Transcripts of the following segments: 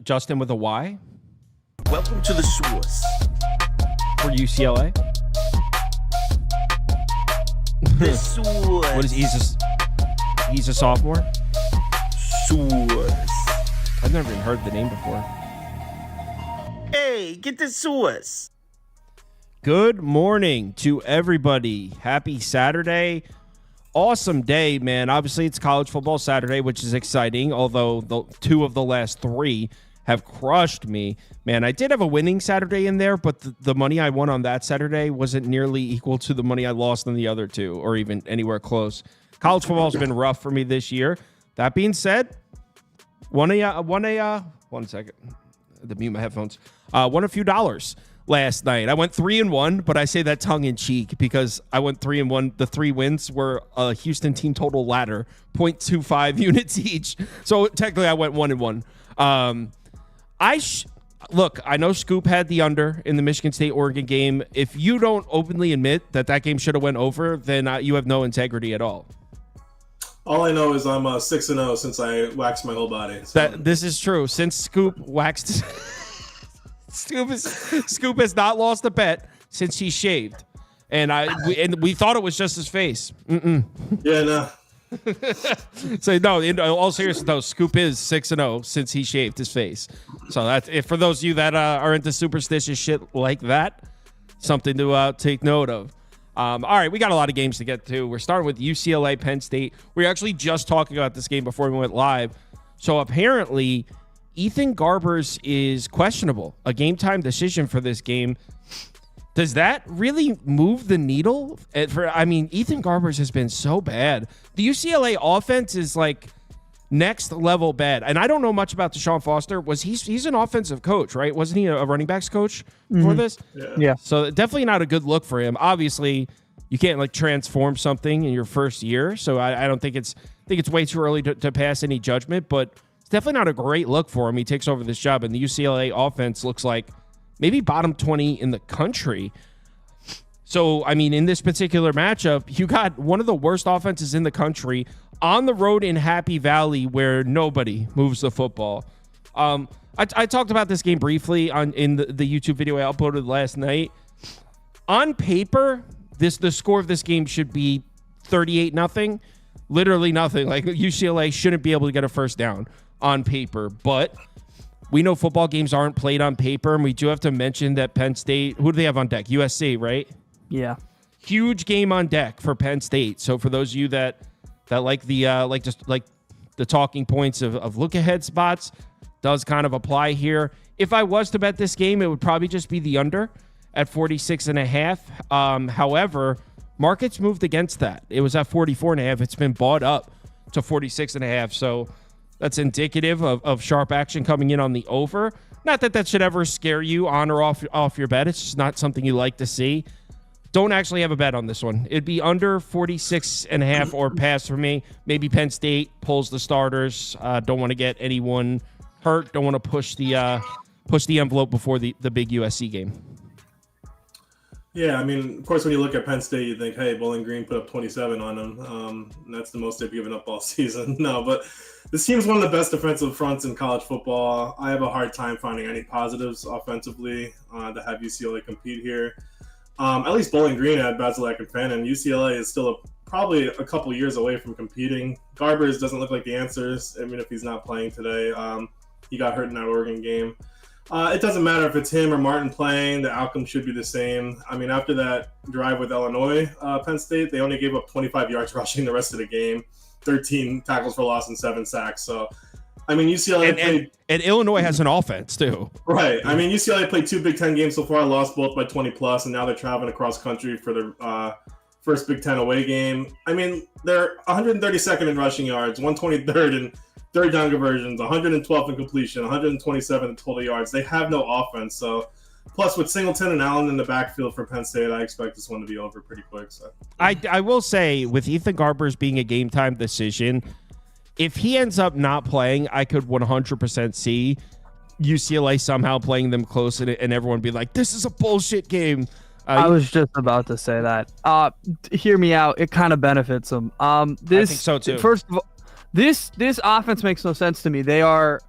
Justin with a Y? Welcome to the source. For UCLA? The source. What is he's a sophomore? Source. I've never even heard the name before. Hey, get the source. Good morning to everybody. Happy Saturday. Awesome day, man. Obviously, it's college football Saturday, which is exciting, although two of the last three have crushed me. Man, I did have a winning Saturday in there, but the money I won on that Saturday wasn't nearly equal to the money I lost on the other two, or even anywhere close. College football has been rough for me this year. That being said, one second. To mute my headphones. Won a few dollars last night. I went 3-1, but I say that tongue in cheek because I went 3-1. The 3 wins were a Houston team total ladder, 0.25 units each. So technically I went 1-1. Look, I know Scoop had the under in the Michigan State-Oregon game. If you don't openly admit that game should have went over, then you have no integrity at all. All I know is I'm 6-0 since I waxed my whole body. So. This is true. Since Scoop waxed... Scoop has not lost a bet since he shaved. And we thought it was just his face. Yeah, no. So no, in all seriousness, though, Scoop is 6-0 since he shaved his face. So that's if for those of you that are into superstitious shit like that, something to take note of. All right, we got a lot of games to get to. We're starting with UCLA, Penn State. We're actually just talking about this game before we went live. So apparently, Ethan Garbers is questionable. A game-time decision for this game. Does that really move the needle? Ethan Garbers has been so bad. The UCLA offense is like next level bad. And I don't know much about Deshaun Foster. He's an offensive coach, right? Wasn't he a running backs coach for this? Yeah. So definitely not a good look for him. Obviously, you can't like transform something in your first year. So I don't think it's way too early to pass any judgment, but it's definitely not a great look for him. He takes over this job, and the UCLA offense looks like maybe bottom 20 in the country. So, in this particular matchup, you got one of the worst offenses in the country on the road in Happy Valley where nobody moves the football. I talked about this game briefly in the YouTube video I uploaded last night. On paper, the score of this game should be 38-0. Literally nothing. Like UCLA shouldn't be able to get a first down on paper, but we know football games aren't played on paper, and we do have to mention that Penn State, who do they have on deck? USC, right? Yeah. Huge game on deck for Penn State. So for those of you that like the talking points of look ahead spots, does kind of apply here. If I was to bet this game, it would probably just be the under at 46.5. However, markets moved against that. It was at 44.5. It's been bought up to 46.5. So that's indicative of sharp action coming in on the over. Not that should ever scare you on or off your bet. It's just not something you like to see. Don't actually have a bet on this one. It'd be under 46.5 or pass for me. Maybe Penn State pulls the starters. Don't want to get anyone hurt. Don't want to push the envelope before the big USC game. Yeah, of course, when you look at Penn State, you think, hey, Bowling Green put up 27 on them. And that's the most they've given up all season. No, but this team's one of the best defensive fronts in college football. I have a hard time finding any positives offensively to have UCLA compete here. At least Bowling Green had Basilak and Penn, and UCLA is still probably a couple years away from competing. Garbers doesn't look like the answers, if he's not playing today. He got hurt in that Oregon game. It doesn't matter if it's him or Martin playing. The outcome should be the same. After that drive with Illinois, Penn State, they only gave up 25 yards rushing the rest of the game, 13 tackles for loss and 7 sacks. So, UCLA played... And Illinois has an offense, too. Right. UCLA played 2 Big Ten games so far, lost both by 20+, and now they're traveling across country for their first Big Ten away game. They're 132nd in rushing yards, 123rd in third down conversions, 112th in completion, 127 in total yards. They have no offense. So, plus with Singleton and Allen in the backfield for Penn State, I expect this one to be over pretty quick. So, I will say, with Ethan Garbers being a game time decision, if he ends up not playing, I could 100% see UCLA somehow playing them close and everyone be like, "This is a bullshit game." I was just about to say that. Hear me out. It kind of benefits them. I think so too. First of all, this offense makes no sense to me. They are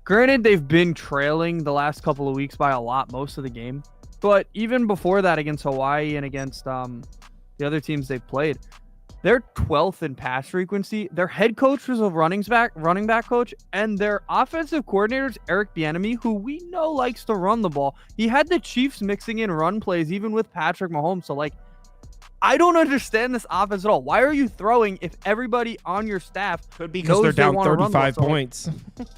Granted, they've been trailing the last couple of weeks by a lot most of the game. But even before that, against Hawaii and against the other teams they've played, they're 12th in pass frequency. Their head coach was a running back coach, and their offensive coordinator's Eric Bieniemy, who we know likes to run the ball. He had the Chiefs mixing in run plays even with Patrick Mahomes. So, like, I don't understand this offense at all. Why are you throwing if everybody on your staff could be because they're down 35 points.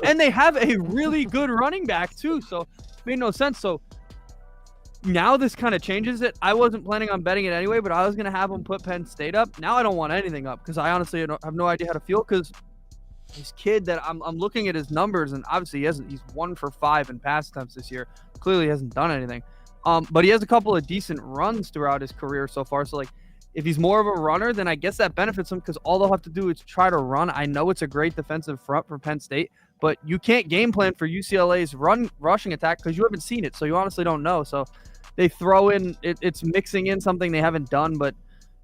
And they have a really good running back too, so it made no sense. So now this kind of changes it. I wasn't planning on betting it anyway, but I was going to have them put Penn State up. Now I don't want anything up because I honestly have no idea how to feel because this kid that I'm looking at his numbers, and obviously he's 1 for 5 in pass attempts this year. Clearly hasn't done anything. But he has a couple of decent runs throughout his career so far. So, like, if he's more of a runner, then I guess that benefits him because all they'll have to do is try to run. I know it's a great defensive front for Penn State, but you can't game plan for UCLA's rushing attack because you haven't seen it. So you honestly don't know. So they throw in it's mixing in something they haven't done. But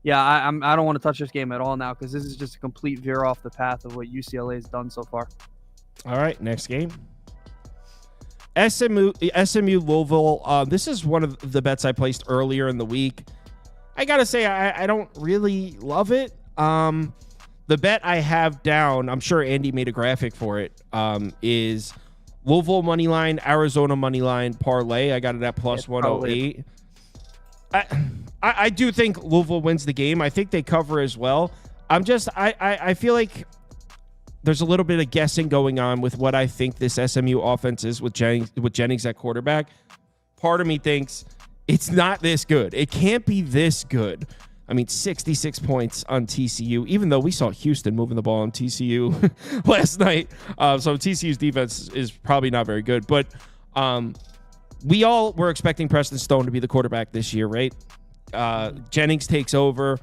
yeah, I don't want to touch this game at all now because this is just a complete veer off the path of what UCLA has done so far. All right, next game. SMU Louisville. This is one of the bets I placed earlier in the week. I gotta say I don't really love it. The bet I have down, I'm sure Andy made a graphic for it, is Louisville money line, Arizona money line parlay. I got it at plus 108. I do think Louisville wins the game. I think they cover as well. I feel like there's a little bit of guessing going on with what I think this SMU offense is with Jennings at quarterback. Part of me thinks it's not this good. It can't be this good. I mean, 66 points on TCU, even though we saw Houston moving the ball on TCU last night. So TCU's defense is probably not very good. But we all were expecting Preston Stone to be the quarterback this year, right? Jennings takes over.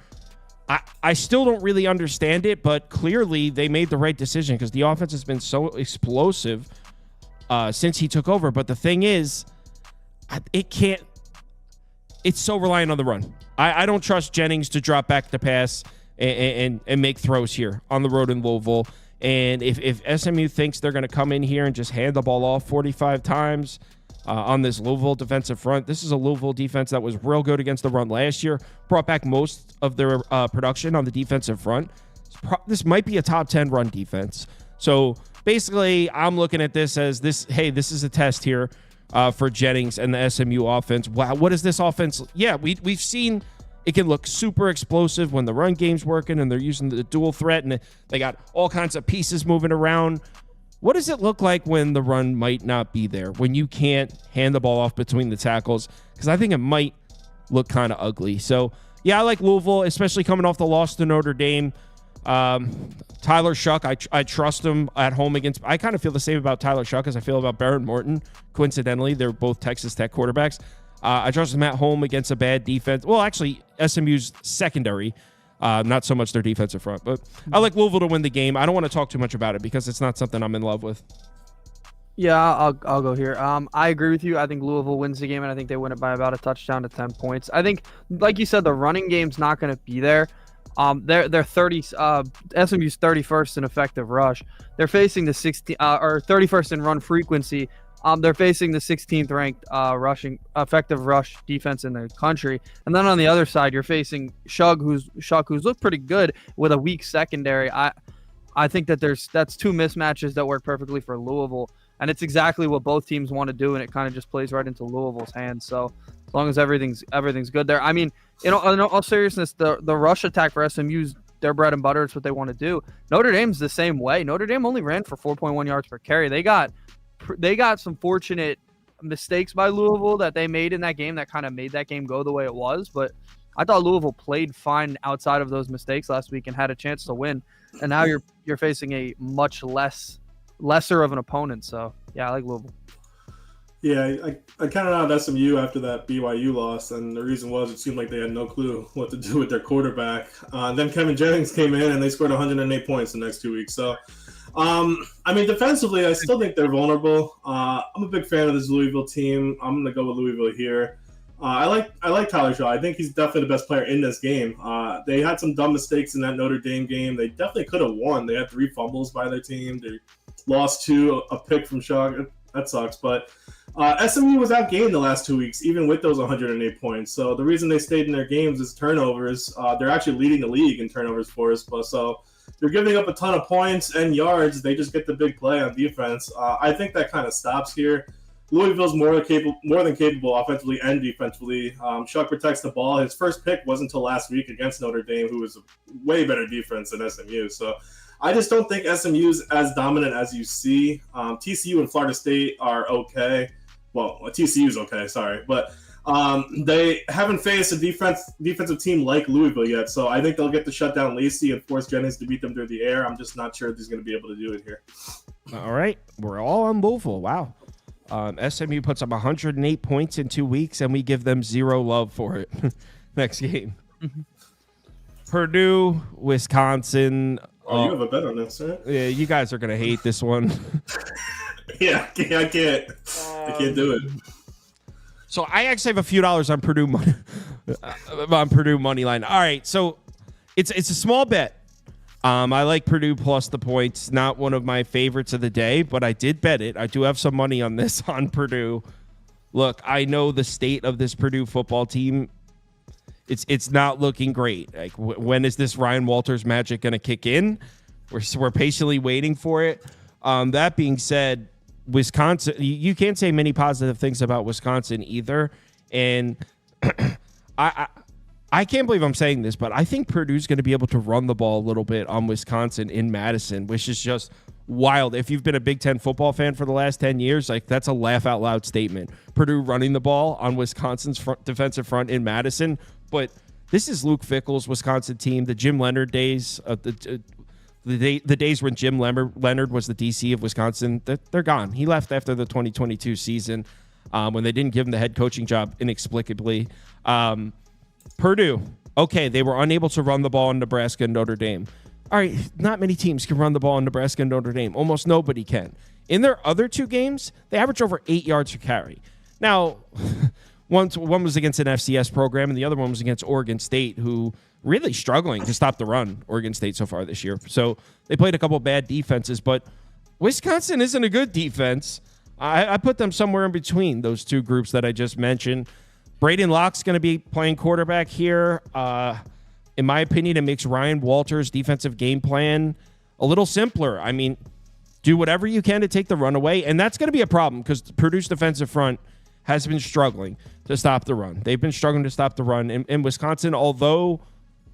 I still don't really understand it, but clearly they made the right decision because the offense has been so explosive since he took over. But the thing is, it's so reliant on the run. I don't trust Jennings to drop back to pass and make throws here on the road in Louisville. And if SMU thinks they're going to come in here and just hand the ball off 45 times on this Louisville defensive front, this is a Louisville defense that was real good against the run last year, brought back most of their production on the defensive front. This might be a top 10 run defense. So basically, I'm looking at this as this is a test here for Jennings and the SMU offense. Wow, what is this offense? Yeah, we've seen it can look super explosive when the run game's working and they're using the dual threat and they got all kinds of pieces moving around. What does it look like when the run might not be there, when you can't hand the ball off between the tackles? Because I think it might look kind of ugly. So, yeah, I like Louisville, especially coming off the loss to Notre Dame. Tyler Shuck, I trust him at home against. I kind of feel the same about Tyler Shuck as I feel about Barron Morton. Coincidentally, they're both Texas Tech quarterbacks. I trust him at home against a bad defense. Well, actually, SMU's secondary, not so much their defensive front. But I like Louisville to win the game. I don't want to talk too much about it because it's not something I'm in love with. Yeah, I'll go here. I agree with you. I think Louisville wins the game, and I think they win it by about a touchdown to 10 points. I think, like you said, the running game's not going to be there. They're 30. SMU's 31st in effective rush. They're facing the 31st in run frequency. They're facing the 16th ranked effective rush defense in the country. And then on the other side, you're facing Shuck, who's looked pretty good with a weak secondary. I think that that's two mismatches that work perfectly for Louisville, and it's exactly what both teams want to do, and it kind of just plays right into Louisville's hands. So as long as everything's good there. I mean, in all seriousness, the rush attack for SMU's their bread and butter. It's what they want to do. Notre Dame's the same way. Notre Dame only ran for 4.1 yards per carry. They got some fortunate mistakes by Louisville that they made in that game that kind of made that game go the way it was. But I thought Louisville played fine outside of those mistakes last week and had a chance to win. And now you're facing a much lesser of an opponent. So yeah, I like Louisville. Yeah, I counted out SMU after that BYU loss, and the reason was it seemed like they had no clue what to do with their quarterback. Then Kevin Jennings came in, and they scored 108 points the next 2 weeks. So, I mean, defensively, I still think they're vulnerable. I'm a big fan of this Louisville team. I'm going to go with Louisville here. I like Tyler Shaw. I think he's definitely the best player in this game. They had some dumb mistakes in that Notre Dame game. They definitely could have won. They had 3 fumbles by their team. lost to a pick from Shock. That sucks. But SMU was outgained the last 2 weeks, even with those 108 points. So the reason they stayed in their games is turnovers. They're actually leading the league in turnovers for us. But so they're giving up a ton of points and yards. They just get the big play on defense. I think that kind of stops here. Louisville's more than capable offensively and defensively. Shuck protects the ball. His first pick wasn't until last week against Notre Dame, who was a way better defense than SMU. So I just don't think SMU's as dominant as you see. TCU and Florida State are okay. Well, TCU's okay, sorry. But they haven't faced a defensive team like Louisville yet. So I think they'll get to shut down Lacey and force Jennings to beat them through the air. I'm just not sure if he's going to be able to do it here. All right. We're all on Louisville. Wow. SMU puts up 108 points in 2 weeks, and we give them zero love for it. Next game. Purdue, Wisconsin. Oh, you have a bet on this, right? Yeah, you guys are going to hate this one. Yeah, I can't do it. So I actually have a few dollars on Purdue money line. All right, so it's a small bet. I like Purdue plus the points. Not one of my favorites of the day, but I did bet it. I do have some money on this on Purdue. Look, I know the state of this Purdue football team. It's not looking great. Like, when is this Ryan Walters magic going to kick in? We're patiently waiting for it. That being said, Wisconsin, you can't say many positive things about Wisconsin either. And I can't believe I'm saying this, but I think Purdue's going to be able to run the ball a little bit on Wisconsin in Madison, which is just wild. If you've been a Big Ten football fan for the last 10 years, like, that's a laugh out loud statement. Purdue running the ball on Wisconsin's defensive front in Madison. But this is Luke Fickell's Wisconsin team, the Jim Leonard days, the days when Jim Leonard was the DC of Wisconsin. They're gone. He left after the 2022 season when they didn't give him the head coaching job inexplicably. Purdue, okay, they were unable to run the ball in Nebraska and Notre Dame. All right, not many teams can run the ball in Nebraska and Notre Dame. Almost nobody can. In their other two games, they average over 8 yards per carry. Now, one was against an FCS program, and the other one was against Oregon State, who really struggling to stop the run, Oregon State, so far this year. So they played a couple bad defenses, but Wisconsin isn't a good defense. I put them somewhere in between those two groups that I just mentioned. Braden Locke's going to be playing quarterback here. In my opinion, it makes Ryan Walters' defensive game plan a little simpler. I mean, do whatever you can to take the run away, and that's going to be a problem because Purdue's defensive front has been struggling to stop the run. They've been struggling to stop the run. In Wisconsin, although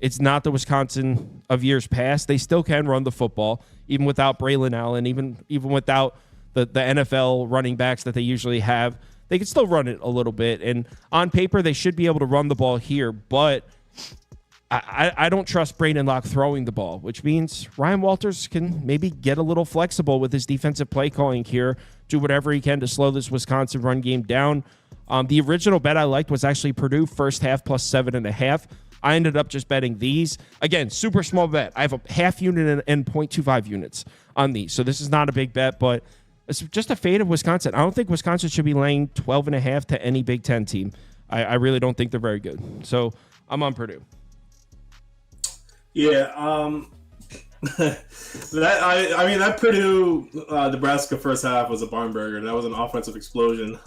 it's not the Wisconsin of years past, they still can run the football, even without Braylon Allen, even without the NFL running backs that they usually have. They can still run it a little bit. And on paper, they should be able to run the ball here, but I don't trust Braden Locke throwing the ball, which means Ryan Walters can maybe get a little flexible with his defensive play calling here, do whatever he can to slow this Wisconsin run game down. The original bet I liked was actually Purdue first half plus 7.5. I ended up just betting these. Again, super small bet. I have a half unit and 0.25 units on these. So this is not a big bet, but it's just a fade of Wisconsin. I don't think Wisconsin should be laying 12.5 to any Big Ten team. I really don't think they're very good. So I'm on Purdue. Yeah, that Purdue Nebraska first half was a barn burger. That was an offensive explosion.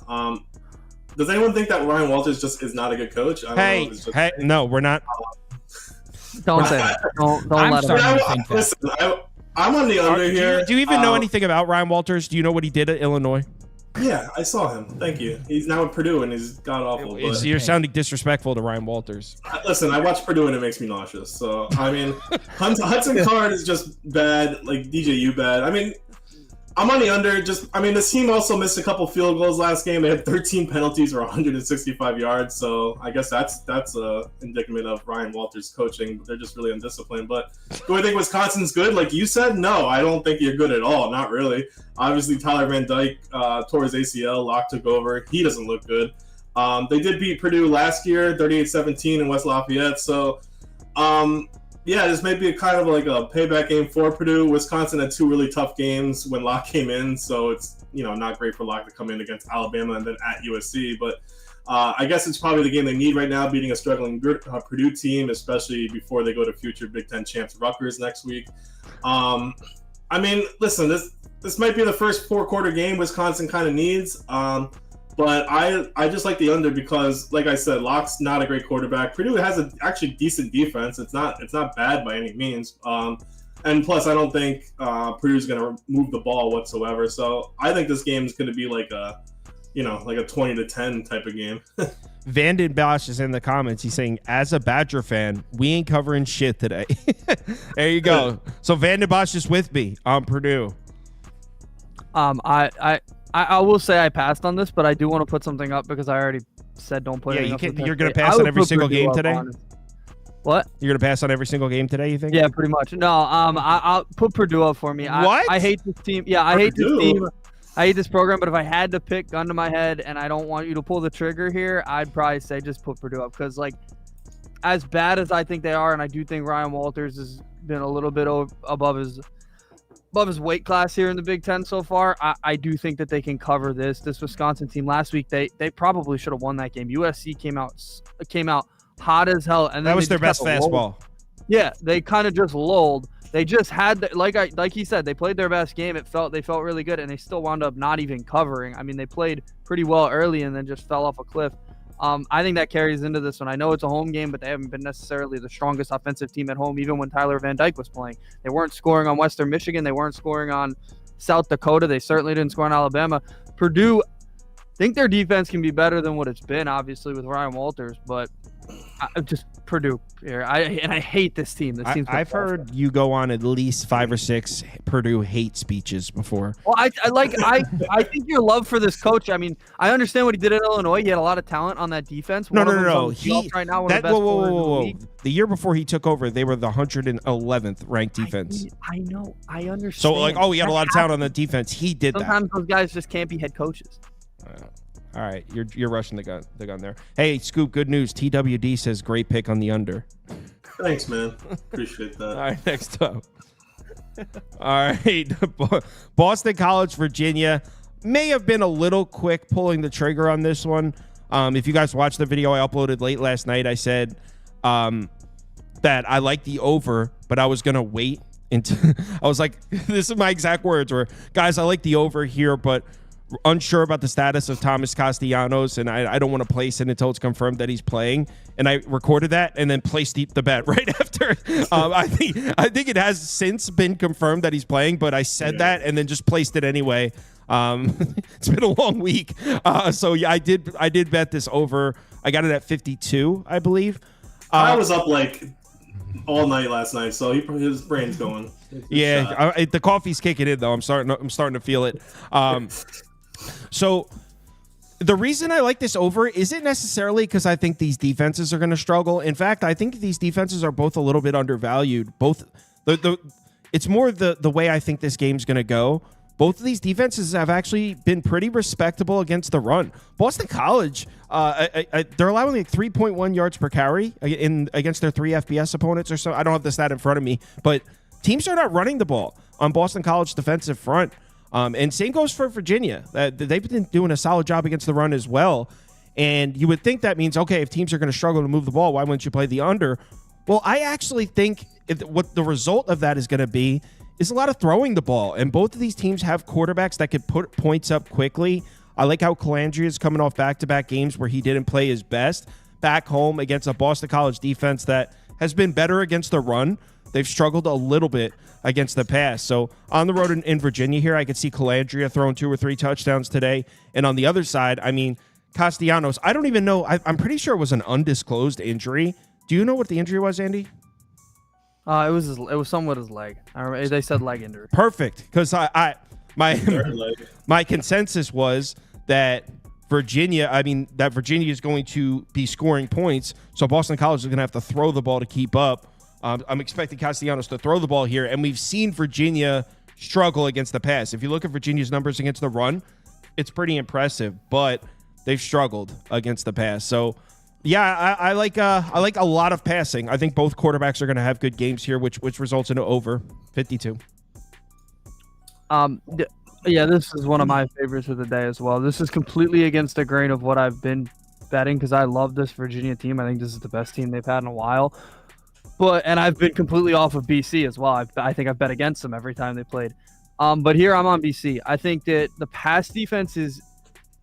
Does anyone think that Ryan Walters just is not a good coach? Hey, no, we're not. Don't say that. Don't let him. Listen, I'm on the under here. Do you even know anything about Ryan Walters? Do you know what he did at Illinois? Yeah, I saw him. Thank you. He's now at Purdue, and he's god-awful. You're sounding disrespectful to Ryan Walters. Listen, I watch Purdue, and it makes me nauseous. So, I mean, Hudson Card is just bad, like DJU bad. I mean, I'm on the under. This team also missed a couple field goals last game. They had 13 penalties or 165 yards. So I guess that's a indictment of Ryan Walters' coaching. They're just really undisciplined. But do I think Wisconsin's good? Like you said, no, I don't think you're good at all. Not really. Obviously, Tyler Van Dyke tore his ACL. Locke took over. He doesn't look good. They did beat Purdue last year, 38-17 in West Lafayette. So, yeah, this may be kind of like a payback game for Purdue. Wisconsin had two really tough games when Locke came in, so it's not great for Locke to come in against Alabama and then at USC. But I guess it's probably the game they need right now, beating a struggling Purdue team, especially before they go to future Big Ten champs Rutgers next week. Listen, this this might be the first 4-quarter game Wisconsin kind of needs. But I just like the under because, like I said, Locke's not a great quarterback. Purdue has a actually decent defense. It's not bad by any means. And plus, I don't think Purdue's going to move the ball whatsoever. So I think this game is going to be like a 20-10 type of game. Vanden Bosch is in the comments. He's saying, as a Badger fan, we ain't covering shit today. There you go. So Vanden Bosch is with me on Purdue. I will say I passed on this, but I do want to put something up because I already said don't play. Yeah, you're going to pass on every single game today? What? You're going to pass on every single game today, you think? Yeah, pretty much. No, I'll put Purdue up for me. What? I hate this team. Yeah, I hate this team. I hate this program, but if I had to pick, gun to my head, and I don't want you to pull the trigger here, I'd probably say just put Purdue up because, like, as bad as I think they are, and I do think Ryan Walters has been a little bit above his weight class here in the Big Ten so far, I do think that they can cover this Wisconsin team. Last week, they probably should have won that game. USC came out hot as hell, and then that was their best fastball. Yeah, they kind of just lulled. They just had like he said, they played their best game. They felt really good, and they still wound up not even covering. I mean, they played pretty well early and then just fell off a cliff. I think that carries into this one. I know it's a home game, but they haven't been necessarily the strongest offensive team at home, even when Tyler Van Dyke was playing. They weren't scoring on Western Michigan. They weren't scoring on South Dakota. They certainly didn't score on Alabama. Purdue, I think their defense can be better than what it's been, obviously, with Ryan Walters, but just Purdue here. I hate this team. I've heard you go on at least 5 or 6 Purdue hate speeches before. Well, I think your love for this coach. I mean, I understand what he did at Illinois. He had a lot of talent on that defense. No. He right now one of the best whoa. In the league. The year before he took over, they were the 111th ranked defense. I know. I understand. So he had a lot of talent on the defense. He did Sometimes those guys just can't be head coaches. All right, you're rushing the gun there. Hey, Scoop, good news. TWD says great pick on the under. Thanks, man. Appreciate that. All right, next up. All right, Boston College, Virginia. May have been a little quick pulling the trigger on this one. If you guys watched the video I uploaded late last night, I said that I like the over, but I was going to wait until I was like, this is my exact words, where, guys, I like the over here, but unsure about the status of Thomas Castellanos, and I don't want to place it until it's confirmed that he's playing. And I recorded that and then placed the bet right after. I think it has since been confirmed that he's playing, but I said that and then just placed it anyway. It's been a long week, so yeah, I did bet this over. I got it at 52, I believe. I was up like all night last night, so his brain's going. Yeah, the coffee's kicking in though. I'm starting to feel it. So the reason I like this over isn't necessarily because I think these defenses are going to struggle. In fact, I think these defenses are both a little bit undervalued. It's more the way I think this game's going to go. Both of these defenses have actually been pretty respectable against the run. Boston College, they're allowing like 3.1 yards per carry against their 3 FBS opponents or so. I don't have the stat in front of me, but teams are not running the ball on Boston College defensive front. And same goes for Virginia. They've been doing a solid job against the run as well. And you would think that means, okay, if teams are going to struggle to move the ball, why wouldn't you play the under? Well, I actually think what the result of that is going to be is a lot of throwing the ball. And both of these teams have quarterbacks that could put points up quickly. I like how Calandria is coming off back-to-back games where he didn't play his best back home against a Boston College defense that has been better against the run. They've struggled a little bit against the pass. So on the road in Virginia here, I could see Calandria throwing 2 or 3 touchdowns today. And on the other side, I mean, Castellanos, I don't even know. I'm pretty sure it was an undisclosed injury. Do you know what the injury was, Andy? It was somewhat his leg. I remember they said leg injury. Perfect, because my consensus was that Virginia is going to be scoring points, so Boston College is going to have to throw the ball to keep up. I'm expecting Castellanos to throw the ball here, and we've seen Virginia struggle against the pass. If you look at Virginia's numbers against the run, it's pretty impressive, but they've struggled against the pass. So, yeah, I like a lot of passing. I think both quarterbacks are going to have good games here, which results in an over 52. Yeah, this is one of my favorites of the day as well. This is completely against the grain of what I've been betting because I love this Virginia team. I think this is the best team they've had in a while. And I've been completely off of BC as well. I think I've bet against them every time they played. But here I'm on BC. I think that the pass defense is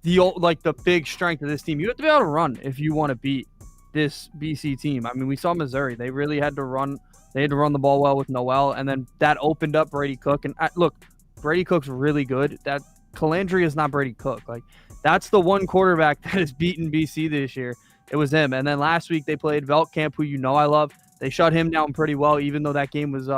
the big strength of this team. You have to be able to run if you want to beat this BC team. I mean, we saw Missouri. They really had to run. They had to run the ball well with Noel, and then that opened up Brady Cook. And look, Brady Cook's really good. That Calandria is not Brady Cook. Like, that's the one quarterback that has beaten BC this year. It was him. And then last week they played Veltkamp, who I love. They shut him down pretty well, even though that game was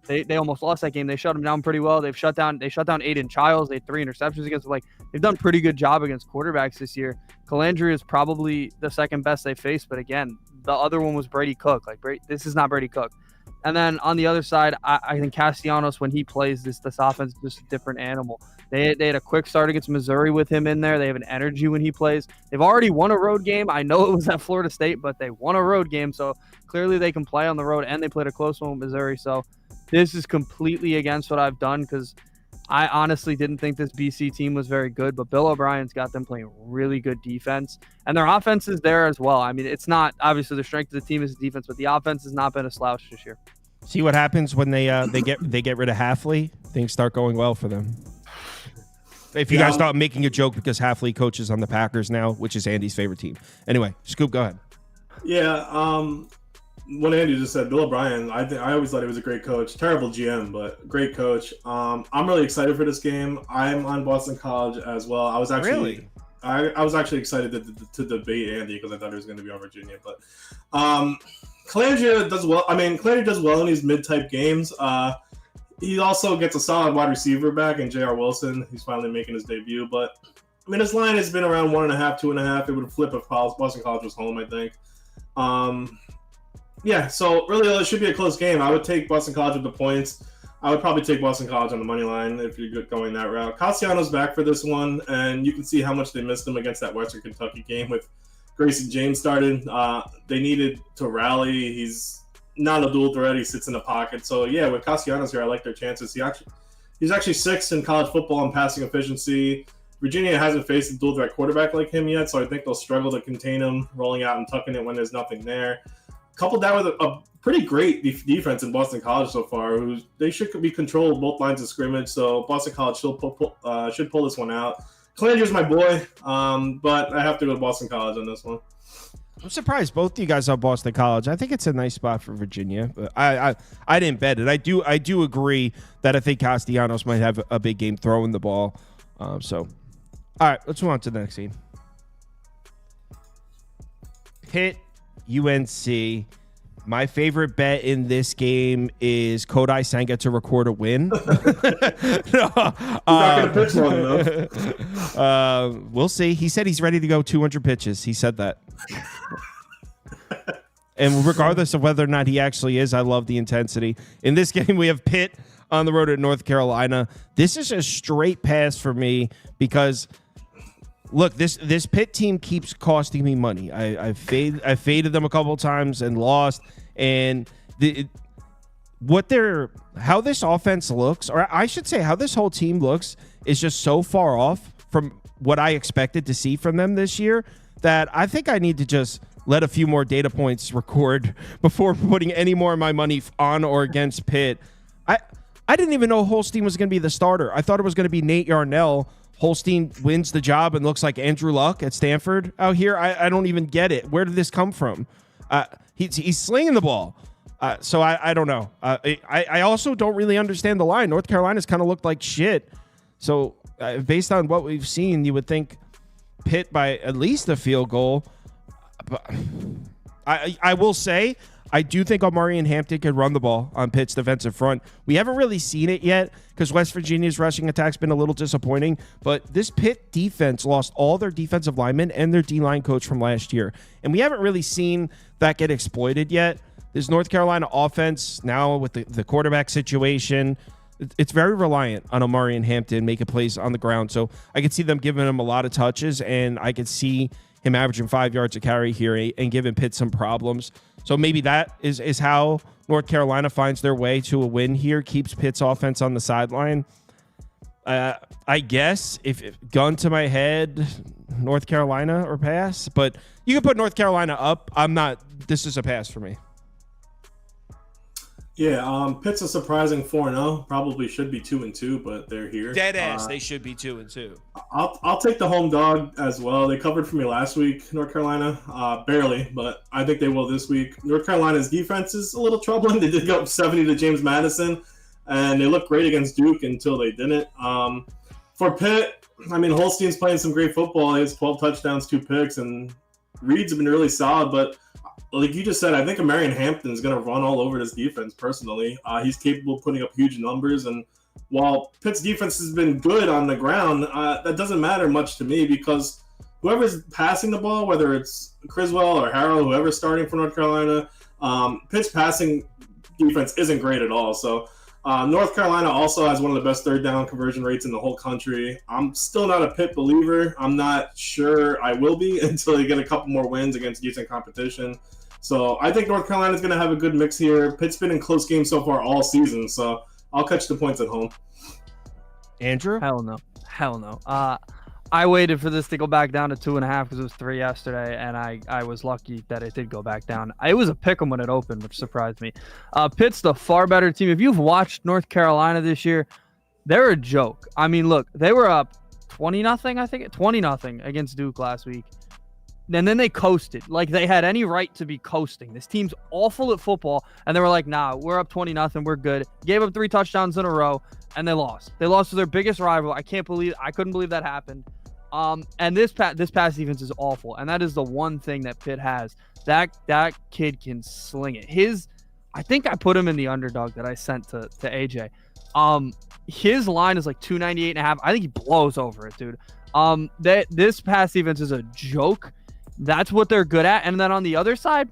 they almost lost that game. They shut him down pretty well. They shut down Aiden Childs. They had 3 interceptions against them. Like, they've done a pretty good job against quarterbacks this year. Calandria is probably the second best they faced, but again, the other one was Brady Cook. Like, this is not Brady Cook. And then on the other side, I think Castellanos, when he plays, this offense is just a different animal. They had a quick start against Missouri with him in there. They have an energy when he plays. They've already won a road game. I know it was at Florida State, but they won a road game, so clearly they can play on the road, and they played a close one with Missouri. So this is completely against what I've done, because I honestly didn't think this BC team was very good, but Bill O'Brien's got them playing really good defense, and their offense is there as well. I mean, it's not obviously the strength of the team is the defense, but the offense has not been a slouch this year. See what happens when they get rid of Halfley? Things start going well for them. If you guys start making a joke because Halfley coaches on the Packers now, which is Andy's favorite team. Anyway, Scoop, go ahead. Yeah, what Andy just said, Bill O'Brien, I always thought he was a great coach. Terrible GM, but great coach. I'm really excited for this game. I'm on Boston College as well. I was actually excited to debate Andy because I thought he was going to be on Virginia. But Calandria does well. I mean, Calandria does well in these mid-type games. He also gets a solid wide receiver back in J.R. Wilson. He's finally making his debut. But, I mean, his line has been around 1.5, 2.5. It would flip if Boston College was home, I think. Yeah, so really it should be a close game. I would take Boston College with the points. I would probably take Boston College on the money line if you're going that route. Castellanos back for this one, and you can see how much they missed him against that Western Kentucky game with Grayson James started. They needed to rally. He's not a dual threat. He sits in the pocket. So, yeah, with Castellanos here, I like their chances. He's actually 6th in college football in passing efficiency. Virginia hasn't faced a dual threat quarterback like him yet, so I think they'll struggle to contain him, rolling out and tucking it when there's nothing there. Coupled that with a pretty great defense in Boston College so far, they should be controlled both lines of scrimmage, so Boston College should pull this one out. Calandria's my boy, but I have to go with Boston College on this one. I'm surprised both of you guys on Boston College. I think it's a nice spot for Virginia. But I didn't bet it. I do agree that I think Castellanos might have a big game throwing the ball. So, all right, let's move on to the next scene. Pitt, UNC. My favorite bet in this game is Kodai Senga to record a win. He's not going to pitch long enough. We'll see. He said he's ready to go 200 pitches. He said that. And regardless of whether or not he actually is, I love the intensity. In this game, we have Pitt on the road at North Carolina. This is a straight pass for me because – look, this Pitt team keeps costing me money. I faded them a couple of times and lost. And how this offense looks, or I should say how this whole team looks, is just so far off from what I expected to see from them this year that I think I need to just let a few more data points record before putting any more of my money on or against Pitt. I didn't even know Holstein was going to be the starter. I thought it was going to be Nate Yarnell. Holstein wins the job and looks like Andrew Luck at Stanford out here. I don't even get it. Where did this come from? He's slinging the ball. So I don't know. I also don't really understand the line. North Carolina's kind of looked like shit. So based on what we've seen, you would think Pitt by at least a field goal. But I will say, I do think Omarion Hampton could run the ball on Pitt's defensive front. We haven't really seen it yet because West Virginia's rushing attack's been a little disappointing. But this Pitt defense lost all their defensive linemen and their D-line coach from last year. And we haven't really seen that get exploited yet. This North Carolina offense now with the quarterback situation, it's very reliant on Omarion Hampton making plays on the ground. So I could see them giving him a lot of touches, and I could see him averaging 5 yards a carry here and giving Pitt some problems. So maybe that is how North Carolina finds their way to a win here, keeps Pitt's offense on the sideline. I guess if gun to my head, North Carolina or pass, but you can put North Carolina up. This is a pass for me. Yeah, Pitt's a surprising 4-0. Probably should be 2-2, but they're here. Dead ass. They should be 2-2. I'll take the home dog as well. They covered for me last week, North Carolina, barely, but I think they will this week. North Carolina's defense is a little troubling. They did go up 70 to James Madison, and they looked great against Duke until they didn't. For Pitt, I mean, Holstein's playing some great football. He has 12 touchdowns, 2 picks, and Reed's been really solid, but like you just said, I think Marion Hampton's going to run all over this defense personally. He's capable of putting up huge numbers. And while Pitt's defense has been good on the ground, that doesn't matter much to me because whoever's passing the ball, whether it's Criswell or Harrell, whoever's starting for North Carolina, Pitt's passing defense isn't great at all. So North Carolina also has one of the best third down conversion rates in the whole country. I'm still not a Pitt believer. I'm not sure I will be until they get a couple more wins against decent competition. So I think North Carolina's going to have a good mix here. Pitt's been in close games so far all season, so I'll catch the points at home. Andrew? Hell no. I waited for this to go back down to 2.5 because it was 3 yesterday, and I was lucky that it did go back down. It was a pick 'em when it opened, which surprised me. Pitt's the far better team. If you've watched North Carolina this year, they're a joke. I mean, look, they were up 20-0, I think, 20-0 against Duke last week. And then they coasted. Like, they had any right to be coasting. This team's awful at football, and they were like, nah, we're up 20-0, we're good. Gave up 3 touchdowns in a row, and they lost. They lost to their biggest rival. I couldn't believe that happened. And this pass defense is awful, and that is the one thing that Pitt has. That kid can sling it. I think I put him in the underdog that I sent to AJ. His line is like 298.5. I think he blows over it, dude. This pass defense is a joke. That's what they're good at. And then on the other side,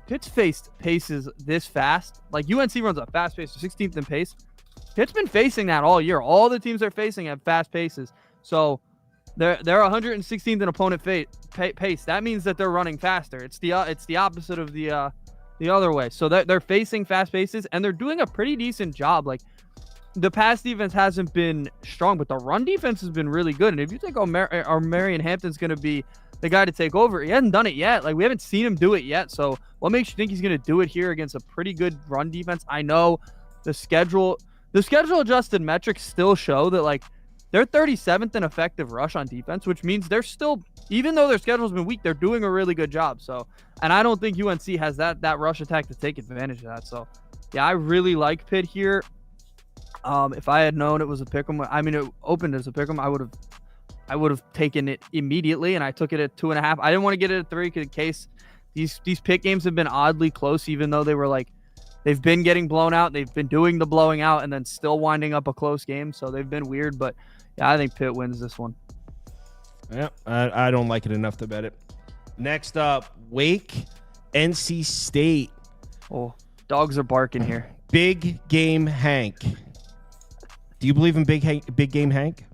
Pitt's faced paces this fast. Like UNC runs a fast pace, 16th in pace. Pitt's been facing that all year. All the teams they're facing have fast paces. So they're 116th in opponent pace. That means that they're running faster. It's the opposite of the other way. So they're facing fast paces, and they're doing a pretty decent job. Like, the pass defense hasn't been strong, but the run defense has been really good. And if you think Marion Hampton's going to be the guy to take over, he hasn't done it yet. Like, we haven't seen him do it yet. So what makes you think he's going to do it here against a pretty good run defense? I know the schedule adjusted metrics still show that, like, they're 37th in effective rush on defense, which means they're still, even though their schedule's been weak, they're doing a really good job. So, and I don't think UNC has that rush attack to take advantage of that. So, yeah, I really like Pitt here. If I had known it was a pick'em, I mean, it opened as a pick'em, I would have taken it immediately, and I took it at 2.5. I didn't want to get it at 3 in case these Pitt games have been oddly close, even though they were like, they've been getting blown out. They've been doing the blowing out and then still winding up a close game. So they've been weird, but yeah, I think Pitt wins this one. Yeah, I don't like it enough to bet it. Next up, Wake, NC State. Oh, dogs are barking here. Big Game Hank. Do you believe in Big Game Hank?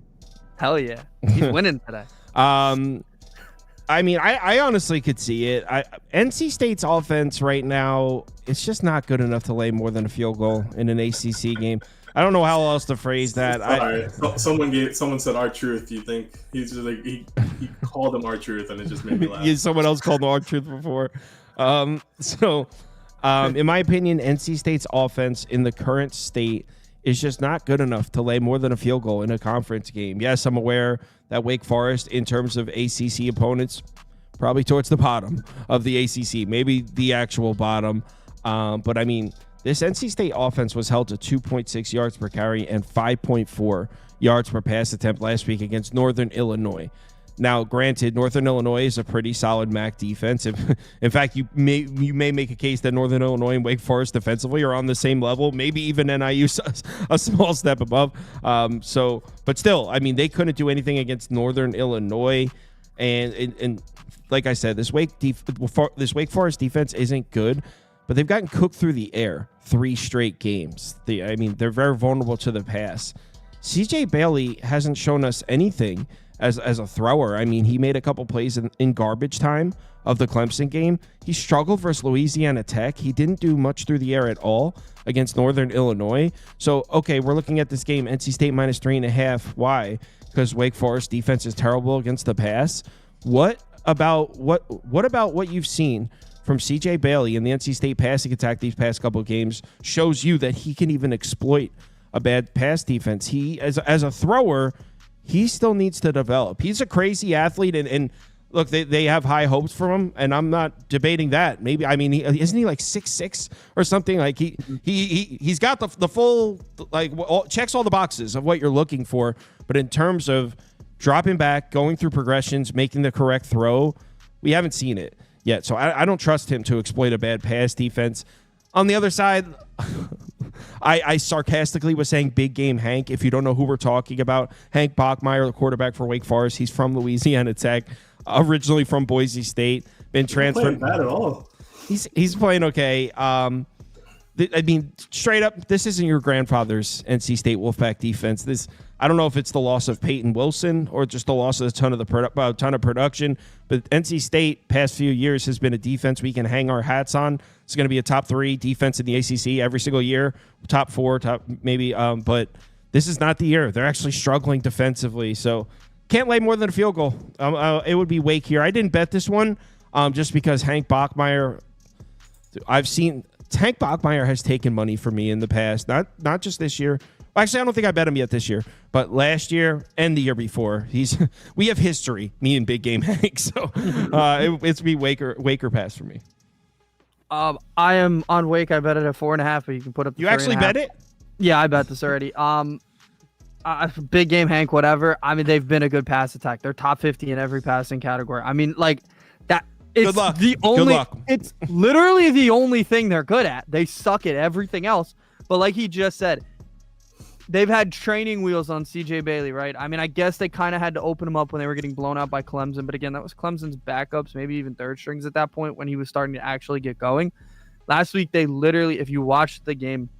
Hell yeah. He's winning today. I mean, I honestly could see it. NC State's offense right now, it's just not good enough to lay more than a field goal in an ACC game. I don't know how else to phrase that. Someone said R-Truth. You think he's just like he called him R-Truth, and it just made me laugh. Yeah, someone else called him R-Truth before. In my opinion, NC State's offense in the current state is just not good enough to lay more than a field goal in a conference game. Yes, I'm aware that Wake Forest, in terms of ACC opponents, probably towards the bottom of the ACC, maybe the actual bottom. But I mean, this NC State offense was held to 2.6 yards per carry and 5.4 yards per pass attempt last week against Northern Illinois. Now, granted, Northern Illinois is a pretty solid MAC defense. In fact, you may make a case that Northern Illinois and Wake Forest defensively are on the same level, maybe even NIU a small step above. But still, I mean, they couldn't do anything against Northern Illinois. And like I said, this Wake Forest defense isn't good, but they've gotten cooked through the air 3 straight games. They're very vulnerable to the pass. CJ Bailey hasn't shown us anything as a thrower. I mean, he made a couple plays in garbage time of the Clemson game. He struggled versus Louisiana Tech. He didn't do much through the air at all against Northern Illinois. So, okay, we're looking at this game, NC State minus 3.5. Why? Because Wake Forest defense is terrible against the pass. What about what you've seen from C.J. Bailey and the NC State passing attack these past couple of games shows you that he can even exploit a bad pass defense. He, as a thrower, he still needs to develop. He's a crazy athlete, and look, they have high hopes for him, and I'm not debating that. Maybe, I mean, isn't he like 6'6" or something? Like he's got the full, like, checks all the boxes of what you're looking for. But in terms of dropping back, going through progressions, making the correct throw, we haven't seen it yet. So I don't trust him to exploit a bad pass defense. On the other side, I sarcastically was saying big game Hank. If you don't know who we're talking about, Hank Bachmeier, the quarterback for Wake Forest. He's from Louisiana Tech, originally from Boise State, been transferred. He's not playing bad at all. He's playing okay. I mean, straight up, this isn't your grandfather's NC State Wolfpack defense. I don't know if it's the loss of Peyton Wilson or just the loss of a ton of production, but NC State past few years has been a defense we can hang our hats on. It's going to be a top 3 defense in the ACC every single year, top 4, top maybe. But this is not the year. They're actually struggling defensively, so can't lay more than a field goal. It would be Wake here. I didn't bet this one just because Hank Bachmeier. Hank Bachmeier has taken money from me in the past, not just this year. Actually, I don't think I bet him yet this year, but last year and the year before. We have history, me and Big Game Hank. So it's be Waker pass for me. I am on Wake. I bet it at 4.5, but you can put up. You actually bet it? Yeah, I bet this already. Big Game Hank, whatever. I mean, they've been a good pass attack. They're top 50 in every passing category. I mean, like that. It's good luck. Good luck. It's literally the only thing they're good at. They suck at everything else. But like he just said, they've had training wheels on C.J. Bailey, right? I mean, I guess they kind of had to open him up when they were getting blown out by Clemson. But again, that was Clemson's backups, maybe even third strings at that point when he was starting to actually get going. Last week, they literally, if you watched the game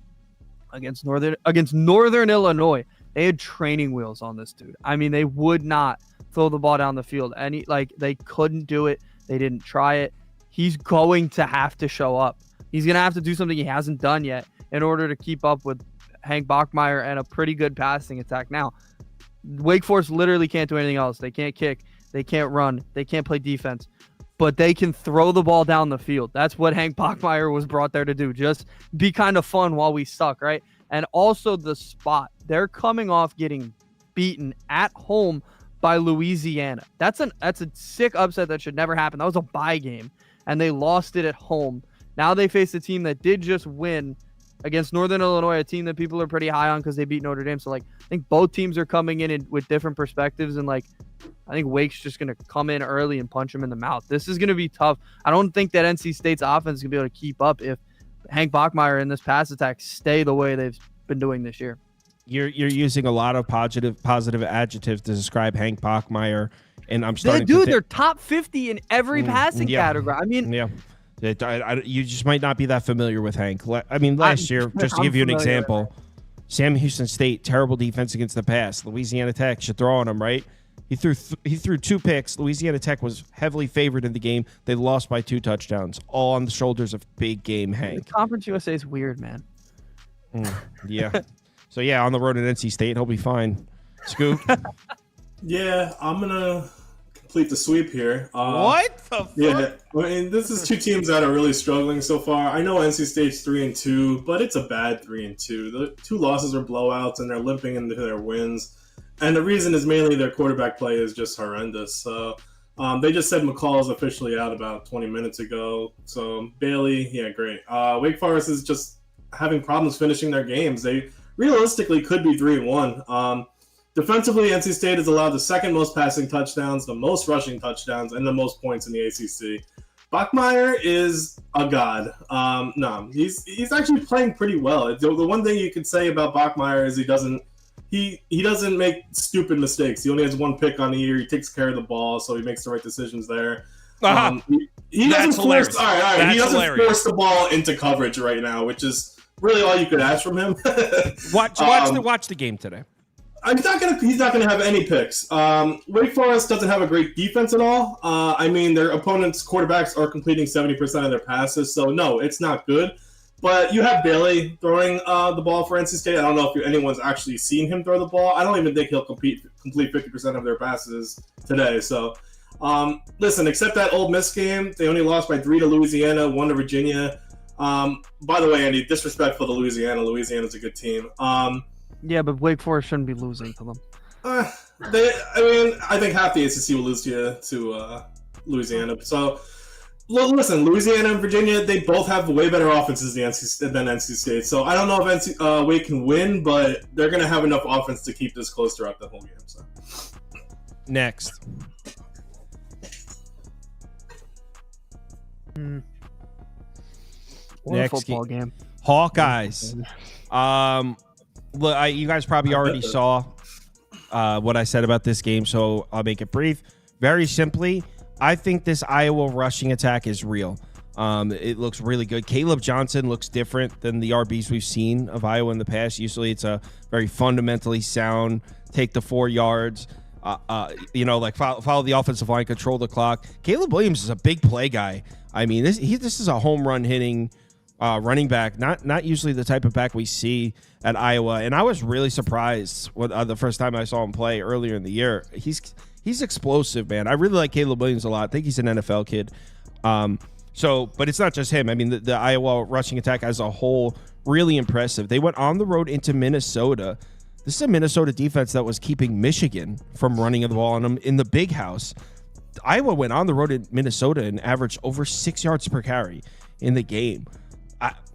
against Northern Illinois, they had training wheels on this dude. I mean, they would not throw the ball down the field. They couldn't do it. They didn't try it. He's going to have to show up. He's going to have to do something he hasn't done yet in order to keep up with Hank Bachmeier and a pretty good passing attack. Now, Wake Forest literally can't do anything else. They can't kick. They can't run. They can't play defense. But they can throw the ball down the field. That's what Hank Bachmeier was brought there to do. Just be kind of fun while we suck, right? And also the spot. They're coming off getting beaten at home by Louisiana. That's a sick upset that should never happen. That was a bye game, and they lost it at home. Now they face a team that did just win against Northern Illinois, a team that people are pretty high on because they beat Notre Dame. So, I think both teams are coming in with different perspectives, and, I think Wake's just going to come in early and punch them in the mouth. This is going to be tough. I don't think that NC State's offense is going to be able to keep up if Hank Bachmeier and this pass attack stay the way they've been doing this year. You're using a lot of positive adjectives to describe Hank Bachmeier, and I'm starting to they're top 50 in every passing category. I mean, yeah. You just might not be that familiar with Hank. I mean, last year, just to give you an example, Sam Houston State, terrible defense against the pass. Louisiana Tech should throw on him, right? He threw 2 picks. Louisiana Tech was heavily favored in the game. They lost by 2 touchdowns, all on the shoulders of Big Game Hank. Conference USA is weird, man. Yeah. So, yeah, on the road at NC State, he'll be fine. Scoop? Yeah, I'm going to complete the sweep here. What the fuck? Yeah, I mean, this is 2 teams that are really struggling so far. I know NC State's 3-2, but it's a bad 3-2. The 2 losses are blowouts, and they're limping into their wins. And the reason is mainly their quarterback play is just horrendous. So they just said McCall is officially out about 20 minutes ago. So Bailey, yeah, great. Wake Forest is just having problems finishing their games. They realistically could be 3-1. Defensively, NC State has allowed the 2nd most passing touchdowns, the most rushing touchdowns, and the most points in the ACC. Bachmeier is a god. No, he's actually playing pretty well. The one thing you could say about Bachmeier is he doesn't make stupid mistakes. He only has 1 pick on the year. He takes care of the ball, so he makes the right decisions there. He doesn't force. All right. He doesn't force the ball into coverage right now, which is really all you could ask from him. Watch the game today. He's not gonna have any picks. Wake Forest doesn't have a great defense at all. I mean, their opponents' quarterbacks are completing 70% of their passes, so no, it's not good. But you have Bailey throwing the ball for NC State. I don't know if anyone's actually seen him throw the ball. I don't even think he'll complete 50% of their passes today. So Listen, except that Ole Miss game, they only lost by 3 to Louisiana, 1 to Virginia. By the way, Andy, disrespectful to Louisiana. Louisiana's a good team. Yeah, but Wake Forest shouldn't be losing to them. I think half the ACC will lose to Louisiana. So, listen, Louisiana and Virginia, they both have way better offenses than NC State. So I don't know if Wake can win, but they're going to have enough offense to keep this close throughout the whole game. So. Next. What a football game. Hawkeyes. Look, you guys probably already saw what I said about this game, so I'll make it brief. Very simply, I think this Iowa rushing attack is real. It looks really good. Caleb Johnson looks different than the RBs we've seen of Iowa in the past. Usually it's a very fundamentally sound, take the 4 yards, follow the offensive line, control the clock. Caleb Williams is a big play guy. I mean, this is a home run hitting running back, not usually the type of back we see at Iowa. And I was really surprised the first time I saw him play earlier in the year. He's explosive, man. I really like Caleb Williams a lot. I think he's an NFL kid. But it's not just him. I mean, the Iowa rushing attack as a whole, really impressive. They went on the road into Minnesota. This is a Minnesota defense that was keeping Michigan from running the ball on them in the big house. Iowa went on the road in Minnesota and averaged over 6 yards per carry in the game.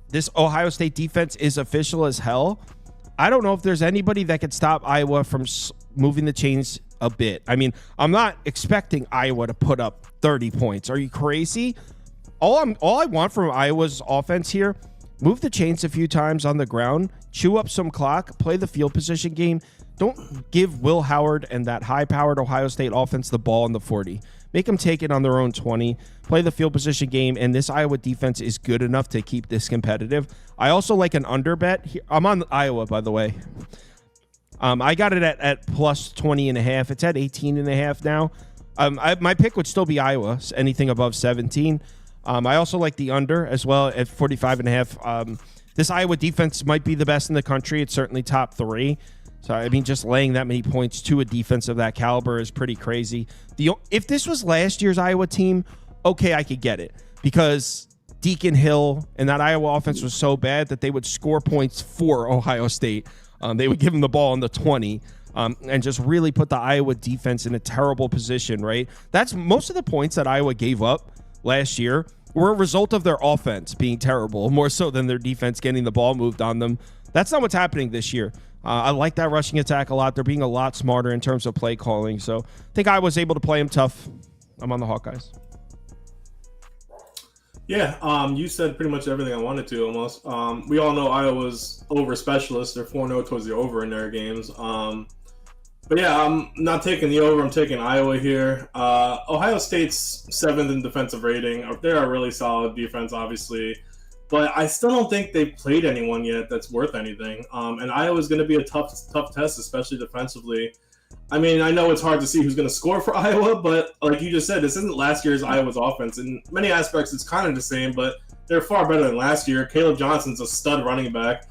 This Ohio State defense is official as hell. I don't know if there's anybody that could stop Iowa from moving the chains a bit. I mean, I'm not expecting Iowa to put up 30 points. Are you crazy? All I want from Iowa's offense here, move the chains a few times on the ground, chew up some clock, play the field position game. Don't give Will Howard and that high-powered Ohio State offense the ball in the 40. Make them take it on their own 20. Play the field position game, and this Iowa defense is good enough to keep this competitive. I also like an under bet here. I'm on Iowa, by the way. I got it at plus 20.5. It's at 18.5 now. My pick would still be Iowa, anything above 17. I also like the under as well at 45.5. This Iowa defense might be the best in the country. It's certainly top 3. So, I mean, just laying that many points to a defense of that caliber is pretty crazy. If this was last year's Iowa team, okay, I could get it. Because Deacon Hill and that Iowa offense was so bad that they would score points for Ohio State. They would give them the ball on the 20 and just really put the Iowa defense in a terrible position, right? That's most of the points that Iowa gave up last year were a result of their offense being terrible, more so than their defense getting the ball moved on them. That's not what's happening this year. I like that rushing attack a lot. They're being a lot smarter in terms of play calling. So I think I was able to play him tough. I'm on the Hawkeyes. Yeah, you said pretty much everything I wanted to almost. We all know Iowa's over specialists. They're 4-0 towards the over in their games. But yeah, I'm not taking the over. I'm taking Iowa here. Ohio State's 7th in defensive rating. They're a really solid defense, obviously. But I still don't think they've played anyone yet that's worth anything. And Iowa's going to be a tough test, especially defensively. I mean, I know it's hard to see who's going to score for Iowa, but like you just said, this isn't last year's Iowa's offense. In many aspects, it's kind of the same, but they're far better than last year. Caleb Johnson's a stud running back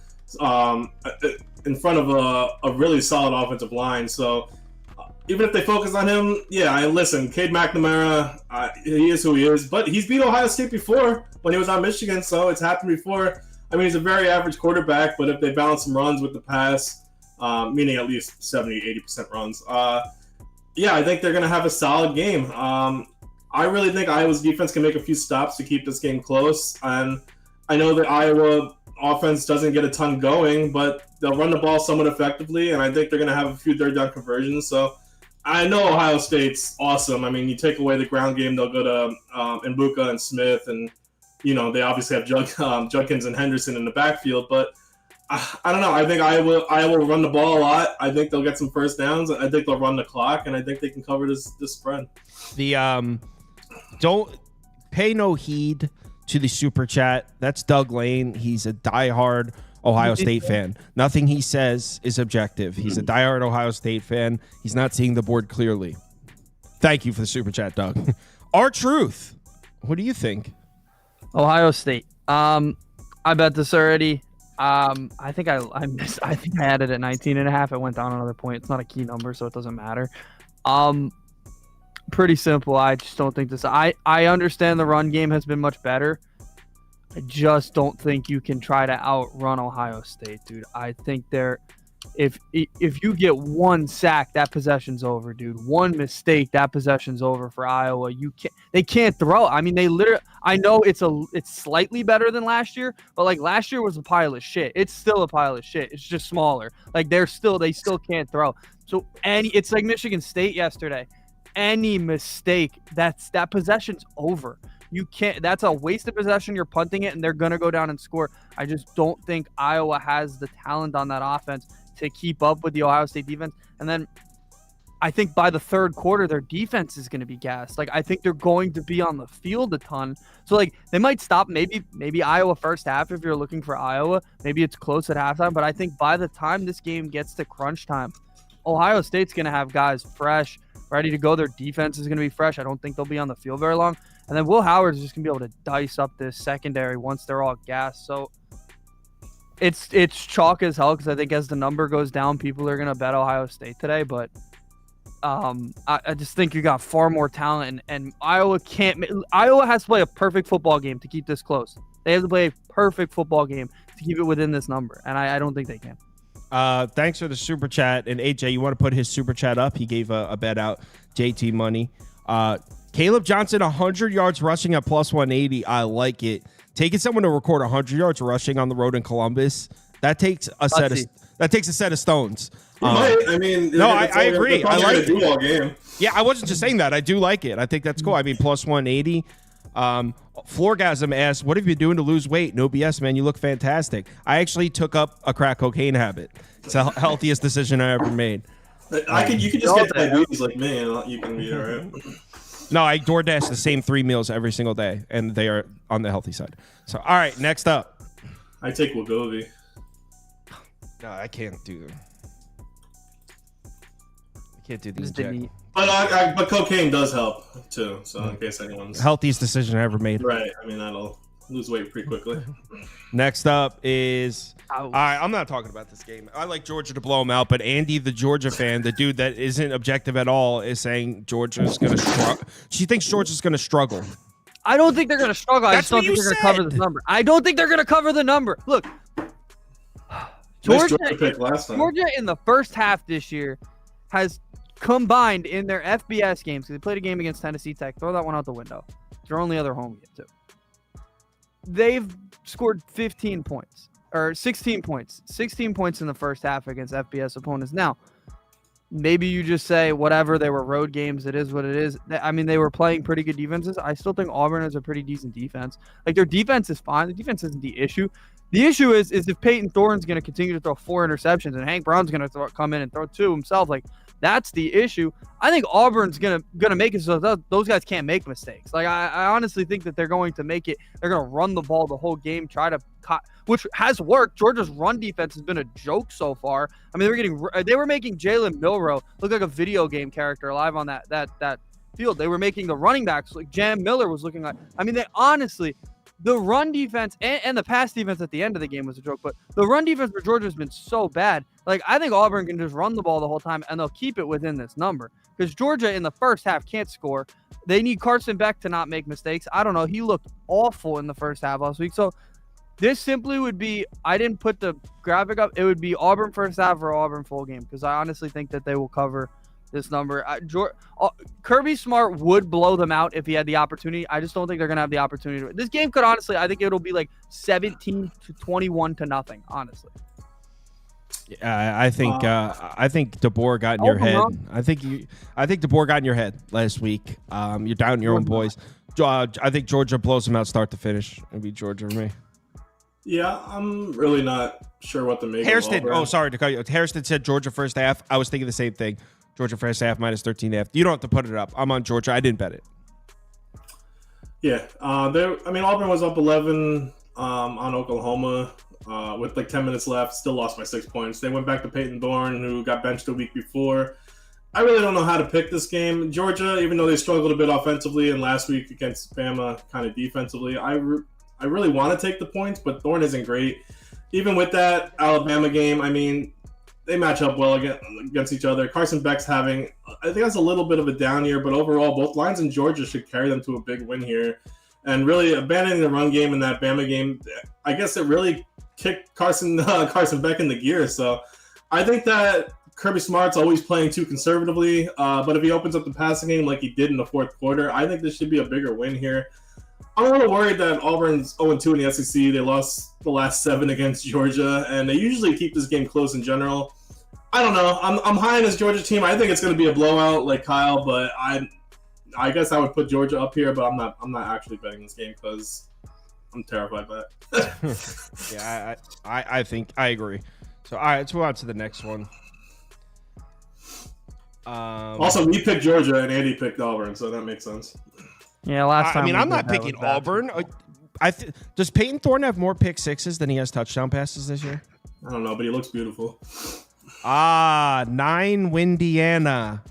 in front of a really solid offensive line. So even if they focus on him, listen, Cade McNamara, he is who he is, but he's beat Ohio State before when he was on Michigan, so it's happened before. I mean, he's a very average quarterback, but if they balance some runs with the pass, meaning at least 70-80% runs, I think they're going to have a solid game. I really think Iowa's defense can make a few stops to keep this game close, and I know that Iowa offense doesn't get a ton going, but they'll run the ball somewhat effectively, and I think they're going to have a few third down conversions, so I know Ohio State's awesome. I mean, you take away the ground game, they'll go to Mbuka and Smith, and they obviously have Judkins and Henderson in the backfield. But I don't know. I think Iowa will run the ball a lot. I think they'll get some first downs. I think they'll run the clock, and I think they can cover this spread. Don't pay no heed to the super chat. That's Doug Lane. He's a diehard Ohio State fan. Nothing he says is objective. He's a diehard Ohio State fan. He's not seeing the board clearly. Thank you for the super chat, Doug. R-Truth, what do you think? Ohio State. I bet this already. I think I missed. I think I had it at 19.5. It went down another point. It's not a key number, so it doesn't matter. Pretty simple. I just don't think this. I understand the run game has been much better. I just don't think you can try to outrun Ohio State, dude. I think if you get one sack, that possession's over, dude. One mistake, that possession's over for Iowa. They can't throw. I mean, I know it's slightly better than last year, but like last year was a pile of shit. It's still a pile of shit. It's just smaller. Like they still can't throw. So it's like Michigan State yesterday. Any mistake, that possession's over. You can't. That's a wasted possession. You're punting it, and they're gonna go down and score. I just don't think Iowa has the talent on that offense to keep up with the Ohio State defense. And then I think by the third quarter, their defense is gonna be gassed. Like I think they're going to be on the field a ton. So like they might stop maybe Iowa first half if you're looking for Iowa. Maybe it's close at halftime, but I think by the time this game gets to crunch time, Ohio State's gonna have guys fresh, ready to go. Their defense is gonna be fresh. I don't think they'll be on the field very long. And then Will Howard's just going to be able to dice up this secondary once they're all gassed. So it's chalk as hell because I think as the number goes down, people are going to bet Ohio State today. But I just think you got far more talent. And Iowa has to play a perfect football game to keep this close. They have to play a perfect football game to keep it within this number. And I don't think they can. Thanks for the super chat. And AJ, you want to put his super chat up? He gave a bet out, JT money. Caleb Johnson, 100 yards rushing at plus 180. I like it. Taking someone to record 100 yards rushing on the road in Columbus, that takes a set of stones. I mean, no, I agree. I like it. All game. Yeah, I wasn't just saying that. I do like it. I think that's cool. I mean, plus 180. Floorgasm asks, what have you been doing to lose weight? No BS, man. You look fantastic. I actually took up a crack cocaine habit. It's the healthiest decision I ever made. You could just get diabetes like me, and you can be all right. No, I DoorDash the same 3 meals every single day, and they are on the healthy side. So, all right, next up. I take Wegovy. No, I can't do them. I can't do these. But cocaine does help, too, so in case anyone's... Healthiest decision I ever made. Right. I mean, that'll lose weight pretty quickly. Next up is... All right, I'm not talking about this game. I like Georgia to blow them out, but Andy, the Georgia fan, the dude that isn't objective at all, is saying Georgia's going to struggle. She thinks Georgia's going to struggle. I don't think they're going to struggle. I just don't think they're going to cover this number. I don't think they're going to cover the number. Look, Georgia in the first half this year has combined in their FBS games, because they played a game against Tennessee Tech. Throw that one out the window. It's their only other home game, too. They've scored 15 points. Or 16 points. 16 points in the first half against FBS opponents. Now, maybe you just say, whatever, they were road games. It is what it is. I mean, they were playing pretty good defenses. I still think Auburn has a pretty decent defense. Like, their defense is fine. The defense isn't the issue. The issue is if Peyton Thorne's going to continue to throw 4 interceptions and Hank Brown's going to come in and throw 2 himself, like, that's the issue. I think Auburn's gonna make it so those guys can't make mistakes. Like I honestly think that they're going to make it. They're gonna run the ball the whole game, try to which has worked. Georgia's run defense has been a joke so far. I mean, they were making Jalen Milroe look like a video game character live on that field. They were making the running backs like Jam Miller was looking like. I mean, they honestly. The run defense and the pass defense at the end of the game was a joke, but the run defense for Georgia has been so bad. Like, I think Auburn can just run the ball the whole time, and they'll keep it within this number. Because Georgia in the first half can't score. They need Carson Beck to not make mistakes. I don't know. He looked awful in the first half last week. So this simply would be, I didn't put the graphic up. It would be Auburn first half or Auburn full game, because I honestly think that they will cover this number. Kirby Smart would blow them out if he had the opportunity. I just don't think they're going to have the opportunity. This game could honestly, I think it'll be like 17-21 to nothing, honestly. I think DeBoer got in your head. I think DeBoer got in your head last week. You're down your own boys. I think Georgia blows them out start to finish. It'll be Georgia for me. Yeah, I'm really not sure what to make. Hairston, sorry to cut you. Hairston said Georgia first half. I was thinking the same thing. Georgia first half minus 13.5. You don't have to put it up. I'm on Georgia. I didn't bet it. Yeah. Auburn was up 11 on Oklahoma with like 10 minutes left. Still lost by 6 points. They went back to Peyton Thorne, who got benched the week before. I really don't know how to pick this game. Georgia, even though they struggled a bit offensively and last week against Bama kind of defensively, I really want to take the points, but Thorne isn't great. Even with that Alabama game, I mean, they match up well against each other. Carson Beck's having, I think that's a little bit of a down year, but overall, both lines in Georgia should carry them to a big win here. And really abandoning the run game in that Bama game, I guess it really kicked Carson Beck in the gear. So I think that Kirby Smart's always playing too conservatively, but if he opens up the passing game like he did in the fourth quarter, I think this should be a bigger win here. I'm a little worried that Auburn's 0-2 in the SEC. They lost the last 7 against Georgia, and they usually keep this game close in general. I don't know. I'm high on this Georgia team. I think it's going to be a blowout like Kyle, but I guess I would put Georgia up here, but I'm not actually betting this game because I'm terrified by it. Yeah, I think I agree. So all right, let's move on to the next one. Also, we picked Georgia and Andy picked Auburn, so that makes sense. Yeah, last time. I mean, I'm not picking Auburn. Does Peyton Thorne have more pick sixes than he has touchdown passes this year? I don't know, but he looks beautiful. 9 Windiana.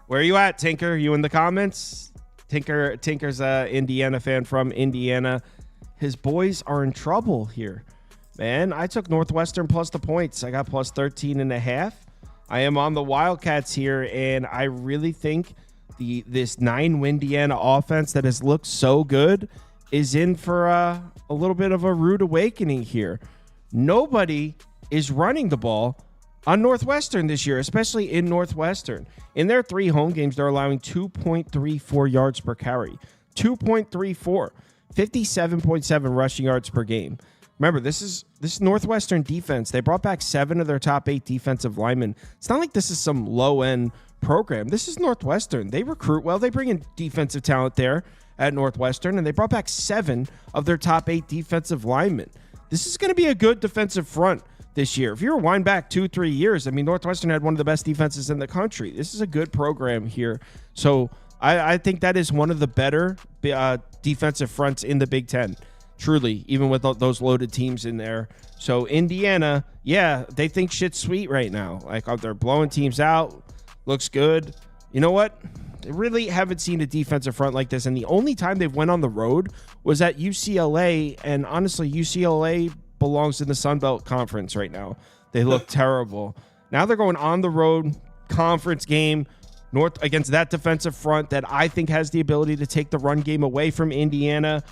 Where are you at, Tinker? You in the comments? Tinker's a Indiana fan from Indiana. His boys are in trouble here. Man, I took Northwestern plus the points. I got plus 13.5. I am on the Wildcats here, and I really think this 9 Indiana offense that has looked so good is in for a little bit of a rude awakening here. Nobody is running the ball on Northwestern this year, especially in Northwestern. In their 3 home games, they're allowing 2.34 yards per carry. 2.34. 57.7 rushing yards per game. Remember, this is Northwestern defense. They brought back 7 of their top 8 defensive linemen. It's not like this is some low-end program. This is Northwestern. They recruit well. They bring in defensive talent there at Northwestern, and they brought back 7 of their top 8 defensive linemen. This is going to be a good defensive front this year. If you rewind back 2-3 years, I mean, Northwestern had one of the best defenses in the country. This is a good program here. So I think that is one of the better defensive fronts in the Big Ten. Truly, even with those loaded teams in there. So Indiana, yeah, they think shit's sweet right now. Like, they're blowing teams out. Looks good. You know what? They really haven't seen a defensive front like this. And the only time they've went on the road was at UCLA. And honestly, UCLA belongs in the Sun Belt Conference right now. They look terrible. Now they're going on the road, conference game, North against that defensive front that I think has the ability to take the run game away from Indiana.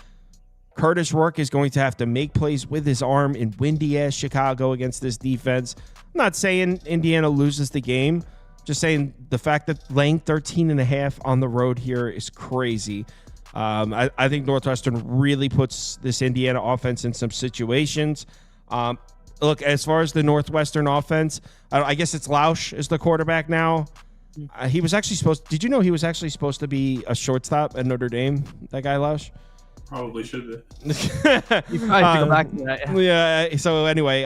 Curtis Rourke is going to have to make plays with his arm in windy-ass Chicago against this defense. I'm not saying Indiana loses the game. Just saying the fact that laying 13.5 on the road here is crazy. I think Northwestern really puts this Indiana offense in some situations. Look, as far as the Northwestern offense, I guess it's Lausch is the quarterback now. He was actually did you know he was actually supposed to be a shortstop at Notre Dame, that guy Lausch? Probably should be. You probably have to go back to that. Yeah. So anyway,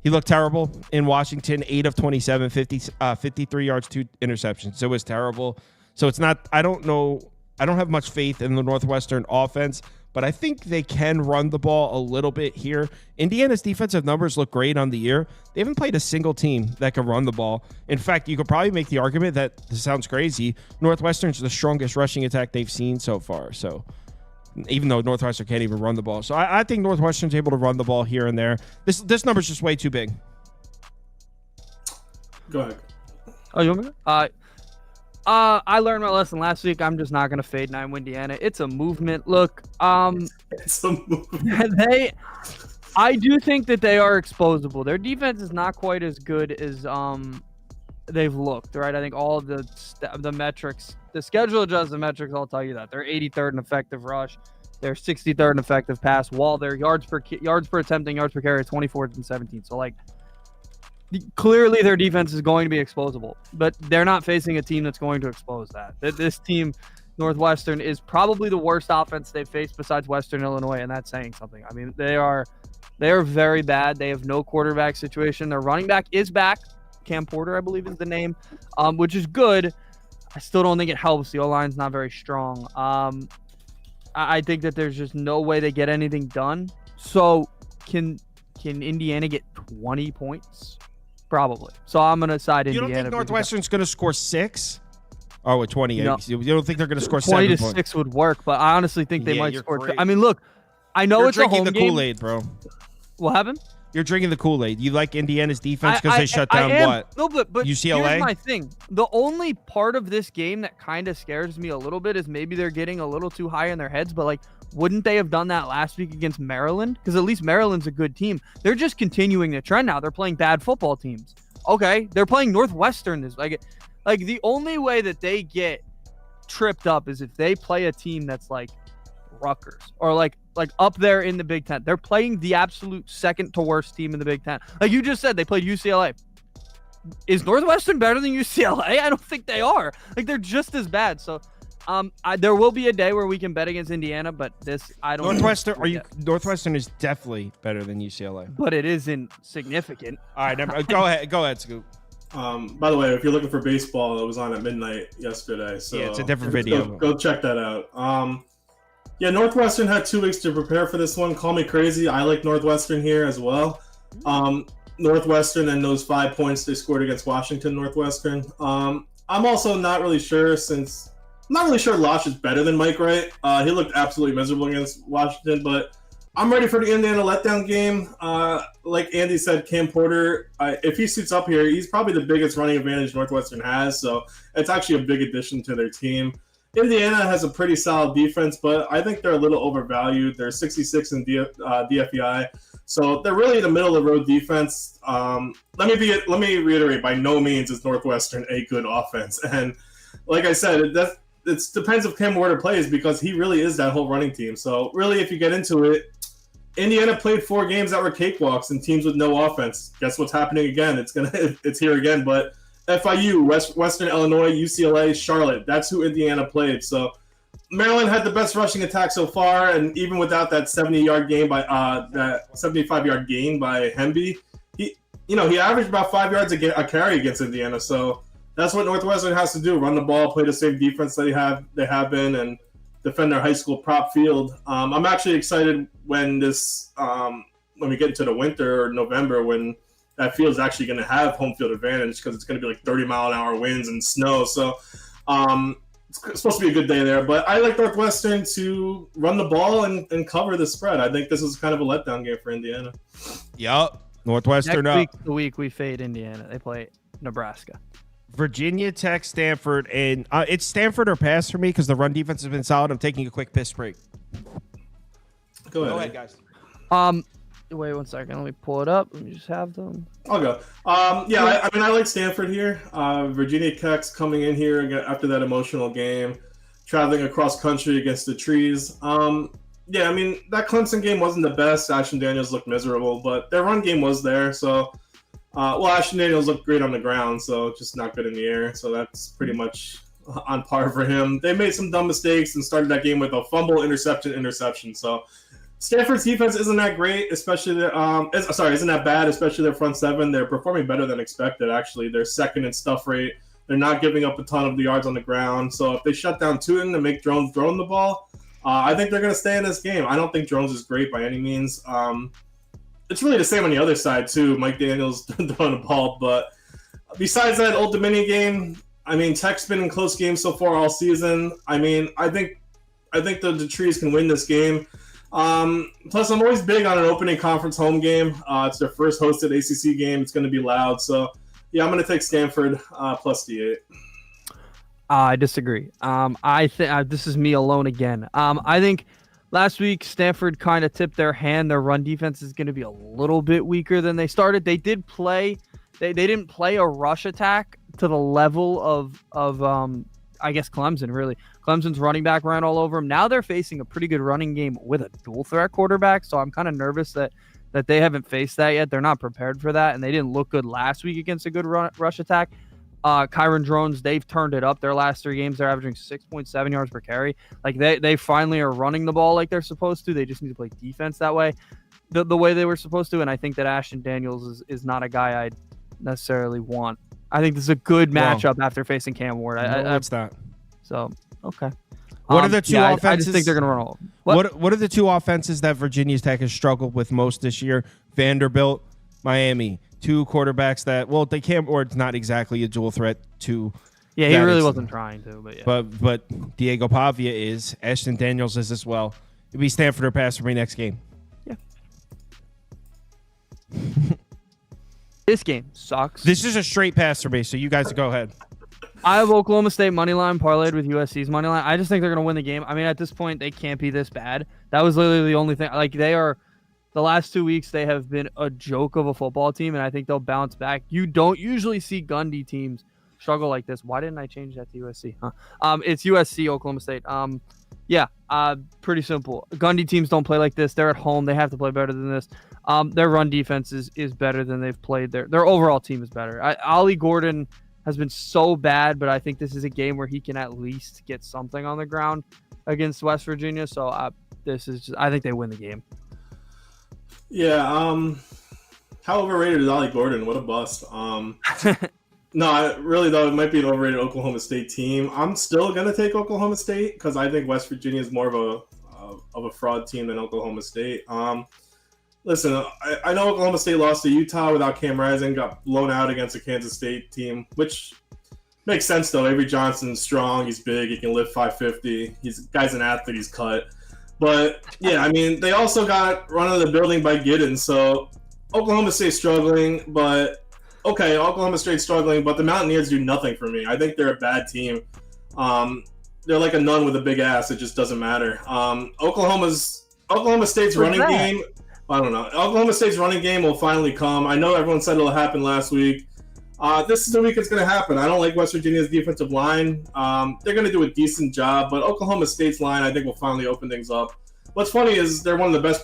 he looked terrible in Washington. 8 of 27, 53 yards, 2 interceptions. It was terrible. So it's not. I don't know. I don't have much faith in the Northwestern offense, but I think they can run the ball a little bit here. Indiana's defensive numbers look great on the year. They haven't played a single team that can run the ball. In fact, you could probably make the argument that this sounds crazy. Northwestern's the strongest rushing attack they've seen so far. So. Even though Northwestern can't even run the ball. So I think Northwestern's able to run the ball here and there. This number's just way too big. Go ahead. Oh, you want me to? I learned my lesson last week. I'm just not going to fade 9 Indiana. It's a movement. Look, It's a movement. I do think that they are exposable. Their defense is not quite as good as they've looked, right? I think all of the metrics, the schedule adjusted metrics, I'll tell you that. They're 83rd in effective rush. They're 63rd in effective pass, while their yards per attempting, yards per carry, 24th and 17th. So, like, clearly their defense is going to be exposable, but they're not facing a team that's going to expose that. This team, Northwestern, is probably the worst offense they've faced besides Western Illinois, and that's saying something. I mean, they are very bad. They have no quarterback situation. Their running back is back. Cam Porter, I believe, is the name, which is good. I still don't think it helps. The O-line's not very strong. I think that there's just no way they get anything done. So can Indiana get 20 points? Probably. So I'm going to side Indiana. You don't think Northwestern's going to score 6? Oh, with 28. No. You don't think they're going to score 20 7 to points? 6 would work, but I honestly think they might score. Crazy. I mean, look, I know You're it's a home drinking the game. Kool-Aid, bro. What happened? You're drinking the Kool-Aid. You like Indiana's defense because they shut down what? No, but UCLA? Here's my thing. The only part of this game that kind of scares me a little bit is maybe they're getting a little too high in their heads, but like, wouldn't they have done that last week against Maryland? Because at least Maryland's a good team. They're just continuing the trend now. They're playing bad football teams. Okay, they're playing Northwestern. This like the only way that they get tripped up is if they play a team that's like Rutgers or like up there in the Big Ten. They're playing the absolute second to worst team in the Big Ten. Like you just said, they played UCLA. Is Northwestern better than UCLA? I don't think they are. Like they're just as bad. So, there will be a day where we can bet against Indiana, but I don't. Northwestern is definitely better than UCLA, but it isn't significant. All right, go ahead, Scoop. By the way, if you're looking for baseball, it was on at midnight yesterday. So yeah, it's a different video. Go check that out. Yeah, Northwestern had 2 weeks to prepare for this one. Call me crazy. I like Northwestern here as well. Northwestern and those 5 points they scored against Washington. Northwestern. I'm also not really sure Losh is better than Mike Wright. He looked absolutely miserable against Washington, but I'm ready for the Indiana letdown game. Like Andy said, Cam Porter, if he suits up here, he's probably the biggest running advantage Northwestern has, so it's actually a big addition to their team. Indiana has a pretty solid defense, but I think they're a little overvalued. They're 66 in DFEI, so they're really in the middle of the road defense. Let me reiterate: by no means is Northwestern a good offense, and like I said, it depends if Cam Porter plays because he really is that whole running team. So really, if you get into it, Indiana played 4 games that were cakewalks and teams with no offense. Guess what's happening again? It's here again, but. FIU, Western Illinois, UCLA, Charlotte. That's who Indiana played. So Maryland had the best rushing attack so far, and even without that 75-yard gain by Hemby, he averaged about 5 yards a carry against Indiana. So that's what Northwestern has to do: run the ball, play the same defense they have been, and defend their high school prop field. I'm actually excited when we get into the winter or November when that field is actually going to have home field advantage because it's going to be like 30-mile-an-hour winds and snow. So it's supposed to be a good day there. But I like Northwestern to run the ball and cover the spread. I think this is kind of a letdown game for Indiana. Yep. Northwestern the week we fade Indiana. They play Nebraska. Virginia Tech, Stanford, and it's Stanford or pass for me because the run defense has been solid. I'm taking a quick piss break. Go ahead, guys. Wait 1 second. Let me pull it up. Let me just have them. I'll go. I like Stanford here. Virginia Tech's coming in here after that emotional game, traveling across country against the trees. That Clemson game wasn't the best. Ashton Daniels looked miserable, but their run game was there. So, Ashton Daniels looked great on the ground, so just not good in the air. So that's pretty much on par for him. They made some dumb mistakes and started that game with a fumble, interception. So Stanford's defense isn't that great, isn't that bad, especially their front seven. They're performing better than expected, actually. They're second in stuff rate. They're not giving up a ton of the yards on the ground. So if they shut down Tootin and make Jones throwing the ball, I think they're going to stay in this game. I don't think Jones is great by any means. It's really the same on the other side, too. Mike Daniels throwing the ball. But besides that Old Dominion game, Tech's been in close games so far all season. I think the Trees can win this game. Plus, I'm always big on an opening conference home game. It's their first hosted ACC game. It's going to be loud. So, yeah, I'm going to take Stanford plus the 8. I disagree. I think this is me alone again. I think last week Stanford kind of tipped their hand. Their run defense is going to be a little bit weaker than they started. They did play. They didn't play a rush attack to the level of Clemson, really. Clemson's running back ran all over them. Now they're facing a pretty good running game with a dual threat quarterback, so I'm kind of nervous that they haven't faced that yet. They're not prepared for that, and they didn't look good last week against a good rush attack. Kyron Drones, they've turned it up their last 3 games. They're averaging 6.7 yards per carry. Like they finally are running the ball like they're supposed to. They just need to play defense that way, the way they were supposed to, and I think that Ashton Daniels is not a guy I'd necessarily want. I think this is a good matchup after facing Cam Ward. It's not. So, okay. What are the two offenses? I just think they're going to run all. What are the 2 offenses that Virginia Tech has struggled with most this year? Vanderbilt, Miami. 2 quarterbacks that, they can't, or it's not exactly a dual threat to. Yeah, he really wasn't trying to, but yeah. But Diego Pavia is. Ashton Daniels is as well. It'd be Stanford or pass for me next game. Yeah. This game sucks. This is a straight pass for me, so you guys go ahead. I have Oklahoma State money line parlayed with USC's money line. I just think they're going to win the game. I mean, at this point, they can't be this bad. That was literally the only thing. Like, they are – the last 2 weeks, they have been a joke of a football team, and I think they'll bounce back. You don't usually see Gundy teams struggle like this. Why didn't I change that to USC? It's USC, Oklahoma State. Pretty simple. Gundy teams don't play like this. They're at home. They have to play better than this. Their run defense is better than they've played. Their overall team is better. Ollie Gordon has been so bad, but I think this is a game where he can at least get something on the ground against West Virginia. So I think they win the game. Yeah. How overrated is Ollie Gordon? What a bust. No, really though, it might be an overrated Oklahoma State team. I'm still gonna take Oklahoma State because I think West Virginia is more of a fraud team than Oklahoma State. Listen, I know Oklahoma State lost to Utah without Cam Rising, got blown out against a Kansas State team, which makes sense though. Avery Johnson's strong, he's big, he can lift 550. Guy's an athlete, he's cut. But yeah, I mean, they also got run out of the building by Giddens, so Oklahoma State's struggling, but okay, Oklahoma State's struggling, but the Mountaineers do nothing for me. I think they're a bad team. They're like a nun with a big ass. It just doesn't matter. Oklahoma State's running game. I don't know. Oklahoma State's running game will finally come. I know everyone said it'll happen last week. This is the week it's going to happen. I don't like West Virginia's defensive line. They're going to do a decent job, but Oklahoma State's line, I think, will finally open things up. What's funny is they're one of the best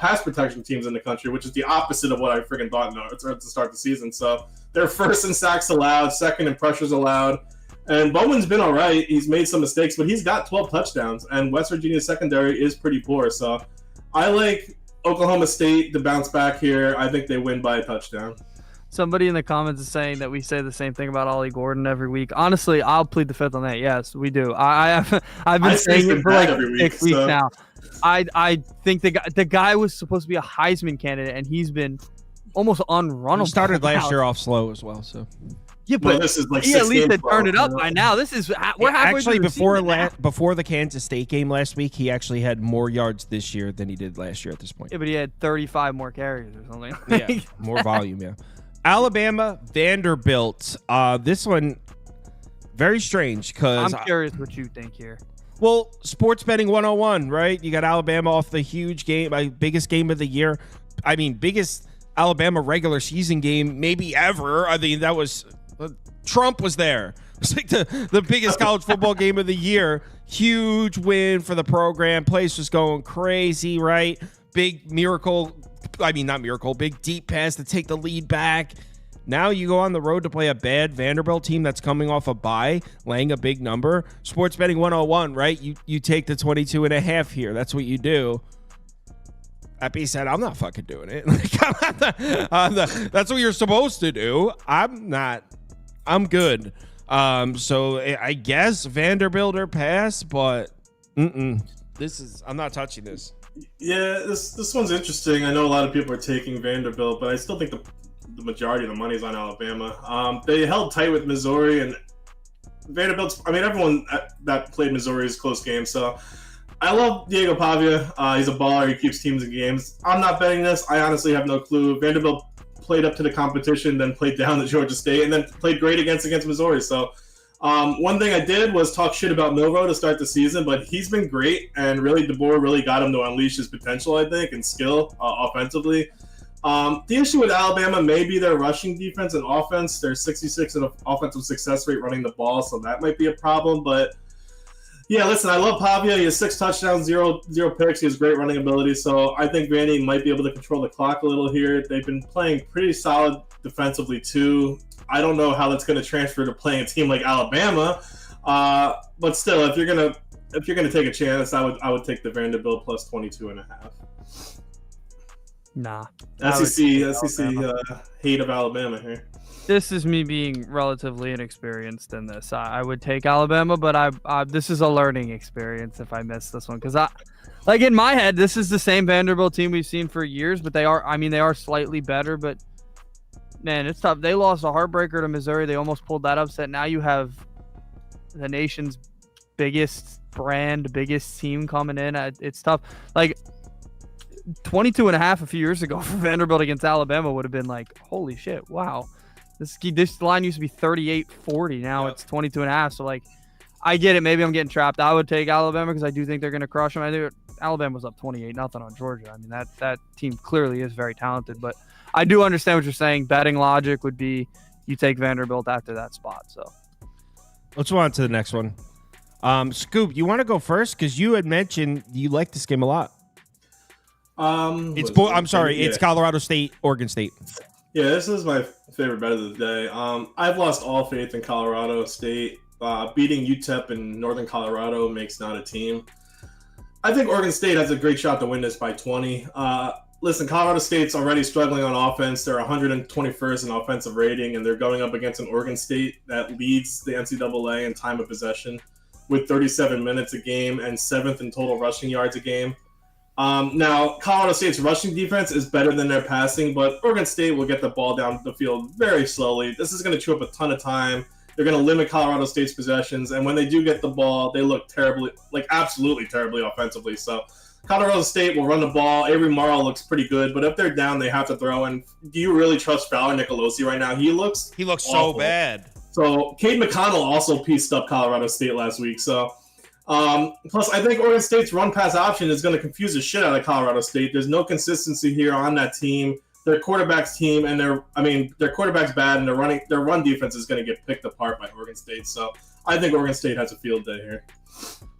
pass protection teams in the country, which is the opposite of what I freaking thought to start the season. So they're first in sacks allowed, second in pressures allowed. And Bowman's been all right. He's made some mistakes, but he's got 12 touchdowns, and West Virginia's secondary is pretty poor. So I like Oklahoma State to bounce back here. I think they win by a touchdown. Somebody in the comments is saying that we say the same thing about Ollie Gordon every week. Honestly, I'll plead the fifth on that. Yes, we do. I've been saying it for like 6 weeks now. I think the guy was supposed to be a Heisman candidate, and he's been almost unrunnable. He started last year off slow as well, so. Yeah, but this is like he at least had turned it up by now. We're halfway actually through before the Kansas State game last week, he actually had more yards this year than he did last year at this point. Yeah, but he had 35 more carries or something. Yeah, more volume. Yeah. Alabama, Vanderbilt. This one very strange because I'm curious what you think here. Well, sports betting 101, right? You got Alabama off the huge game, biggest game of the year. I mean, biggest Alabama regular season game maybe ever. I mean, that was Trump was there. It's like the biggest college football game of the year. Huge win for the program. Place was going crazy, right? Big miracle. I mean, not miracle. Big deep pass to take the lead back. Now you go on the road to play a bad Vanderbilt team that's coming off a bye, laying a big number. Sports betting 101, right? You take the 22.5 here. That's what you do. That being said, I'm not fucking doing it. That's what you're supposed to do. I'm not. I'm good. So I guess Vanderbilt or pass, but I'm not touching this. Yeah, this one's interesting. I know a lot of people are taking Vanderbilt, but I still think the majority of the money's on Alabama. They held tight with Missouri, and Vanderbilt's. I mean, everyone that played Missouri is close game. So I love Diego Pavia. He's a baller. He keeps teams in games. I'm not betting this. I honestly have no clue. Vanderbilt played up to the competition, then played down to Georgia State, and then played great against Missouri. So one thing I did was talk shit about Milroe to start the season, but he's been great, and really DeBoer really got him to unleash his potential, I think, and skill offensively. The issue with Alabama may be their rushing defense and offense. They're 66 in offensive success rate running the ball, so that might be a problem. But yeah, listen, I love Pavia. He has 6 touchdowns, zero picks. He has great running ability, so I think Vandy might be able to control the clock a little here. They've been playing pretty solid defensively too. I don't know how that's going to transfer to playing a team like Alabama, but still, if you're gonna take a chance, I would take the Vanderbilt plus 22.5. Nah. SEC hate of Alabama here. This is me being relatively inexperienced in this. I would take Alabama, but this is a learning experience if I miss this one. Because like in my head, this is the same Vanderbilt team we've seen for years, but they are slightly better. But man, it's tough. They lost a heartbreaker to Missouri. They almost pulled that upset. Now you have the nation's biggest brand, biggest team coming in. It's tough. Like, 22 and a half a few years ago for Vanderbilt against Alabama would have been like, holy shit, wow. This line used to be 38-40. Now it's 22 and a half. So, like, I get it. Maybe I'm getting trapped. I would take Alabama because I do think they're going to crush them. I think Alabama was up 28-0 on Georgia. I mean, that team clearly is very talented. But I do understand what you're saying. Betting logic would be you take Vanderbilt after that spot. So let's move on to the next one. Scoop, you want to go first? Because you had mentioned you like this game a lot. It's Colorado State, Oregon State. Yeah, this is my favorite bet of the day. I've lost all faith in Colorado State. Beating UTEP in Northern Colorado makes not a team. I think Oregon State has a great shot to win this by 20. Listen, Colorado State's already struggling on offense. They're 121st in offensive rating, and they're going up against an Oregon State that leads the NCAA in time of possession with 37 minutes a game and 7th in total rushing yards a game. Now, Colorado State's rushing defense is better than their passing, but Oregon State will get the ball down the field very slowly. This is going to chew up a ton of time. They're going to limit Colorado State's possessions, and when they do get the ball, they look terribly, like absolutely terribly offensively. So Colorado State will run the ball. Avery Morrow looks pretty good, but if they're down, they have to throw. And do you really trust Fowler Nicolosi right now? He looks so bad. So Cade McConnell also pieced up Colorado State last week. So plus, I think Oregon State's run-pass option is going to confuse the shit out of Colorado State. There's no consistency here on that team. Their quarterback's team, and their quarterback's bad, and their run defense is going to get picked apart by Oregon State. So I think Oregon State has a field day here.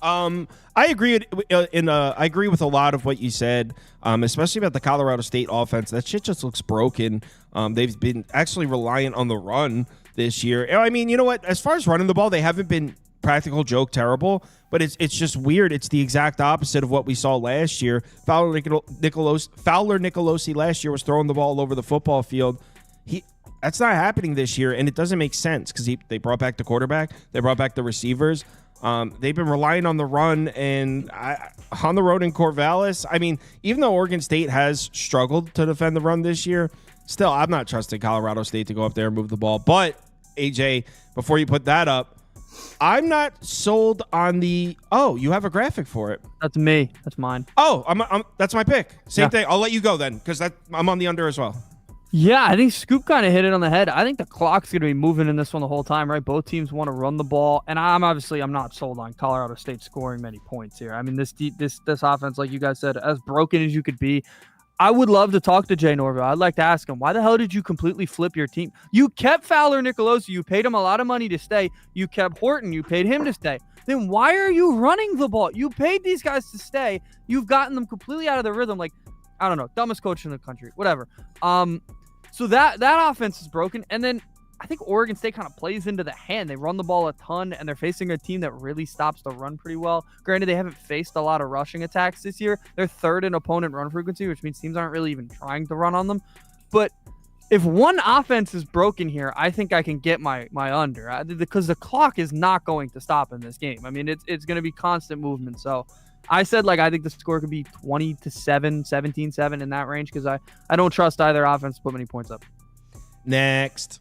I agree. I agree with a lot of what you said, especially about the Colorado State offense. That shit just looks broken. They've been actually reliant on the run this year. I mean, you know what? As far as running the ball, they haven't been practical joke terrible, but it's just weird. It's the exact opposite of what we saw last year. Fowler Nicolosi last year was throwing the ball all over the football field. That's not happening this year, and it doesn't make sense because they brought back the quarterback, they brought back the receivers. They've been relying on the run and on the road in Corvallis. I mean, even though Oregon State has struggled to defend the run this year, still, I'm not trusting Colorado State to go up there and move the ball. But, AJ, before you put that up, I'm not sold on the. Oh, you have a graphic for it. That's me. That's mine. Oh, that's my pick. Same thing. I'll let you go then because I'm on the under as well. Yeah, I think Scoop kind of hit it on the head. I think the clock's going to be moving in this one the whole time, right? Both teams want to run the ball, and I'm not sold on Colorado State scoring many points here. I mean, this offense, like you guys said, as broken as you could be. I would love to talk to Jay Norville. I'd like to ask him, why the hell did you completely flip your team? You kept Fowler Nicolosi. You paid him a lot of money to stay. You kept Horton. You paid him to stay. Then why are you running the ball? You paid these guys to stay. You've gotten them completely out of the rhythm. Like, I don't know, dumbest coach in the country, whatever. So that offense is broken. And then I think Oregon State kind of plays into the hand. They run the ball a ton, and they're facing a team that really stops the run pretty well. Granted, they haven't faced a lot of rushing attacks this year. They're third in opponent run frequency, which means teams aren't really even trying to run on them. But if one offense is broken here, I think I can get my under because the clock is not going to stop in this game. I mean, it's going to be constant movement. So I said, I think the score could be 20-7, 17-7 in that range because I don't trust either offense to put many points up. Next.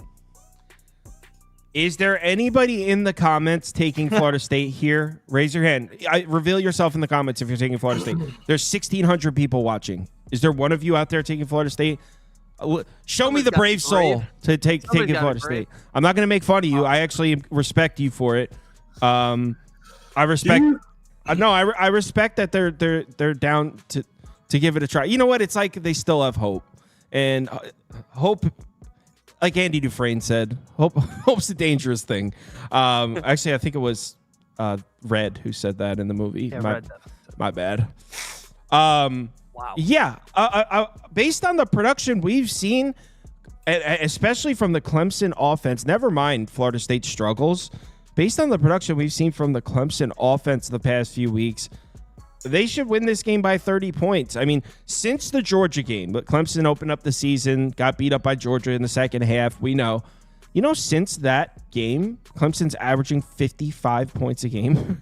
Is there anybody in the comments taking Florida State here? Raise your hand. Reveal yourself in the comments if you're taking Florida State. There's 1,600 people watching. Is there one of you out there taking Florida State? Show me the brave soul to taking Florida State. I'm not going to make fun of you. I actually respect you for it. I respect. I respect that they're down to give it a try. You know what? It's like they still have hope, and hope. Like Andy Dufresne said, hope's a dangerous thing. Actually, I think it was Red who said that in the movie. Yeah, my bad. Wow. Yeah. Based on the production we've seen, especially from the Clemson offense, never mind Florida State struggles. Based on the production we've seen from the Clemson offense the past few weeks, they should win this game by 30 points. I mean, since the Georgia game, but Clemson opened up the season, got beat up by Georgia in the second half. We know. Since that game, Clemson's averaging 55 points a game.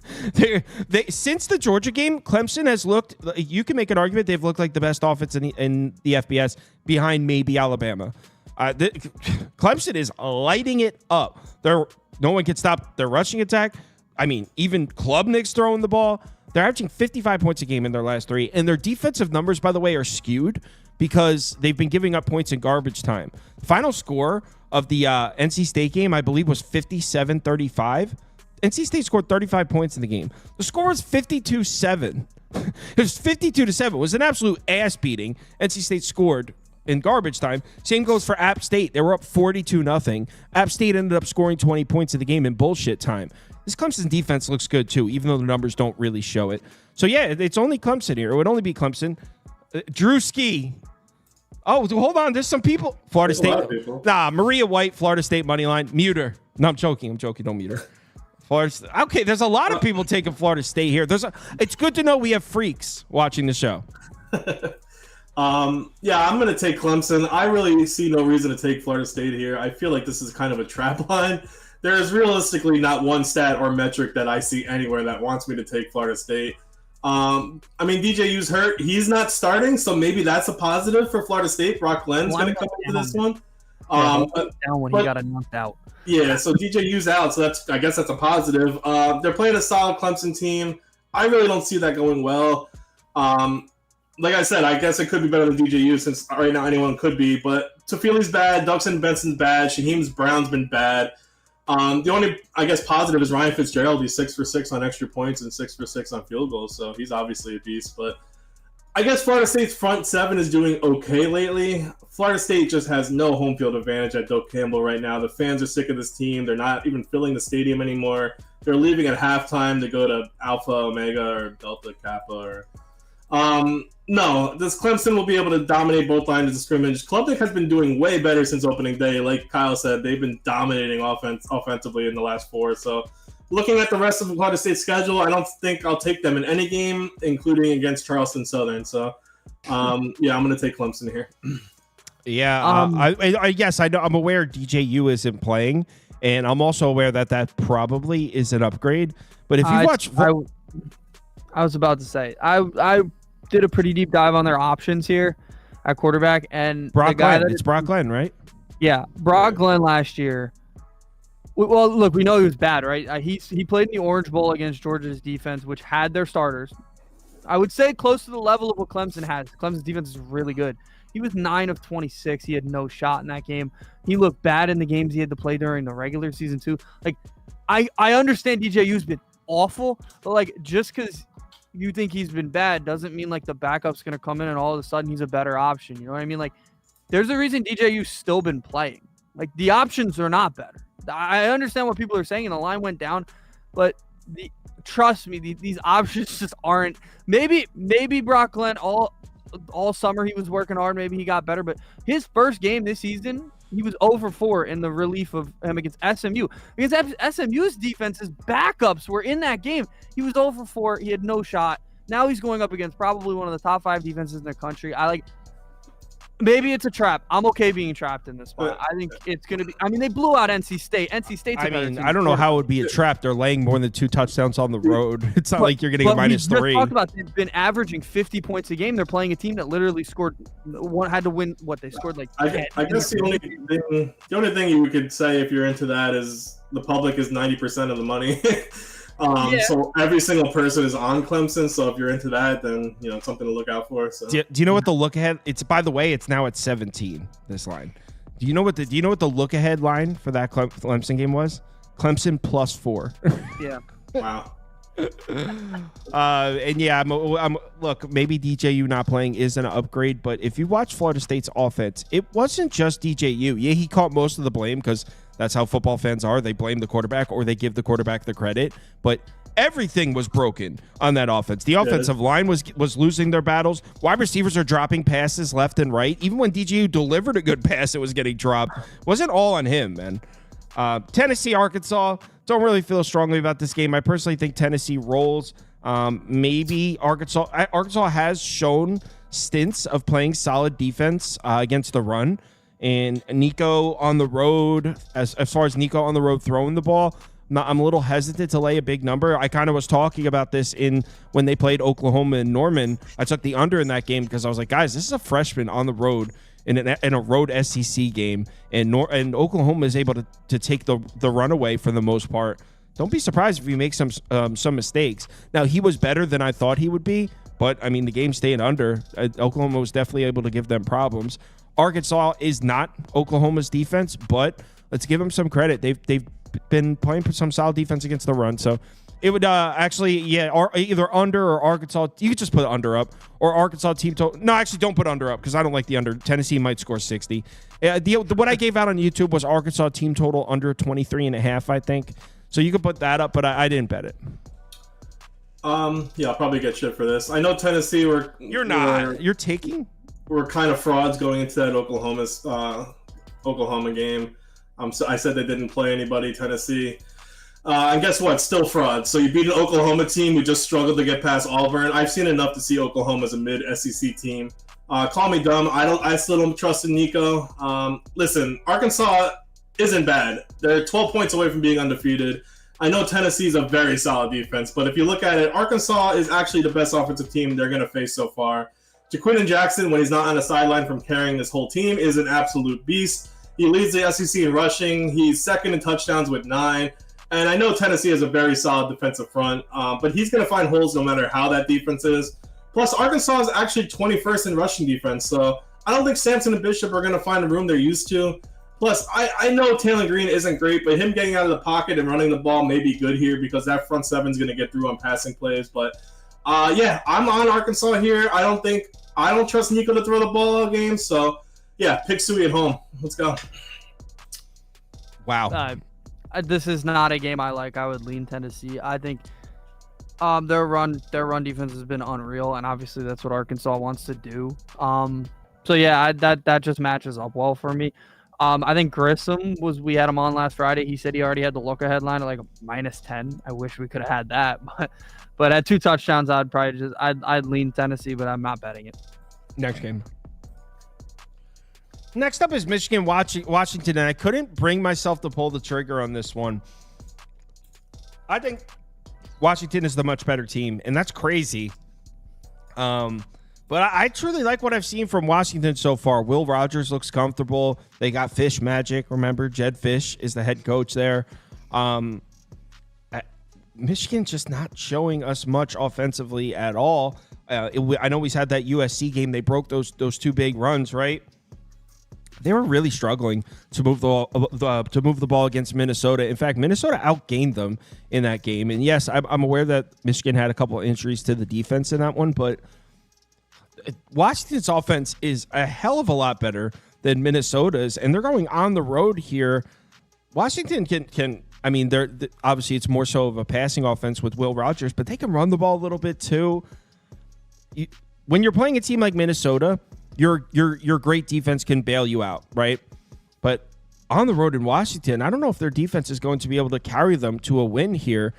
Since the Georgia game, Clemson has looked, you can make an argument, they've looked like the best offense in the FBS behind maybe Alabama. Clemson is lighting it up. No one can stop their rushing attack. I mean, even Klubnik's throwing the ball. They're averaging 55 points a game in their last 3. And their defensive numbers, by the way, are skewed because they've been giving up points in garbage time. Final score of the NC State game, I believe, was 57-35. NC State scored 35 points in the game. The score was 52-7. It was 52-7. It was an absolute ass beating. NC State scored in garbage time. Same goes for App State. They were up 42-0. App State ended up scoring 20 points in the game in bullshit time. This Clemson defense looks good too, even though the numbers don't really show it. So yeah, it's only Clemson here. It would only be Clemson. Drew Ski. Oh, hold on. There's some people. Florida State. Nah, Maria White, Florida State money line. Mute her. No, I'm joking. Don't mute her. Okay, there's a lot of people taking Florida State here. It's good to know we have freaks watching the show. Yeah, I'm going to take Clemson. I really see no reason to take Florida State here. I feel like this is kind of a trap line. There is realistically not one stat or metric that I see anywhere that wants me to take Florida State. I mean, DJU's hurt. He's not starting, so maybe that's a positive for Florida State. Brock Glenn's going to come into this one. Down when he got knocked out. Yeah, so DJU's out, so I guess that's a positive. They're playing a solid Clemson team. I really don't see that going well. Like I said, I guess it could be better than DJU since right now anyone could be. But Tofili's bad, Duxon Benson's bad, Shaheem Brown's been bad. The only, I guess, positive is Ryan Fitzgerald. He's 6 for 6 on extra points and 6 for 6 on field goals, so he's obviously a beast. But I guess Florida State's front seven is doing okay lately. Florida State just has no home field advantage at Doak Campbell right now. The fans are sick of this team. They're not even filling the stadium anymore. They're leaving at halftime to go to Alpha, Omega, or Delta, Kappa. No, this Clemson will be able to dominate both lines of scrimmage. Klubnik has been doing way better since opening day. Like Kyle said, they've been dominating offensively in the last 4. So looking at the rest of the Florida State schedule, I don't think I'll take them in any game, including against Charleston Southern. So, yeah, I'm going to take Clemson here. Yeah, I guess I know. I'm aware DJU isn't playing, and I'm also aware that probably is an upgrade. But if you watch, I was about to say, I did a pretty deep dive on their options here at quarterback, and Brock Glenn. It's Brock Glenn, right? Yeah, Brock Glenn last year. Well, look, we know he was bad, right? He played in the Orange Bowl against Georgia's defense, which had their starters. I would say close to the level of what Clemson has. Clemson's defense is really good. He was 9 of 26. He had no shot in that game. He looked bad in the games he had to play during the regular season too. Like, I understand DJU's been awful, but like just because you think he's been bad doesn't mean like the backup's going to come in and all of a sudden he's a better option. You know what I mean? Like, there's a reason DJU's still been playing. Like, the options are not better. I understand what people are saying, and the line went down, but trust me, these options just aren't. Maybe Brock Glenn all summer he was working hard. Maybe he got better, but his first game this season, he was 0 for 4 in the relief of him against SMU. Against SMU's defense's backups were in that game. He was 0 for 4. He had no shot. Now he's going up against probably one of the top 5 defenses in the country. Maybe it's a trap. I'm okay being trapped in this spot. I think it's going to be – I mean, they blew out NC State. NC State's a better team. I don't know how it would be a trap. They're laying more than 2 touchdowns on the road. It's not like you're getting a minus 3. We just talked about they've been averaging 50 points a game. They're playing a team that literally had to win what they scored like 10. I guess the only thing you could say if you're into that is the public is 90% of the money. So every single person is on Clemson. So if you're into that, then it's something to look out for. So do you know what the look ahead? It's, by the way, it's now at 17. This line. Do you know what the look ahead line for that Clemson game was? Clemson +4. Yeah. Wow. And yeah, I'm look, maybe DJU not playing is an upgrade, but if you watch Florida State's offense, it wasn't just DJU. Yeah, he caught most of the blame because that's how football fans are. They blame the quarterback or they give the quarterback the credit, but everything was broken on that offense. The offensive line was losing their battles. Wide receivers are dropping passes left and right. Even when DJU delivered a good pass, it was getting dropped. Wasn't all on him, man. Tennessee, Arkansas, don't really feel strongly about this game. I personally think Tennessee rolls. Maybe Arkansas has shown stints of playing solid defense against the run. And Nico on the road, as far as Nico on the road throwing the ball, I'm a little hesitant to lay a big number. I kind of was talking about this when they played Oklahoma and Norman. I took the under in that game because I was like, guys, this is a freshman on the road in a road SEC game, and Oklahoma is able to take the run away for the most part. don't be surprised if he makes some mistakes. Now, he was better than I thought he would be, but, I mean, the game stayed under. Oklahoma was definitely able to give them problems. Arkansas is not Oklahoma's defense, but let's give them some credit. They've been playing some solid defense against the run, so it would or either under or Arkansas. You could just put under up or Arkansas team total. No, actually, don't put under up because I don't like the under. Tennessee might score 60. What I gave out on YouTube was Arkansas team total under 23.5, I think. So you could put that up, but I didn't bet it. Yeah, I'll probably get shit for this. I know Tennessee You're taking? We're kind of frauds going into that Oklahoma game. I said they didn't play anybody, Tennessee. And guess what? Still fraud. So you beat an Oklahoma team who just struggled to get past Auburn. I've seen enough to see Oklahoma as a mid-SEC team. Call me dumb. I still don't trust in Nico. Listen, Arkansas isn't bad. They're 12 points away from being undefeated. I know Tennessee is a very solid defense, but if you look at it, Arkansas is actually the best offensive team they're going to face so far. Jaquinton Jackson, when he's not on the sideline from carrying this whole team, is an absolute beast. He leads the SEC in rushing. He's second in touchdowns with 9. And I know Tennessee has a very solid defensive front, but he's going to find holes no matter how that defense is. Plus, Arkansas is actually 21st in rushing defense, so I don't think Sampson and Bishop are going to find a room they're used to. Plus, I know Taylor Green isn't great, but him getting out of the pocket and running the ball may be good here because that front seven is going to get through on passing plays. But, yeah, I'm on Arkansas here. I don't trust Nico to throw the ball all game, so, yeah, pick Suey at home. Let's go. Wow. This is not a game I like. I would lean Tennessee. I think their run defense has been unreal, and obviously that's what Arkansas wants to do. So yeah, that just matches up well for me. I think Grissom we had him on last Friday. He said he already had the look ahead line at like a -10. I wish we could have had that, but at 2 touchdowns, I'd lean Tennessee, but I'm not betting it. Next game. Next up is Michigan Washington, and I couldn't bring myself to pull the trigger on this one. I think Washington is the much better team, and that's crazy. But I truly like what I've seen from Washington so far. Will Rogers looks comfortable. They got Fish Magic. Remember, Jed Fish is the head coach there. Michigan's just not showing us much offensively at all. I know we've had that USC game. They broke those 2 big runs, right? They were really struggling to move the ball against Minnesota. In fact, Minnesota outgained them in that game. And yes, I'm aware that Michigan had a couple of injuries to the defense in that one, but Washington's offense is a hell of a lot better than Minnesota's, and they're going on the road here. Washington can I mean, they're obviously it's more so of a passing offense with Will Rogers, but they can run the ball a little bit too. When you're playing a team like Minnesota, your great defense can bail you out, right? But on the road in Washington, I don't know if their defense is going to be able to carry them to a win here.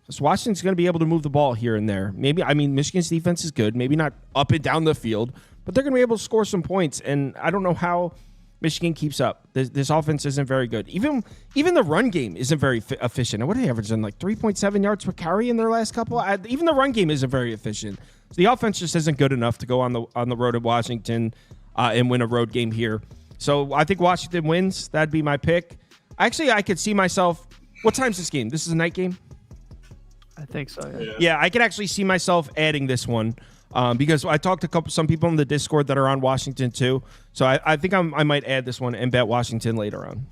So Washington's going to be able to move the ball here and there. Michigan's defense is good, maybe not up and down the field, but they're going to be able to score some points. And I don't know how Michigan keeps up. This offense isn't very good. Even the run game isn't very efficient. And what are they averaging? Like 3.7 yards per carry in their last couple? Even the run game isn't very efficient. So the offense just isn't good enough to go on the road at Washington and win a road game here. So I think Washington wins. That'd be my pick. Actually, I could see myself. What time's this game? This is a night game? I think so, yeah. Yeah, I could actually see myself adding this one because I talked to some people in the Discord that are on Washington too. So I think I might add this one and bet Washington later on.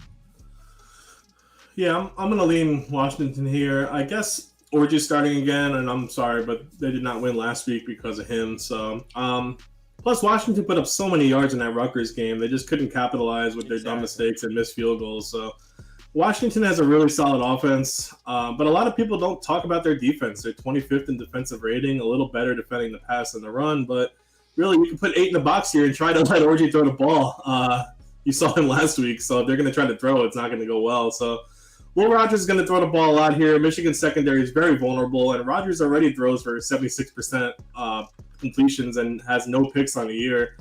Yeah, I'm going to lean Washington here. I guess Orji's starting again, and I'm sorry, but they did not win last week because of him. So, plus Washington put up so many yards in that Rutgers game. They just couldn't capitalize with their dumb mistakes and missed field goals. So Washington has a really solid offense, but a lot of people don't talk about their defense. They're 25th in defensive rating, a little better defending the pass than the run, but really we can put 8 in the box here and try to let Orji throw the ball. You saw him last week, so if they're going to try to throw, it's not going to go well. So Will Rogers is going to throw the ball a lot here. Michigan's secondary is very vulnerable, and Rogers already throws for 76% completions and has no picks on the year.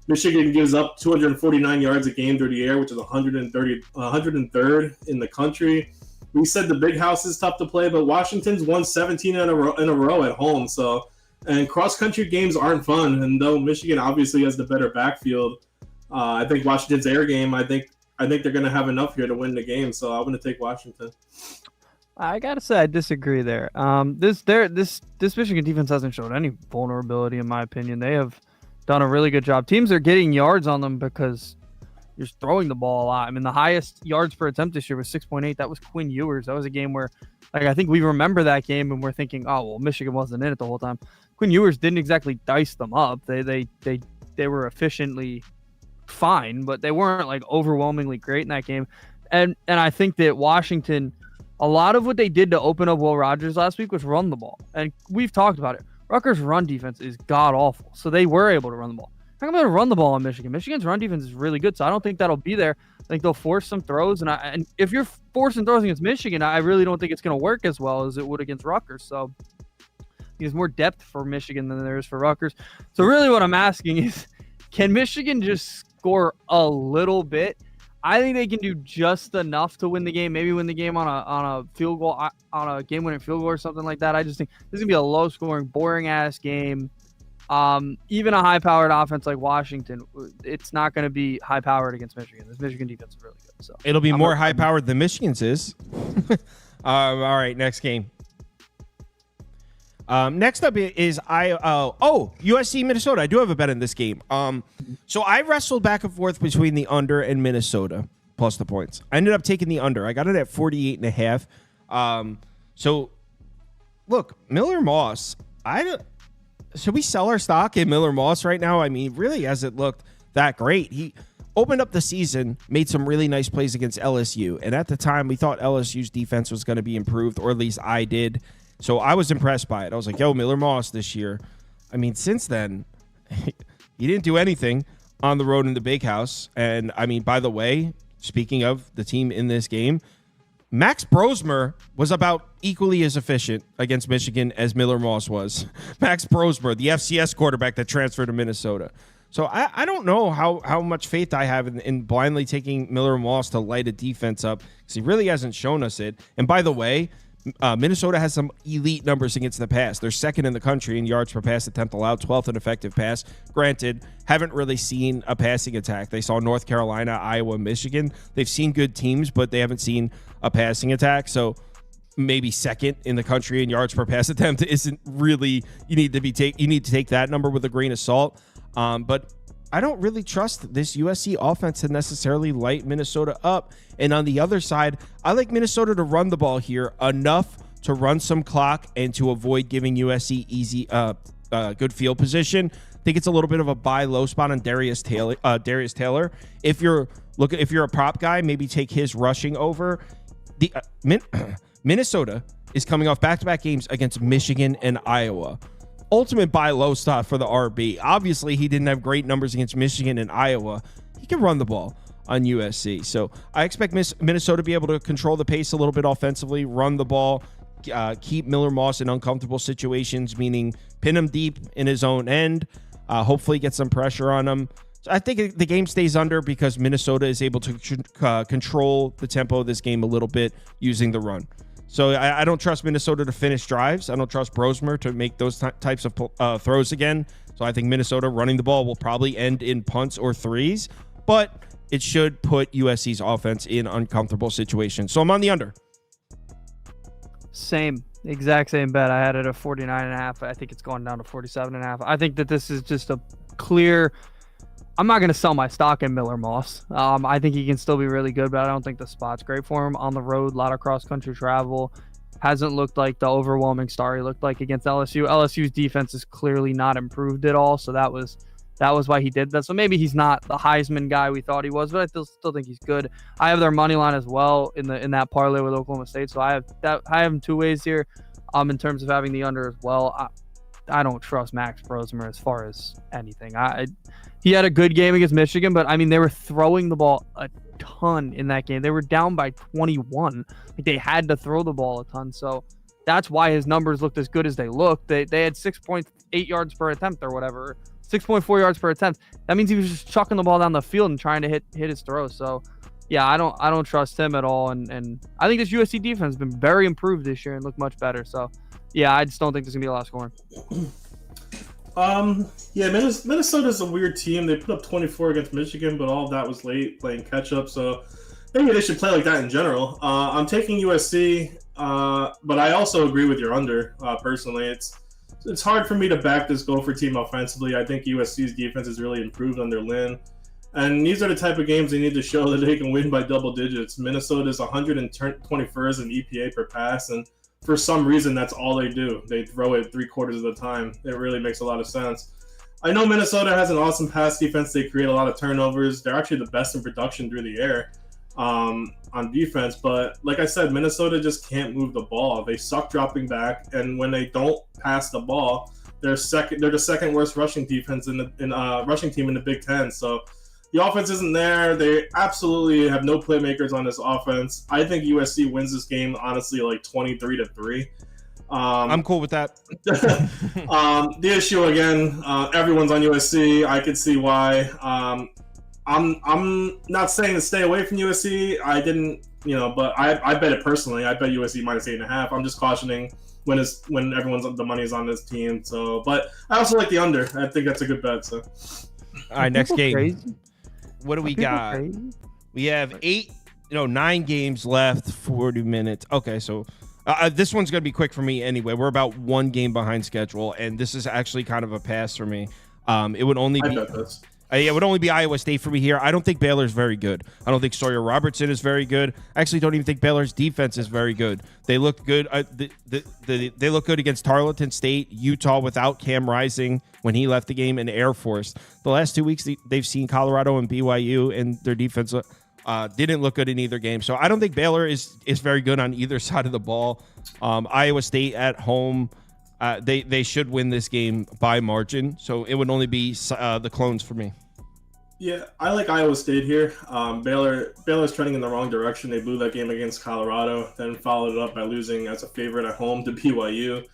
Michigan gives up 249 yards a game through the air, which is 103rd in the country. We said the big house is tough to play, but Washington's won 17 in a row at home. And cross-country games aren't fun. And though Michigan obviously has the better backfield, I think Washington's air game, I think they're going to have enough here to win the game. So I'm going to take Washington. I gotta say I disagree there. This Michigan defense hasn't showed any vulnerability in my opinion. They have done a really good job. Teams are getting yards on them because you're throwing the ball a lot. I mean, the highest yards per attempt this year was 6.8. That was Quinn Ewers. That was a game where, like, I think we remember that game and we're thinking, oh well, Michigan wasn't in it the whole time. Quinn Ewers didn't exactly dice them up. They were efficiently fine, but they weren't like overwhelmingly great in that game. And I think that Washington, a lot of what they did to open up Will Rogers last week was run the ball. And we've talked about it. Rutgers' run defense is god-awful, so they were able to run the ball. How come they run the ball on Michigan? Michigan's run defense is really good, so I don't think that'll be there. I think they'll force some throws, and if you're forcing throws against Michigan, I really don't think it's going to work as well as it would against Rutgers. So there's more depth for Michigan than there is for Rutgers. So really what I'm asking is, can Michigan just score a little bit? I think they can do just enough to win the game. Maybe win the game on a field goal, on a game-winning field goal or something like that. I just think this is gonna be a low-scoring, boring-ass game. Even a high-powered offense like Washington, it's not going to be high-powered against Michigan. This Michigan defense is really good. So it'll be more high-powered than Michigan's is. All right, next game. Next up is USC Minnesota. I do have a bet in this game. So I wrestled back and forth between the under and Minnesota plus the points. I ended up taking the under. I got it at 48.5. So look, Miller Moss. Should we sell our stock in Miller Moss right now? I mean, really hasn't looked that great. He opened up the season, made some really nice plays against LSU, and at the time we thought LSU's defense was going to be improved, or at least I did. So I was impressed by it. I was like, yo, Miller Moss this year. I mean, since then, he didn't do anything on the road in the Big House. And, I mean, by the way, speaking of the team in this game, Max Brosmer was about equally as efficient against Michigan as Miller Moss was. Max Brosmer, the FCS quarterback that transferred to Minnesota. So I don't know how much faith I have in blindly taking Miller Moss to light a defense up, because he really hasn't shown us it. And by the way, Minnesota has some elite numbers against the pass. They're second in the country in yards per pass attempt allowed, 12th in effective pass. Granted, haven't really seen a passing attack. They saw North Carolina, Iowa, Michigan. They've seen good teams, but they haven't seen a passing attack. So maybe second in the country in yards per pass attempt isn't really, you need to take that number with a grain of salt. But I don't really trust this USC offense to necessarily light Minnesota up. And on the other side, I like Minnesota to run the ball here enough to run some clock and to avoid giving USC easy, good field position. I think it's a little bit of a buy low spot on Darius Taylor. If you're a prop guy, maybe take his rushing over. Minnesota is coming off back-to-back games against Michigan and Iowa. Ultimate buy low spot for the RB. Obviously, he didn't have great numbers against Michigan and Iowa. He can run the ball on USC. So I expect Minnesota to be able to control the pace a little bit offensively, run the ball, keep Miller Moss in uncomfortable situations, meaning pin him deep in his own end, hopefully get some pressure on him. So I think the game stays under because Minnesota is able to control the tempo of this game a little bit using the run. So I don't trust Minnesota to finish drives. I don't trust Brosmer to make those types of throws again. So I think Minnesota running the ball will probably end in punts or threes, but it should put USC's offense in uncomfortable situations. So I'm on the under. Exact same bet. I had it at 49.5. I think it's gone down to 47.5. I think that this is just a clear. I'm not going to sell my stock in Miller Moss. I think he can still be really good, but I don't think the spot's great for him. On the road, a lot of cross-country travel. Hasn't looked like the overwhelming star he looked like against LSU. LSU's defense is clearly not improved at all, so that was why he did that. So maybe he's not the Heisman guy we thought he was, but I still think he's good. I have their money line as well in that parlay with Oklahoma State, so I have him two ways here. In terms of having the under as well. I don't trust Max Brosmer as far as anything. He had a good game against Michigan, but I mean, they were throwing the ball a ton in that game. They were down by 21. They had to throw the ball a ton. So that's why his numbers looked as good as they looked. They had 6.8 yards per attempt or whatever, 6.4 yards per attempt. That means he was just chucking the ball down the field and trying to hit his throws. So yeah, I don't trust him at all. And I think this USC defense has been very improved this year and looked much better. So yeah, I just don't think there's gonna be a lot of scoring. Yeah, Minnesota's a weird team. They put up 24 against Michigan, but all of that was late playing catch up. So maybe they should play like that in general. I'm taking USC. but I also agree with your under. Personally, it's hard for me to back this Gopher team offensively. I think USC's defense has really improved under Lynn. And these are the type of games they need to show that they can win by double digits. Minnesota is 121st in EPA per pass, and for some reason, that's all they do. They throw it 3/4 of the time. It really makes a lot of sense. I know Minnesota has an awesome pass defense. They create a lot of turnovers. They're actually the best in production through the air on defense. But like I said, Minnesota just can't move the ball. They suck dropping back, and when they don't pass the ball, they're the second worst rushing defense rushing team in the Big Ten. So the offense isn't there. They absolutely have no playmakers on this offense. I think USC wins this game, honestly, like 23-3. I'm cool with that. The issue, again, everyone's on USC. I could see why. I'm not saying to stay away from USC. I didn't, but I bet it personally. I bet USC minus 8.5. I'm just cautioning when the money's on this team. So, but I also like the under. I think that's a good bet. So, all right, next game. Crazy? What do we got? We have 9 games left, 40 minutes. Okay, so this one's going to be quick for me anyway. We're about 1 game behind schedule, and this is actually kind of a pass for me. It would only be it would only be Iowa State for me here. I don't think Baylor's very good. I don't think Sawyer Robertson is very good. I actually don't even think Baylor's defense is very good. They look good. They look good against Tarleton State, Utah without Cam Rising when he left the game, and Air Force. The last 2 weeks, they've seen Colorado and BYU, and their defense didn't look good in either game. So I don't think Baylor is very good on either side of the ball. Iowa State at home, they should win this game by margin. So it would only be the Clones for me. Yeah, I like Iowa State here. Baylor's trending in the wrong direction. They blew that game against Colorado, then followed it up by losing as a favorite at home to BYU.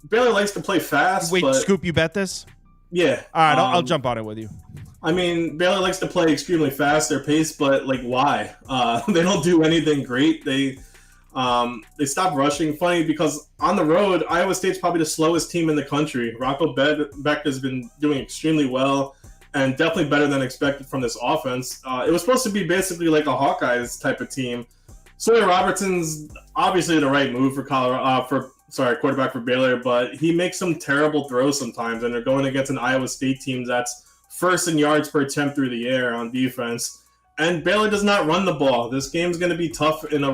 Baylor likes to play fast. Wait, Scoop, you bet this? Yeah. All right, I'll jump on it with you. I mean, Baylor likes to play extremely fast, their pace, but why? They don't do anything great. They stop rushing. Funny because on the road, Iowa State's probably the slowest team in the country. Rocco Beck has been doing extremely well and definitely better than expected from this offense. It was supposed to be basically like a Hawkeyes type of team. Sawyer Robertson's obviously the right move for quarterback for Baylor, but he makes some terrible throws sometimes, and they're going against an Iowa State team that's first in yards per attempt through the air on defense. And Baylor does not run the ball. This game's going to be tough in a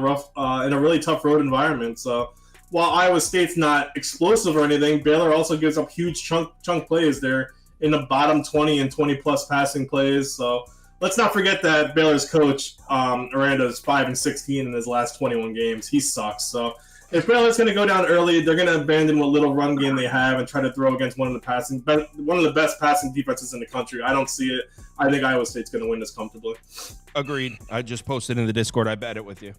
really tough road environment. So while Iowa State's not explosive or anything, Baylor also gives up huge chunk plays. They're in the bottom 20 and 20-plus passing plays. So let's not forget that Baylor's coach, Aranda, is 5-16 in his last 21 games. He sucks. So if Baylor's going to go down early, they're going to abandon what little run game they have and try to throw against one of the best passing defenses in the country. I don't see it. I think Iowa State's going to win this comfortably. Agreed. I just posted in the Discord. I bet it with you.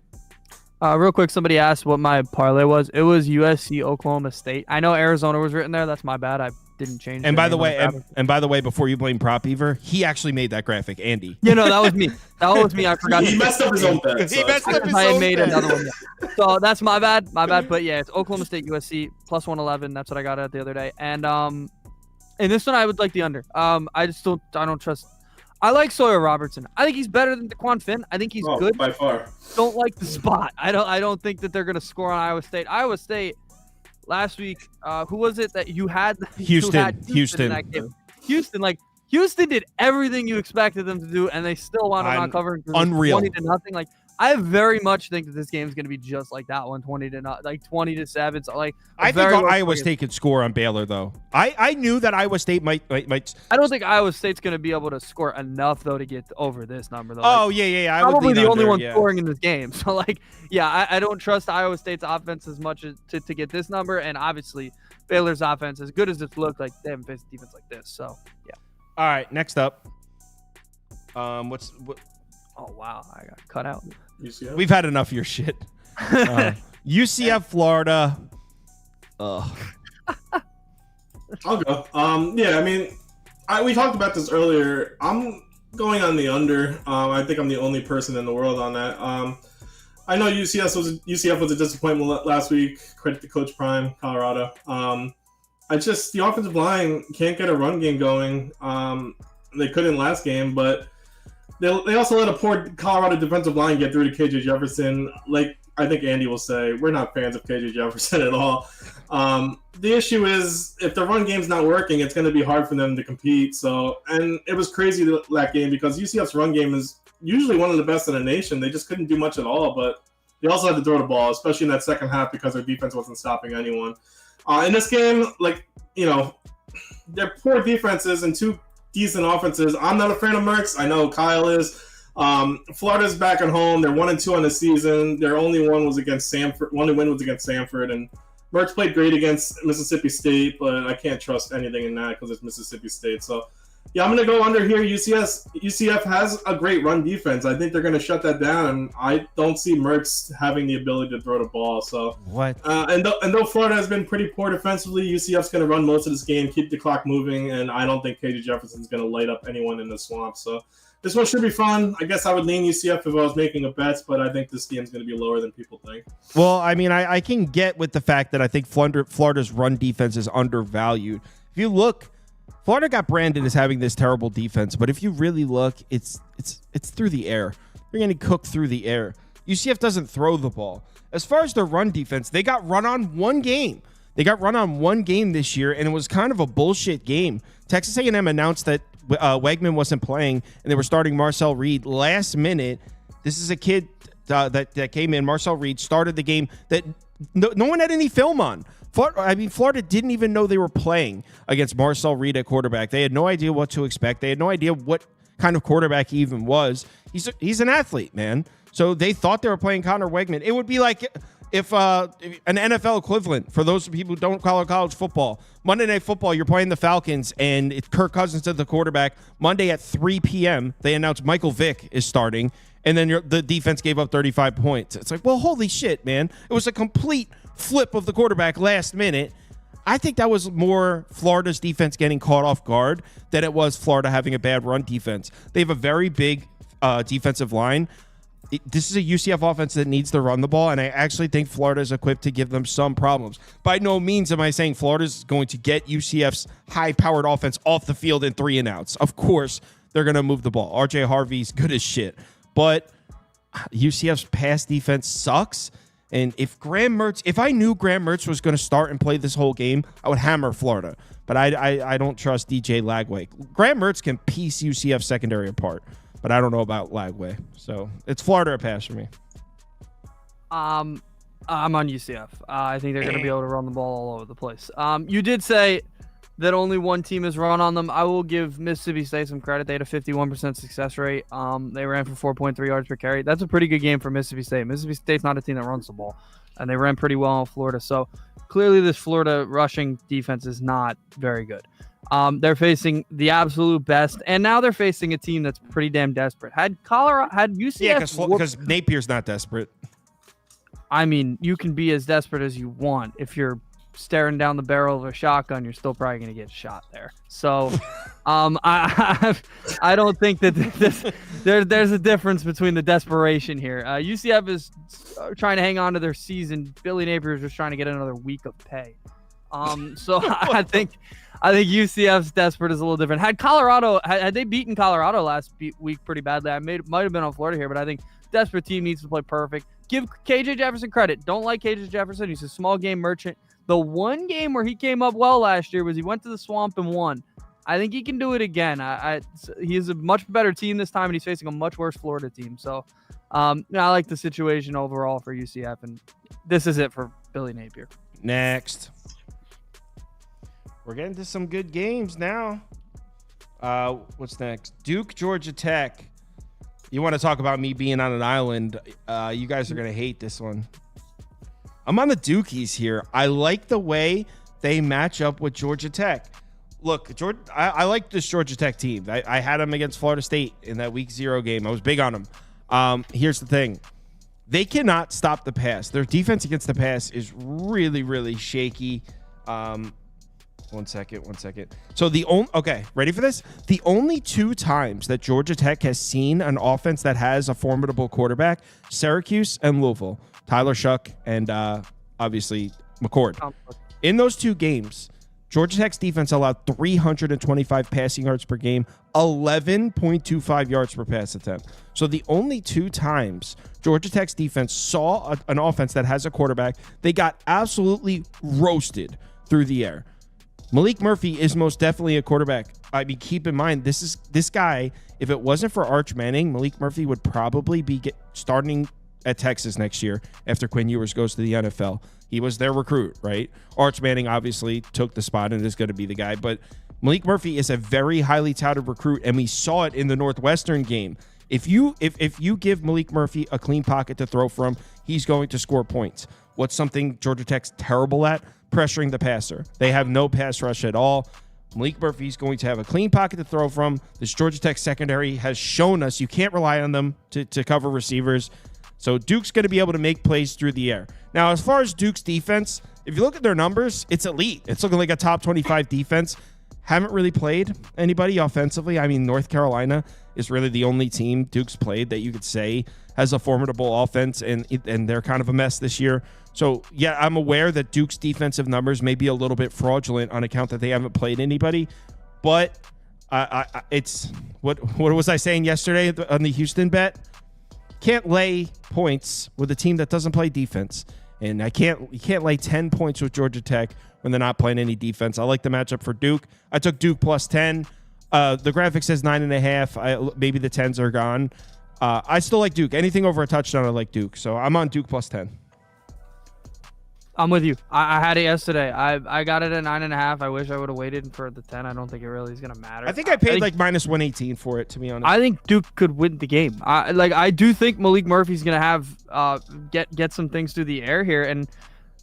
Real quick, somebody asked what my parlay was. It was USC Oklahoma State. I know Arizona was written there. That's my bad. I didn't change. And by the way, before you blame Prop Beaver, he actually made that graphic, Andy. Yeah, no, that was me. I forgot. He messed up his own bet. I had made another one. Yeah. So that's my bad. But yeah, it's Oklahoma State USC plus 111. That's what I got at the other day. And in this one, I would like the under. I don't trust. I like Sawyer Robertson. I think he's better than DeQuan Finn. I think he's good by far. Don't like the spot. I don't think that they're gonna score on Iowa State. Iowa State last week. Who was it that you had? Houston. In that game? Houston did everything you expected them to do, and they still wound up not covering. Unreal. 20-0. I very much think that this game is going to be just like that one, 20-7. So I think Iowa State could score on Baylor, though. I knew that Iowa State might. I don't think Iowa State's going to be able to score enough though to get over this number, though. Oh yeah. Probably the only one scoring in this game. So I don't trust Iowa State's offense as much as to get this number, and obviously Baylor's offense, as good as it's looked, like they haven't faced a defense like this. So yeah. All right, next up. What? Oh wow, I got cut out. UCF? We've had enough of your shit. UCF, Florida. I'll go. Yeah, I mean, we talked about this earlier. I'm going on the under. I think I'm the only person in the world on that. I know UCF was a disappointment last week. Credit to Coach Prime, Colorado. The offensive line can't get a run game going. They couldn't last game, but they also let a poor Colorado defensive line get through to KJ Jefferson. Like I think Andy will say, we're not fans of KJ Jefferson at all. The issue is if the run game's not working, it's going to be hard for them to compete. So, and it was crazy that game because UCF's run game is usually one of the best in the nation. They just couldn't do much at all, but they also had to throw the ball, especially in that second half because their defense wasn't stopping anyone. In this game, they're poor defenses and two decent offenses. I'm not a fan of Merckx. I know Kyle is. Florida's back at home. They're 1-2 on the season. Their only win was against Stanford, and Merckx played great against Mississippi State, but I can't trust anything in that because it's Mississippi State. So, yeah, I'm going to go under here. UCF has a great run defense. I think they're going to shut that down, and I don't see Merckx having the ability to throw the ball. So, what? And though Florida has been pretty poor defensively, UCF's going to run most of this game, keep the clock moving, and I don't think KJ Jefferson's going to light up anyone in the swamp. So, this one should be fun. I guess I would lean UCF if I was making a bet, but I think this game's going to be lower than people think. Well, I mean, I can get with the fact that I think Florida's run defense is undervalued. If you look, Florida got branded as having this terrible defense, but if you really look, it's through the air. They're going to cook through the air. UCF doesn't throw the ball. As far as their run defense, they got run on one game. They got run on one game this year, and it was kind of a bullshit game. Texas A&M announced that Wegman wasn't playing, and they were starting Marcel Reed last minute. This is a kid that came in. Marcel Reed started the game that no one had any film on. Florida didn't even know they were playing against Marcel Reed at quarterback. They had no idea what to expect. They had no idea what kind of quarterback he even was. He's an athlete, man. So they thought they were playing Connor Wegman. It would be like if an NFL equivalent for those people who don't follow college football. Monday Night Football, you're playing the Falcons, and it's Kirk Cousins at the quarterback. Monday at 3 p.m., they announced Michael Vick is starting, and then the defense gave up 35 points. It's like, well, holy shit, man. It was a complete flip of the quarterback last minute. I think that was more Florida's defense getting caught off guard than it was Florida having a bad run defense. They have a very big defensive line. This is a UCF offense that needs to run the ball, and I actually think Florida is equipped to give them some problems. By no means am I saying Florida is going to get UCF's high-powered offense off the field in 3 and outs. Of course, they're going to move the ball. RJ Harvey's good as shit. But UCF's pass defense sucks, and if I knew Graham Mertz was going to start and play this whole game, I would hammer Florida. But I don't trust DJ Lagway. Graham Mertz can piece UCF secondary apart, but I don't know about Lagway. So it's Florida or pass for me. I'm on UCF. I think they're going to be able to run the ball all over the place. You did say that only one team has run on them. I will give Mississippi State some credit. They had a 51% success rate. They ran for 4.3 yards per carry. That's a pretty good game for Mississippi State. Mississippi State's not a team that runs the ball, and they ran pretty well on Florida. So clearly this Florida rushing defense is not very good. They're facing the absolute best, and now they're facing a team that's pretty damn desperate. Had UCF... Yeah, because Napier's not desperate. I mean, you can be as desperate as you want. If you're staring down the barrel of a shotgun, you're still probably going to get shot there. So I don't think that there's a difference between the desperation here. UCF is trying to hang on to their season. Billy Napier is just trying to get another week of pay. So I think UCF's desperate is a little different. Had they beaten Colorado last week pretty badly, I might have been on Florida here, but I think desperate team needs to play perfect. Give KJ Jefferson credit. Don't like KJ Jefferson. He's a small game merchant. The one game where he came up well last year was he went to the swamp and won. I think he can do it again. He is a much better team this time, and he's facing a much worse Florida team. So I like the situation overall for UCF, and this is it for Billy Napier. Next. We're getting to some good games now. What's next? Duke, Georgia Tech. You want to talk about me being on an island? You guys are going to hate this one. I'm on the Dukies here. I like the way they match up with Georgia Tech. Look, I like this Georgia Tech team. I had them against Florida State in that Week 0 game. I was big on them. Here's the thing. They cannot stop the pass. Their defense against the pass is really, really shaky. One second. So ready for this? The only 2 times that Georgia Tech has seen an offense that has a formidable quarterback, Syracuse and Louisville, Tyler Shuck and obviously McCord. In those 2 games, Georgia Tech's defense allowed 325 passing yards per game, 11.25 yards per pass attempt. So the only two times Georgia Tech's defense saw an offense that has a quarterback, they got absolutely roasted through the air. Malik Murphy is most definitely a quarterback. I mean, keep in mind, this guy, if it wasn't for Arch Manning, Malik Murphy would probably be starting at Texas next year after Quinn Ewers goes to the NFL. He was their recruit, right? Arch Manning obviously took the spot and is going to be the guy. But Malik Murphy is a very highly touted recruit, and we saw it in the Northwestern game. If you give Malik Murphy a clean pocket to throw from, he's going to score points. What's something Georgia Tech's terrible at? Pressuring the passer. They have no pass rush at all. Malik Murphy's going to have a clean pocket to throw from. This Georgia Tech secondary has shown us you can't rely on them to cover receivers. So Duke's going to be able to make plays through the air. Now, as far as Duke's defense, if you look at their numbers, it's elite. It's looking like a top 25 defense. Haven't really played anybody offensively. I mean, North Carolina is really the only team Duke's played that you could say has a formidable offense, and they're kind of a mess this year. So, yeah, I'm aware that Duke's defensive numbers may be a little bit fraudulent on account that they haven't played anybody. But it's what was I saying yesterday on the Houston bet? Can't lay points with a team that doesn't play defense. And you can't lay 10 points with Georgia Tech when they're not playing any defense. I like the matchup for Duke. I took Duke plus 10. The graphic says 9.5. Maybe the 10s are gone. I still like Duke. Anything over a touchdown, I like Duke. So I'm on Duke plus 10. I'm with you. I had it yesterday. I got it at 9.5. I wish I would have waited for the 10. I don't think it really is going to matter. I think I paid like minus 118 for it, to be honest. I think Duke could win the game. I do think Malik Murphy's going to have get some things through the air here. And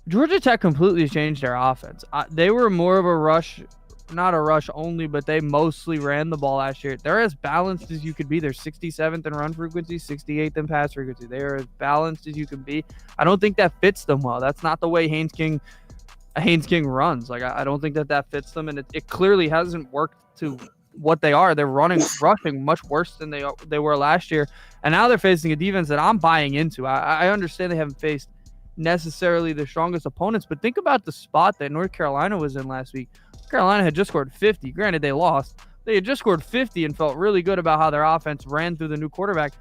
Georgia Tech completely changed their offense. They were more of a rush, not a rush only, but they mostly ran the ball last year. They're as balanced as you could be. They're 67th in run frequency, 68th in pass frequency. They are as balanced as you can be. I don't think that fits them well. That's not the way Haynes King runs. Like, I don't think that fits them, and it clearly hasn't worked to what they are. They're rushing much worse than they were last year, and now they're facing a defense that I'm buying into. I understand they haven't faced necessarily the strongest opponents, but think about the spot that North Carolina was in last week. Carolina had just scored 50. Granted, they lost. They had just scored 50 and felt really good about how their offense ran through the new quarterback.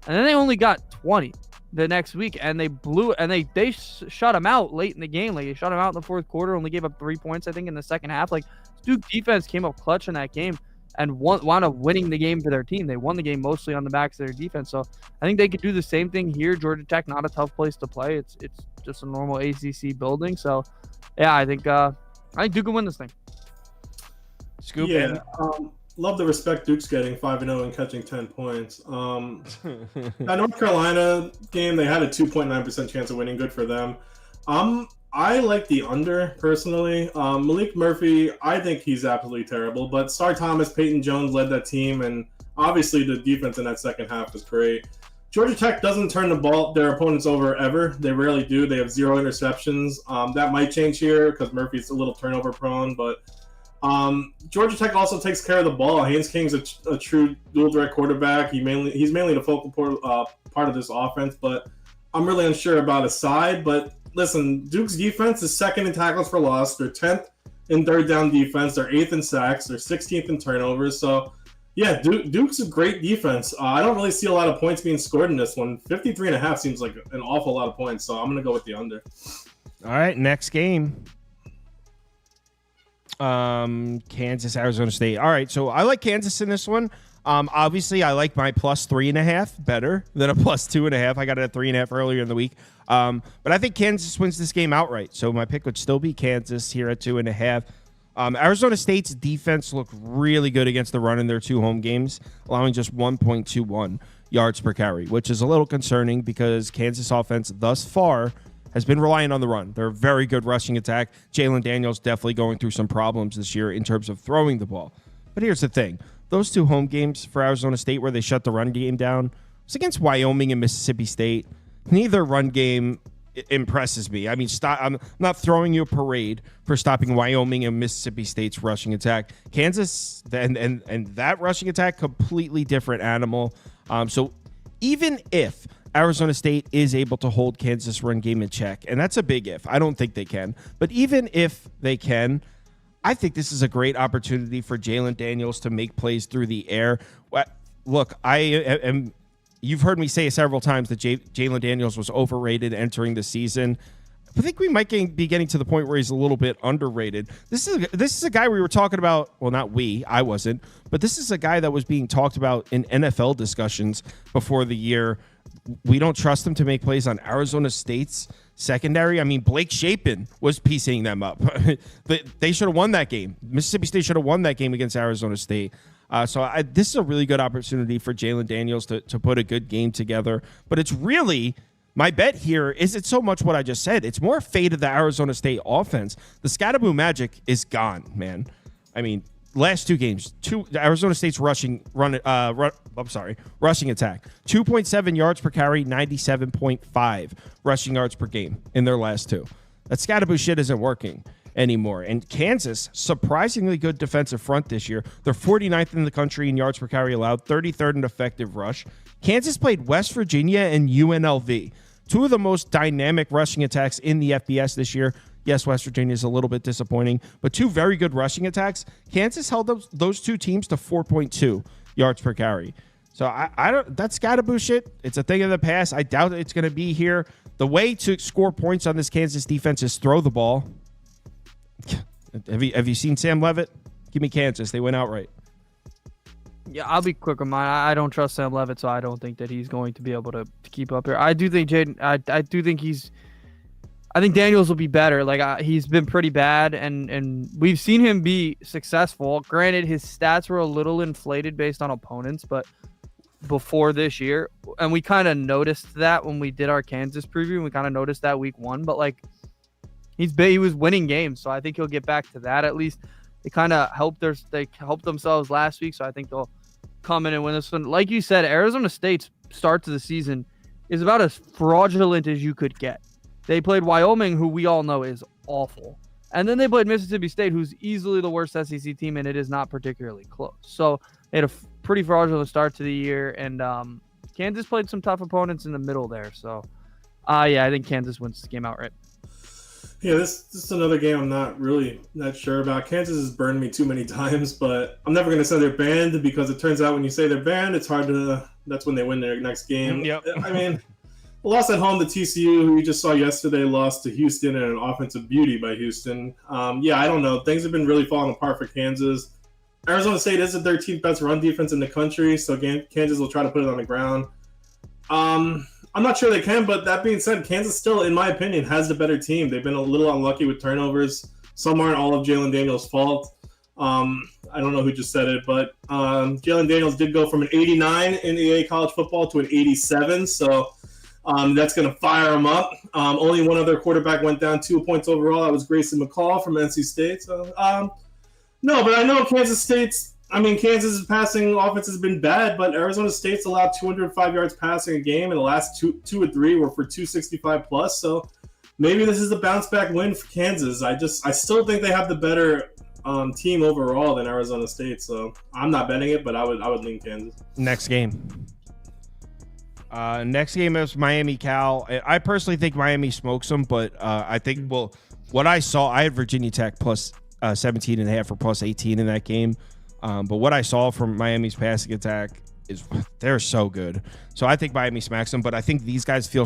And then they only got 20 the next week, and they blew and they shut them out late in the game. Like, they shut them out in the fourth quarter, only gave up 3 points, I think, in the second half. Like, Duke defense came up clutch in that game and wound up winning the game for their team. They won the game mostly on the backs of their defense. So I think they could do the same thing here. Georgia Tech, not a tough place to play. It's just a normal ACC building. So, yeah, I think Duke can win this thing. Scoop. Yeah, love the respect Duke's getting 5-0 and catching 10 points. That North Carolina game, they had a 2.9% chance of winning. Good for them. I like the under personally. Malik Murphy, I think he's absolutely terrible. But Sar Thomas, Peyton Jones led that team, and obviously the defense in that second half was great. Georgia Tech doesn't turn their opponents over ever. They rarely do. They have 0 interceptions. That might change here because Murphy's a little turnover prone, but Georgia Tech also takes care of the ball. Haynes King's a true dual threat quarterback. He's mainly the focal part of this offense, but I'm really unsure about his side. But listen, Duke's defense is second in tackles for loss. They're 10th in third down defense. They're 8th in sacks. They're 16th in turnovers. So, yeah, Duke's a great defense. I don't really see a lot of points being scored in this one. 53.5 seems like an awful lot of points, so I'm going to go with the under. All right, next game. Kansas, Arizona State. All right, so I like Kansas in this one. Obviously, I like my plus 3.5 better than a plus 2.5. I got it at 3.5 earlier in the week. But I think Kansas wins this game outright. So my pick would still be Kansas here at 2.5. Arizona State's defense looked really good against the run in their 2 home games, allowing just 1.21 yards per carry, which is a little concerning because Kansas offense thus far has been relying on the run. They're a very good rushing attack. Jalen Daniels definitely going through some problems this year in terms of throwing the ball. But here's the thing. Those 2 home games for Arizona State where they shut the run game down was against Wyoming and Mississippi State. Neither run game impresses me. I mean, I'm not throwing you a parade for stopping Wyoming and Mississippi State's rushing attack. Kansas and that rushing attack, completely different animal. So even if Arizona State is able to hold Kansas run game in check, and that's a big if. I don't think they can. But even if they can, I think this is a great opportunity for Jalen Daniels to make plays through the air. Look, I am. You've heard me say several times that Jalen Daniels was overrated entering the season. I think we might be getting to the point where he's a little bit underrated. This is a guy we were talking about. Well, not we. I wasn't. But this is a guy that was being talked about in NFL discussions before the year. We don't trust him to make plays on Arizona State's secondary. I mean, Blake Shapen was piecing them up. They should have won that game. Mississippi State should have won that game against Arizona State. This is a really good opportunity for Jalen Daniels to put a good game together. But it's really, my bet here isn't so much what I just said. It's more fate of the Arizona State offense. The Scatterboo magic is gone, man. I mean, last two games, Arizona State's rushing attack, 2.7 yards per carry, 97.5 rushing yards per game in their last two. That Scatterboo shit isn't working anymore. And Kansas, surprisingly good defensive front this year. They're 49th in the country in yards per carry allowed, 33rd in effective rush. Kansas played West Virginia and UNLV, two of the most dynamic rushing attacks in the FBS this year. Yes, West Virginia is a little bit disappointing, but two very good rushing attacks. Kansas held those two teams to 4.2 yards per carry. So I don't. That Scatterboo shit, it's a thing of the past. I doubt it's going to be here. The way to score points on this Kansas defense is throw the ball. Have you seen Sam Leavitt? Give me Kansas. They went outright. Yeah, I'll be quick on mine. I don't trust Sam Leavitt, so I don't think that he's going to be able to keep up here. I do think Jaden. I do think I think Daniels will be better. Like he's been pretty bad, and we've seen him be successful. Granted, his stats were a little inflated based on opponents, but before this year, and we kind of noticed that when we did our Kansas preview. We kind of noticed that week one, but like he was winning games, so I think he'll get back to that at least. They kind of helped themselves last week, so I think they'll come in and win this one. Like you said, Arizona State's start to the season is about as fraudulent as you could get. They played Wyoming, who we all know is awful. And then they played Mississippi State, who's easily the worst SEC team, and it is not particularly close. So they had a pretty fraudulent start to the year, and Kansas played some tough opponents in the middle there. So, I think Kansas wins the game outright. Yeah, this is another game I'm not sure about. Kansas has burned me too many times, but I'm never going to say they're banned because it turns out when you say they're banned, it's hard to – that's when they win their next game. Yep. I mean – lost at home to TCU, who you just saw yesterday, lost to Houston and an offensive beauty by Houston. I don't know. Things have been really falling apart for Kansas. Arizona State is the 13th best run defense in the country, so Kansas will try to put it on the ground. I'm not sure they can, but that being said, Kansas still, in my opinion, has the better team. They've been a little unlucky with turnovers. Some aren't all of Jalen Daniels' fault. I don't know who just said it, but Jalen Daniels did go from an 89 in EA college football to an 87, so that's going to fire him up. Only one other quarterback went down 2 points overall. That was Grayson McCall from NC State. So, no, but I know Kansas' passing offense has been bad, but Arizona State's allowed 205 yards passing a game, and the last two or three were for 265 plus. So maybe this is a bounce back win for Kansas. I still think they have the better team overall than Arizona State. So I'm not betting it, but I would lean Kansas. Next game. Next game is Miami-Cal. I personally think Miami smokes them, but I think, what I saw, I had Virginia Tech plus 17.5 or plus 18 in that game. But what I saw from Miami's passing attack is they're so good. So I think Miami smacks them, but I think these guys feel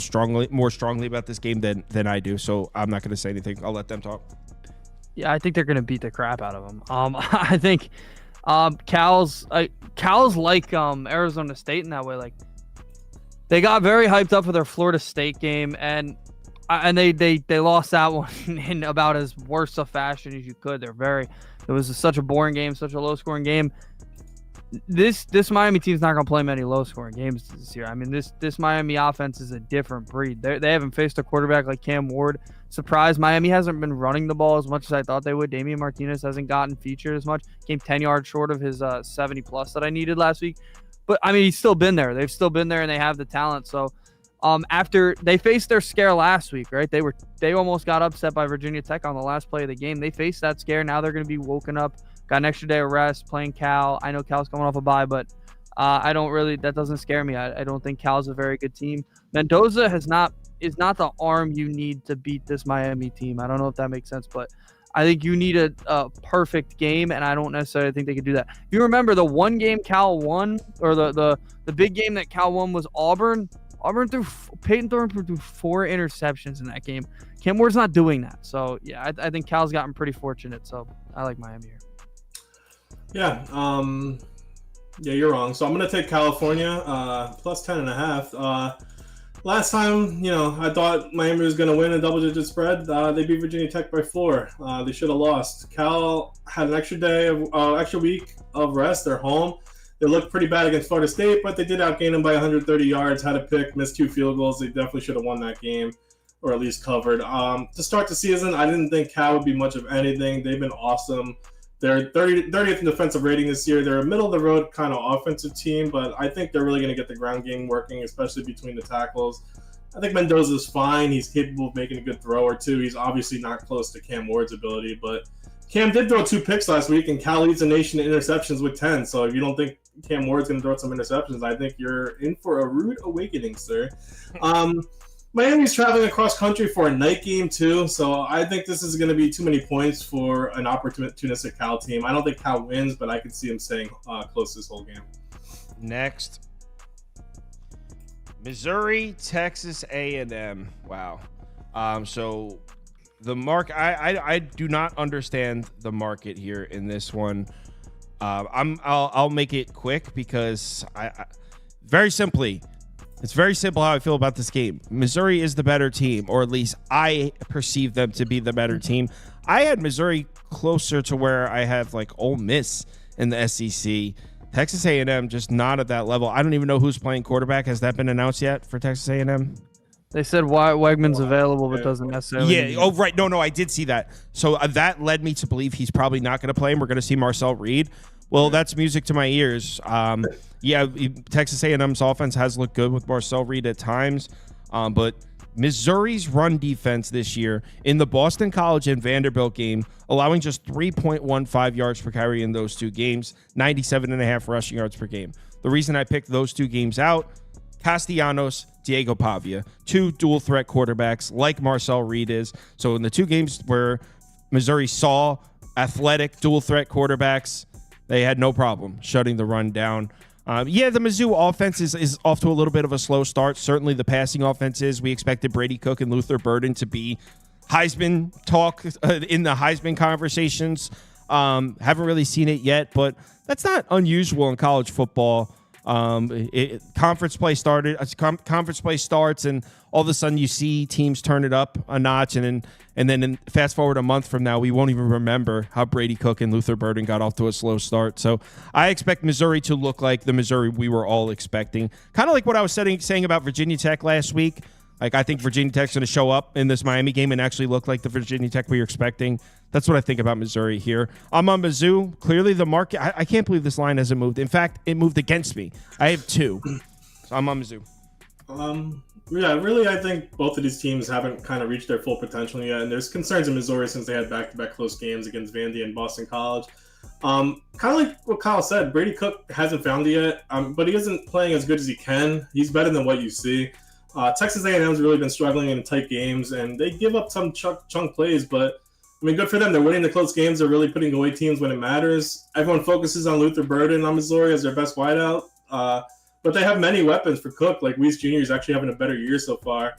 more strongly about this game than I do. So I'm not going to say anything. I'll let them talk. Yeah, I think they're going to beat the crap out of them. I think Cal's like Arizona State in that way. Like, they got very hyped up for their Florida State game, and they lost that one in about as worst of fashion as you could. It was such a boring game, such a low scoring game. This Miami team's not gonna play many low scoring games this year. I mean, this Miami offense is a different breed. They haven't faced a quarterback like Cam Ward. Surprised Miami hasn't been running the ball as much as I thought they would. Damian Martinez hasn't gotten featured as much. Came 10 yards short of his 70 plus that I needed last week. But, I mean, he's still been there. They've still been there, and they have the talent. So, after they faced their scare last week, right? They almost got upset by Virginia Tech on the last play of the game. They faced that scare. Now they're going to be woken up. Got an extra day of rest, playing Cal. I know Cal's coming off a bye, but that doesn't scare me. I don't think Cal's a very good team. Mendoza is not the arm you need to beat this Miami team. I don't know if that makes sense, but I think you need a perfect game, and I don't necessarily think they could do that. If you remember the one game Cal won, or the big game that Cal won was Auburn. Peyton Thorne threw 4 interceptions in that game. Cam Ward's not doing that. So, yeah, I think Cal's gotten pretty fortunate. So, I like Miami here. Yeah, yeah, you're wrong. So I'm going to take California, plus 10.5. Last time, I thought Miami was going to win a double-digit spread. They beat Virginia Tech by 4. They should have lost. Cal had an extra week of rest. They're home. They looked pretty bad against Florida State, but they did outgain them by 130 yards, had a pick, missed 2 field goals. They definitely should have won that game, or at least covered. To start the season, I didn't think Cal would be much of anything. They've been awesome. They're 30th in defensive rating this year. They're a middle-of-the-road kind of offensive team, but I think they're really going to get the ground game working, especially between the tackles. I think Mendoza's fine. He's capable of making a good throw or two. He's obviously not close to Cam Ward's ability, but Cam did throw 2 picks last week, and Cal leads the nation in interceptions with 10. So if you don't think Cam Ward's going to throw some interceptions, I think you're in for a rude awakening, sir. Miami's traveling across country for a night game, too, so I think this is going to be too many points for an opportunistic Cal team. I don't think Cal wins, but I could see him staying close this whole game. Next, Missouri, Texas A&M. Wow. So the mark, I do not understand the market here in this one. I'll make it quick because very simply. It's very simple how I feel about this game. Missouri is the better team, or at least I perceive them to be the better team. I had Missouri closer to where I have like Ole Miss in the SEC. Texas A&M just not at that level. I don't even know who's playing quarterback. Has that been announced yet for Texas A&M? They said Wegman's available, but doesn't necessarily. Yeah. Oh, right. No, I did see that. So that led me to believe he's probably not going to play, and we're going to see Marcel Reed. Well, that's music to my ears. Yeah, Texas A&M's offense has looked good with Marcel Reed at times, but Missouri's run defense this year in the Boston College and Vanderbilt game, allowing just 3.15 yards per carry in those 2 games, 97.5 rushing yards per game. The reason I picked those 2 games out, Castellanos, Diego Pavia, 2 dual-threat quarterbacks like Marcel Reed is. So in the 2 games where Missouri saw athletic dual-threat quarterbacks, they had no problem shutting the run down. The Mizzou offense is off to a little bit of a slow start. Certainly the passing offense is. We expected Brady Cook and Luther Burden to be Heisman talk in the Heisman conversations. Haven't really seen it yet, but that's not unusual in college football. Conference play starts, and all of a sudden you see teams turn it up a notch, and then fast forward a month from now, we won't even remember how Brady Cook and Luther Burden got off to a slow start. So I expect Missouri to look like the Missouri we were all expecting. Kind of like what I was saying about Virginia Tech last week. Like, I think Virginia Tech's going to show up in this Miami game and actually look like the Virginia Tech we were expecting. That's what I think about Missouri here. I'm on Mizzou. Clearly the market, I can't believe this line hasn't moved. In fact, it moved against me. I have 2. So I'm on Mizzou. Yeah, really, I think both of these teams haven't kind of reached their full potential yet. And there's concerns in Missouri since they had back-to-back close games against Vandy and Boston College. Kind of like what Kyle said, Brady Cook hasn't found it yet, but he isn't playing as good as he can. He's better than what you see. Texas A&M's really been struggling in tight games, and they give up some chunk plays, but I mean, good for them. They're winning the close games. They're really putting away teams when it matters. Everyone focuses on Luther Burden on Missouri as their best wideout, but they have many weapons for Cook. Like Weiss Jr. is actually having a better year so far.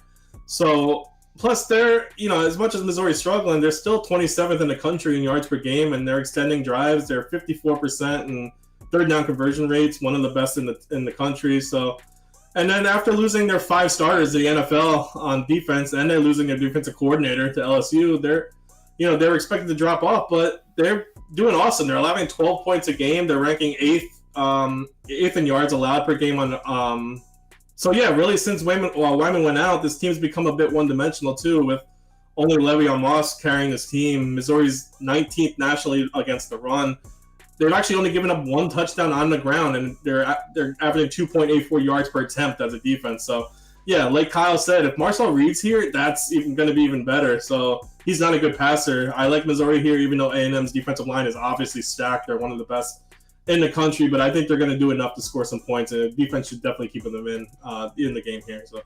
So, plus they're, as much as Missouri's struggling, they're still 27th in the country in yards per game, and they're extending drives. They're 54% in third down conversion rates, one of the best in the country. So. And then after losing their 5 starters to the NFL on defense, and they're losing their defensive coordinator to LSU, they're expected to drop off, but they're doing awesome. They're allowing 12 points a game. They're ranking 8th in yards allowed per game on. So yeah, really since Wyman went out, this team's become a bit one-dimensional too, with only Le'Veon Moss carrying this team. Missouri's 19th nationally against the run. They've actually only given up 1 touchdown on the ground, and they're averaging 2.84 yards per attempt as a defense. So, yeah, like Kyle said, if Marcel Reed's here, that's even going to be even better. So he's not a good passer. I like Missouri here, even though A&M's defensive line is obviously stacked. They're one of the best in the country, but I think they're going to do enough to score some points, and the defense should definitely keep them in the game here. So,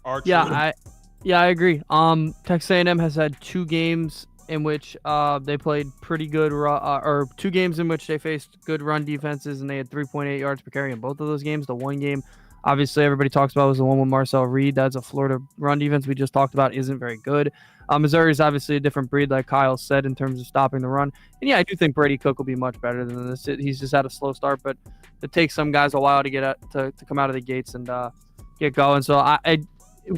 I agree. Texas A&M has had 2 games in which they played pretty good, or 2 games in which they faced good run defenses, and they had 3.8 yards per carry in both of those games. The one game, obviously, everybody talks about was the one with Marcel Reed. That's a Florida run defense we just talked about isn't very good. Missouri is obviously a different breed, like Kyle said, in terms of stopping the run. And yeah, I do think Brady Cook will be much better than this. He's just had a slow start, but it takes some guys a while to get to come out of the gates and get going. So I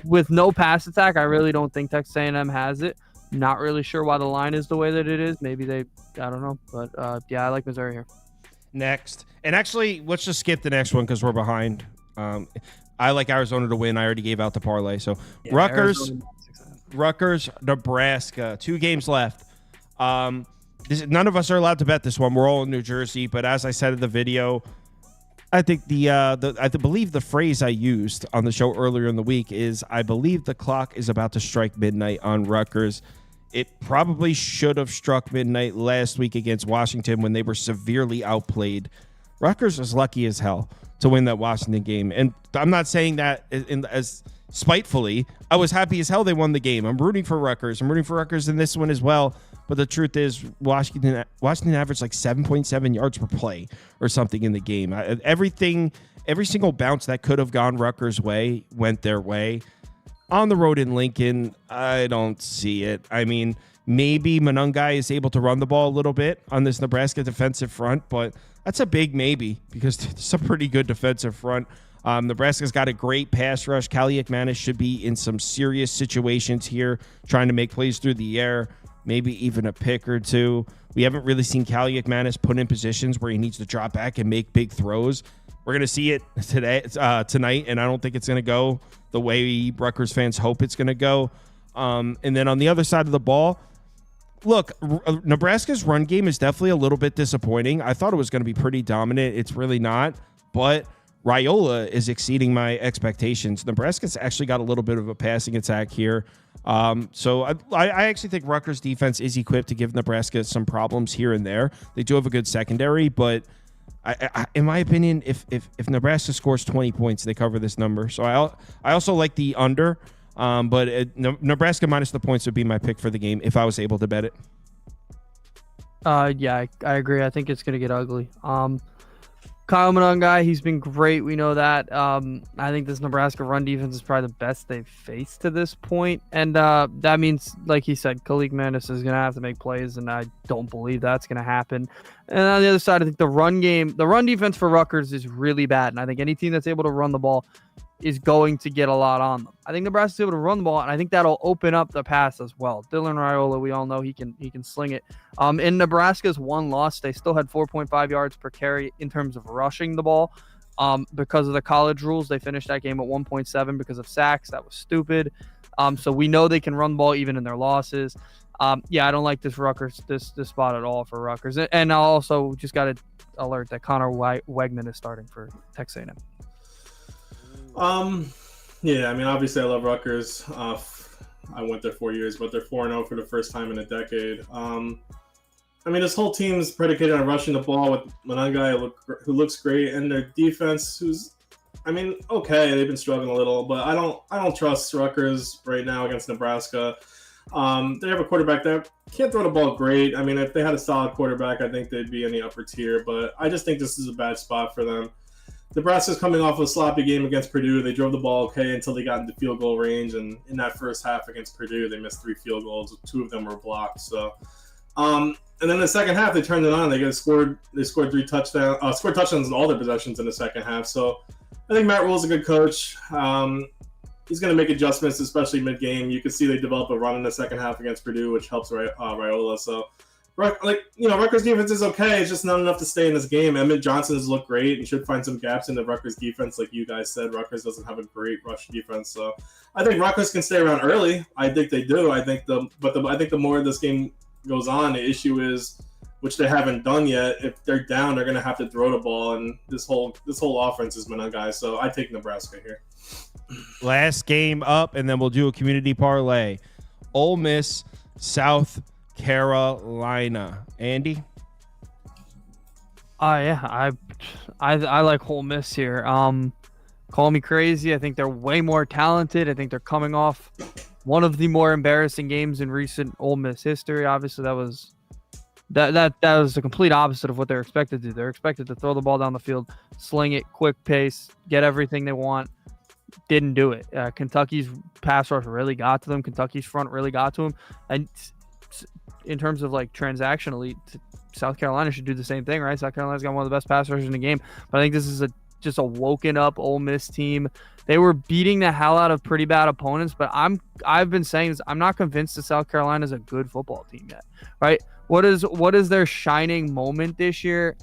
with no pass attack, I really don't think Texas A&M has it. Not really sure why the line is the way that it is. Maybe I don't know. But yeah, I like Missouri here. Next. And actually, let's just skip the next one because we're behind. I like Arizona to win. I already gave out the parlay. So yeah, Rutgers, Nebraska. 2 games left. None of us are allowed to bet this one. We're all in New Jersey. But as I said in the video, I think I believe the phrase I used on the show earlier in the week is I believe the clock is about to strike midnight on Rutgers. It probably should have struck midnight last week against Washington when they were severely outplayed. Rutgers was lucky as hell to win that Washington game. And I'm not saying that as spitefully. I was happy as hell they won the game. I'm rooting for Rutgers. I'm rooting for Rutgers in this one as well. But the truth is, Washington averaged like 7.7 yards per play or something in the game. Every single bounce that could have gone Rutgers' way went their way. On the road in Lincoln, I don't see it. I mean, maybe Monangai is able to run the ball a little bit on this Nebraska defensive front, but that's a big maybe because it's a pretty good defensive front. Nebraska's got a great pass rush. Kaliak-Manis should be in some serious situations here, trying to make plays through the air, maybe even a pick or two. We haven't really seen Kaliak-Manis put in positions where he needs to drop back and make big throws. We're going to see it tonight, and I don't think it's going to go the way Rutgers fans hope it's going to go. And then on the other side of the ball, look, Nebraska's run game is definitely a little bit disappointing. I thought it was going to be pretty dominant. It's really not, but Raiola is exceeding my expectations. Nebraska's actually got a little bit of a passing attack here. So I actually think Rutgers defense is equipped to give Nebraska some problems here and there. They do have a good secondary, but I, in my opinion, if Nebraska scores 20 points, they cover this number. So I also like the under, but Nebraska minus the points would be my pick for the game if I was able to bet it. Yeah, I agree. I think it's going to get ugly. Kyle Monangai, he's been great. We know that. I think this Nebraska run defense is probably the best they've faced to this point. And that means, like he said, Kaliak-Manis is going to have to make plays, and I don't believe that's going to happen. And on the other side, I think the run defense for Rutgers is really bad. And I think any team that's able to run the ball is going to get a lot on them. I think Nebraska's able to run the ball, and I think that'll open up the pass as well. Dylan Raiola, we all know he can sling it. In Nebraska's one loss, they still had 4.5 yards per carry in terms of rushing the ball. Because of the college rules, they finished that game at 1.7 because of sacks. That was stupid. So we know they can run the ball even in their losses. Yeah, I don't like this spot at all for Rutgers. And I also just got to alert that Connor Wegman is starting for Texas A&M. Yeah, I mean, obviously I love Rutgers. I went there 4 years, but they're 4-0 for the first time in a decade. I mean, this whole team's predicated on rushing the ball with Monangai, who looks great, and their defense, okay, they've been struggling a little, but I don't trust Rutgers right now against Nebraska. They have a quarterback that can't throw the ball great. I mean, if they had a solid quarterback, I think they'd be in the upper tier, but I just think this is a bad spot for them. Nebraska's coming off a sloppy game against Purdue. They drove the ball okay until they got into field goal range, and in that first half against Purdue, they missed 3 field goals. 2 of them were blocked. So, and then in the second half, they turned it on. They scored 3 touchdowns. Scored touchdowns in all their possessions in the second half. So, I think Matt Rule's a good coach. He's going to make adjustments, especially mid-game. You can see they develop a run in the second half against Purdue, which helps Raiola. So, Rutgers defense is okay. It's just not enough to stay in this game. Emmett Johnson has looked great and should find some gaps in the Rutgers defense. Like you guys said, Rutgers doesn't have a great rush defense. So I think Rutgers can stay around early. I think they do. I think the more this game goes on, the issue is, which they haven't done yet, if they're down, they're going to have to throw the ball. And this whole offense is Monangai. So I take Nebraska here. Last game up, and then we'll do a community parlay. Ole Miss, South Carolina. Andy? Yeah, I like Ole Miss here. Call me crazy. I think they're way more talented. I think they're coming off one of the more embarrassing games in recent Ole Miss history. Obviously, that was the complete opposite of what they're expected to do. They're expected to throw the ball down the field, sling it, quick pace, get everything they want. Didn't do it. Kentucky's pass rush really got to them. Kentucky's front really got to them. And in terms of like transactionally, South Carolina should do the same thing, right? South Carolina's got one of the best pass rushers in the game. But I think this is just a woken up Ole Miss team. They were beating the hell out of pretty bad opponents, but I've been saying this. I'm not convinced that South Carolina is a good football team yet, right? What is their shining moment this year?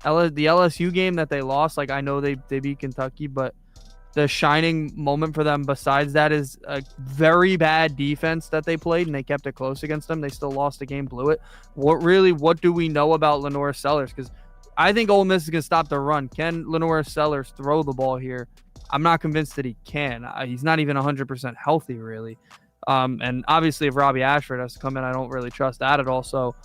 The LSU game that they lost, like I know they beat Kentucky, but the shining moment for them besides that is a very bad defense that they played, and they kept it close against them. They still lost the game, blew it. What do we know about Lenore Sellers? Because I think Ole Miss is going to stop the run. Can Lenore Sellers throw the ball here? I'm not convinced that he can. He's not even 100% healthy, really. And obviously, if Robbie Ashford has to come in, I don't really trust that at all. So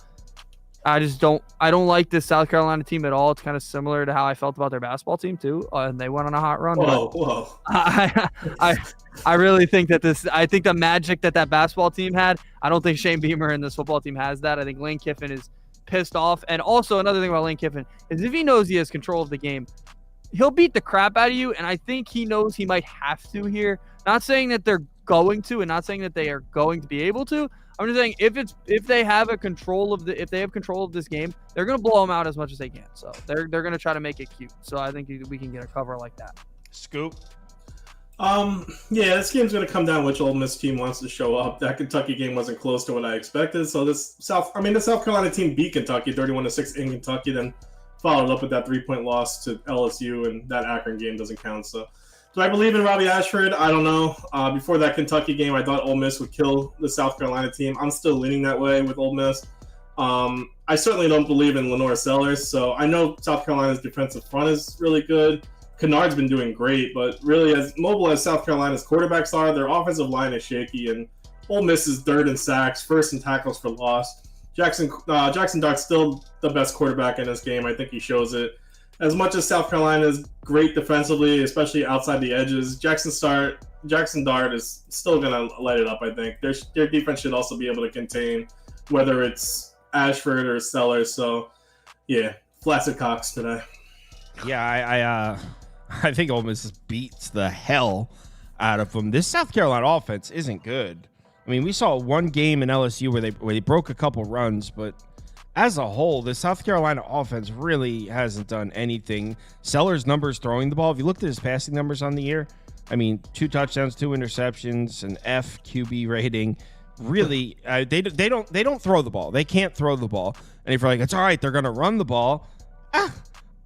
I don't like this South Carolina team at all. It's kind of similar to how I felt about their basketball team too. And they went on a hot run. Whoa. I really think that I think the magic that basketball team had, I don't think Shane Beamer and this football team has that. I think Lane Kiffin is pissed off. And also another thing about Lane Kiffin is if he knows he has control of the game, he'll beat the crap out of you. And I think he knows he might have to here. Not saying that they're going to, and not saying that they are going to be able to. I'm just saying if they have control of this game, they're gonna blow them out as much as they can. So they're gonna try to make it cute. So I think we can get a cover like that. Scoop. Yeah, this game's gonna come down which Ole Miss team wants to show up. That Kentucky game wasn't close to what I expected. So the South Carolina team beat Kentucky 31-6 in Kentucky, then followed up with that 3-point loss to LSU, and that Akron game doesn't count. So do I believe in Robbie Ashford? I don't know. Before that Kentucky game, I thought Ole Miss would kill the South Carolina team. I'm still leaning that way with Ole Miss. I certainly don't believe in Lenore Sellers. So I know South Carolina's defensive front is really good. Kennard's been doing great, but really as mobile as South Carolina's quarterbacks are, their offensive line is shaky, and Ole Miss is third in sacks, first in tackles for loss. Jackson Dart's still the best quarterback in this game. I think he shows it. As much as South Carolina is great defensively, especially outside the edges, Jackson Dart is still going to light it up, I think. Their defense should also be able to contain whether it's Ashford or Sellers. So, yeah, flaccid Cox today. Yeah, I think Ole Miss beats the hell out of them. This South Carolina offense isn't good. I mean, we saw one game in LSU where they broke a couple runs, but as a whole, the South Carolina offense really hasn't done anything. Sellers' numbers throwing the ball, if you looked at his passing numbers on the year, I mean, 2 touchdowns, 2 interceptions, an F QB rating. Really, they don't throw the ball. They can't throw the ball. And if you're like, it's all right, they're going to run the ball.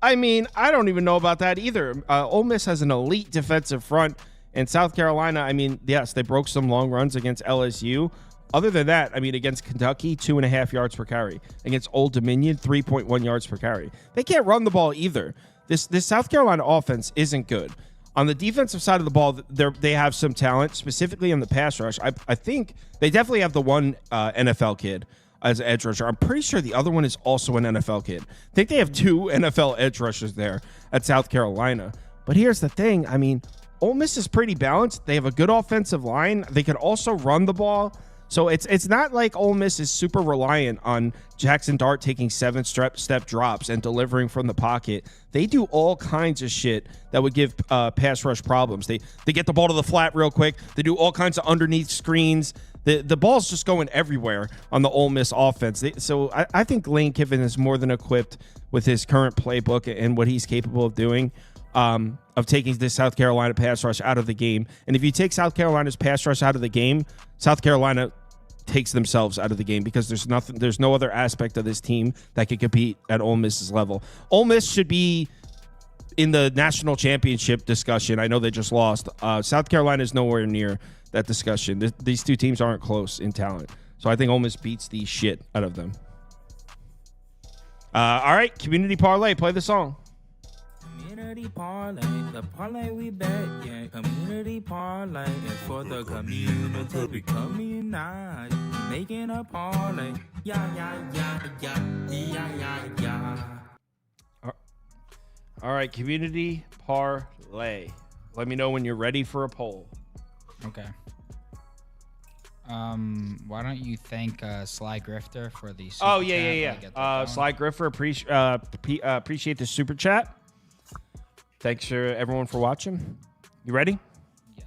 I mean, I don't even know about that either. Ole Miss has an elite defensive front. And South Carolina, I mean, yes, they broke some long runs against LSU. Other than that, I mean, against Kentucky, 2.5 yards per carry. Against Old Dominion, 3.1 yards per carry. They can't run the ball either. This South Carolina offense isn't good. On the defensive side of the ball, they have some talent, specifically on the pass rush. I think they definitely have the one NFL kid as an edge rusher. I'm pretty sure the other one is also an NFL kid. I think they have 2 NFL edge rushers there at South Carolina. But here's the thing. I mean, Ole Miss is pretty balanced. They have a good offensive line. They can also run the ball. So it's not like Ole Miss is super reliant on Jackson Dart taking 7-step drops and delivering from the pocket. They do all kinds of shit that would give pass rush problems. They get the ball to the flat real quick. They do all kinds of underneath screens. The ball's just going everywhere on the Ole Miss offense. So I think Lane Kiffin is more than equipped with his current playbook and what he's capable of doing. Of taking this South Carolina pass rush out of the game. And if you take South Carolina's pass rush out of the game, South Carolina takes themselves out of the game because there's no other aspect of this team that can compete at Ole Miss's level. Ole Miss should be in the national championship discussion. I know they just lost. South Carolina is nowhere near that discussion. These two teams aren't close in talent. So I think Ole Miss beats the shit out of them. All right, Community Parlay. Play the song. Community parlay, the parlay we bet, yeah. Community parlay is for the community. We community, making a parlay, yeah. All right, Community Parlay. Let me know when you're ready for a poll. Okay. Why don't you thank Sly Grifter for the super Oh, chat while I yeah. get that going? Sly Griffer, appreciate the super chat. Thanks for everyone for watching. You ready? Yes.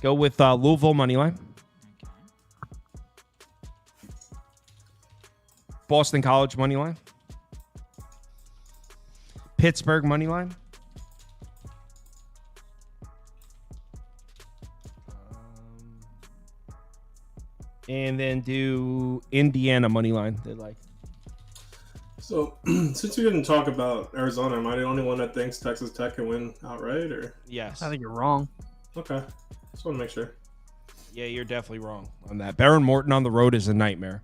Go with Louisville moneyline. Boston College moneyline. Pittsburgh moneyline. And then do Indiana moneyline. They like. So, since we didn't talk about Arizona, am I the only one that thinks Texas Tech can win outright? Or Yes. I think you're wrong. okay, just want to make sure. Yeah, you're definitely wrong on that. Baron Morton on the road is a nightmare.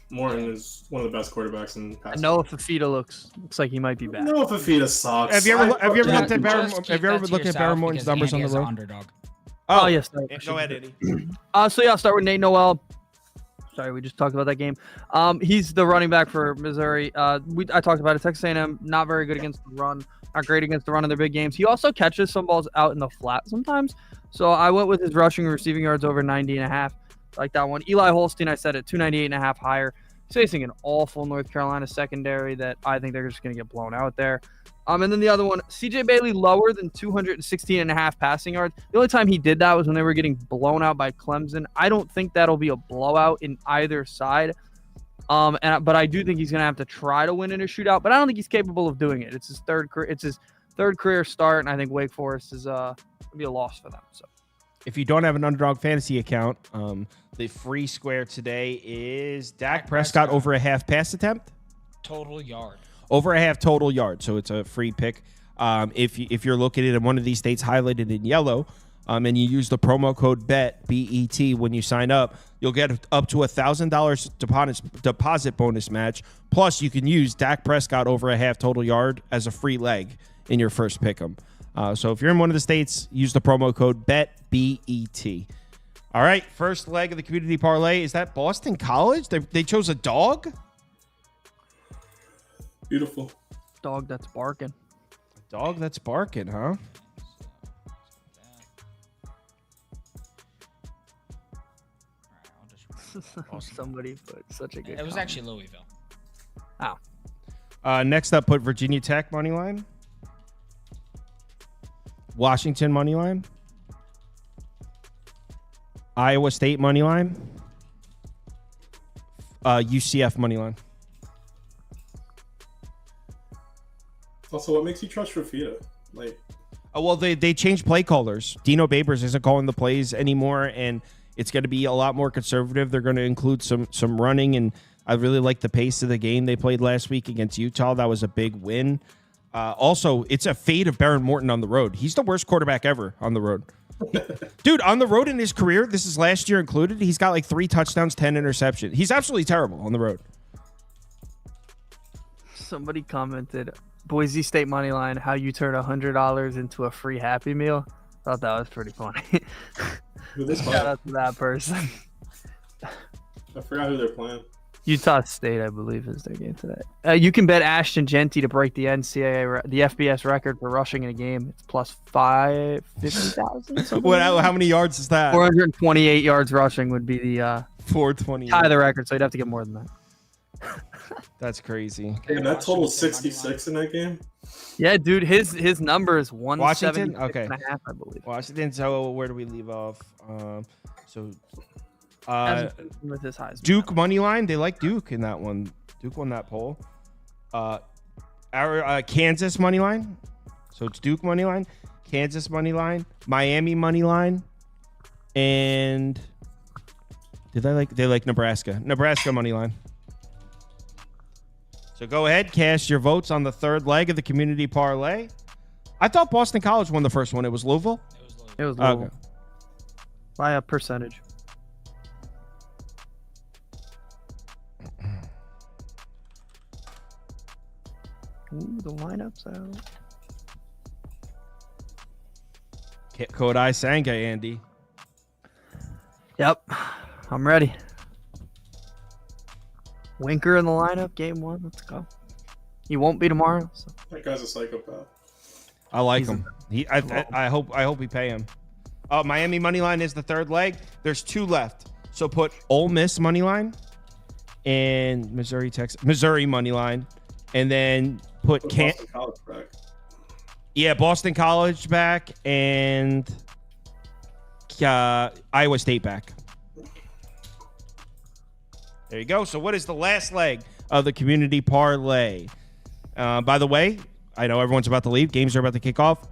Morton is one of the best quarterbacks in I past. know Fafita looks like he might be back. No, Fafita sucks. Have you ever looked at Baron? Just Have keep you ever that to looked at yourself Baron Morton's because numbers on Andy the is an road? underdog. Oh, yes. Go ahead, Eddie. So yeah, I'll start with Nate Noel. Sorry, we just talked about that game. He's the running back for Missouri. I talked about it. Texas A&M, not very good against the run. Not great against the run in their big games. He also catches some balls out in the flat sometimes. So I went with his rushing and receiving yards over 90.5. Like that one. Eli Holstein, I said it, 298.5 higher. He's facing an awful North Carolina secondary that I think they're just going to get blown out there. And then the other one, CJ Bailey, lower than 216.5 passing yards. The only time he did that was when they were getting blown out by Clemson. I don't think that'll be a blowout in either side. But I do think he's going to have to try to win in a shootout. But I don't think he's capable of doing it. It's his third career start, and I think Wake Forest is going to be a loss for them. So, if you don't have an Underdog Fantasy account, the free square today is Dak Prescott over a half pass attempt. Total yard. Over a half total yard, so it's a free pick. If you're located in one of these states highlighted in yellow, and you use the promo code BET when you sign up, you'll get up to $1,000 deposit bonus match. Plus, you can use Dak Prescott over a half total yard as a free leg in your first pick'em. So if you're in one of the states, use the promo code BET. All right, first leg of the community parlay. Is that Boston College? They chose a dog? Beautiful. dog that's barking. A dog that's barking, huh? Somebody put such a good. It was comment. actually Louisville. Next up, put Virginia Tech money line. Washington money line. Iowa State money line. UCF money line. Also, what makes you trust Rafita? Like, Well, they changed play callers. Dino Babers isn't calling the plays anymore, and it's going to be a lot more conservative. They're going to include some running, and I really like the pace of the game they played last week against Utah. That was a big win. Also, it's a fate of Baron Morton on the road. He's the worst quarterback ever on the road. Dude, on the road in his career, this is last year included, he's got like 3 touchdowns, 10 interceptions. He's absolutely terrible on the road. Somebody commented, Boise State money line, how you turn $100 into a free Happy Meal. Thought that was pretty funny. who this Shout out to that person. I forgot who they're playing. Utah State, I believe, is their game today. You can bet Ashton Genty to break the NCAA, the FBS record for rushing in a game. It's plus 50,000. How many yards is that? 428 yards rushing would be the 420. tie of the record, so you'd have to get more than that. That's crazy. And that total 66 in that game. Yeah, dude, his number is 176 Washington? Okay. and a half, I believe. Washington. So where do we leave off? With his Heisman. Duke money line. They like Duke in that one. Duke won that poll. Our Kansas money line. So it's Duke money line, Kansas money line, Miami money line, and they like Nebraska. Nebraska money line. So go ahead, cast your votes on the third leg of the community parlay. I thought Boston College won the first one. It was Louisville. It was Louisville. Okay. By a percentage. Ooh, the lineup's out. Kodai Sanga, Andy. Yep, I'm ready. Winker in the lineup, game 1. Let's go. He won't be tomorrow. So. That guy's a psychopath. I like him. I hope we pay him. Miami money line is the third leg. There's 2 left. So put Ole Miss money line and Missouri money line, and then put Boston College back. Yeah, Boston College back and Iowa State back. There you go. So what is the last leg of the community parlay? By the way, I know everyone's about to leave. Games are about to kick off.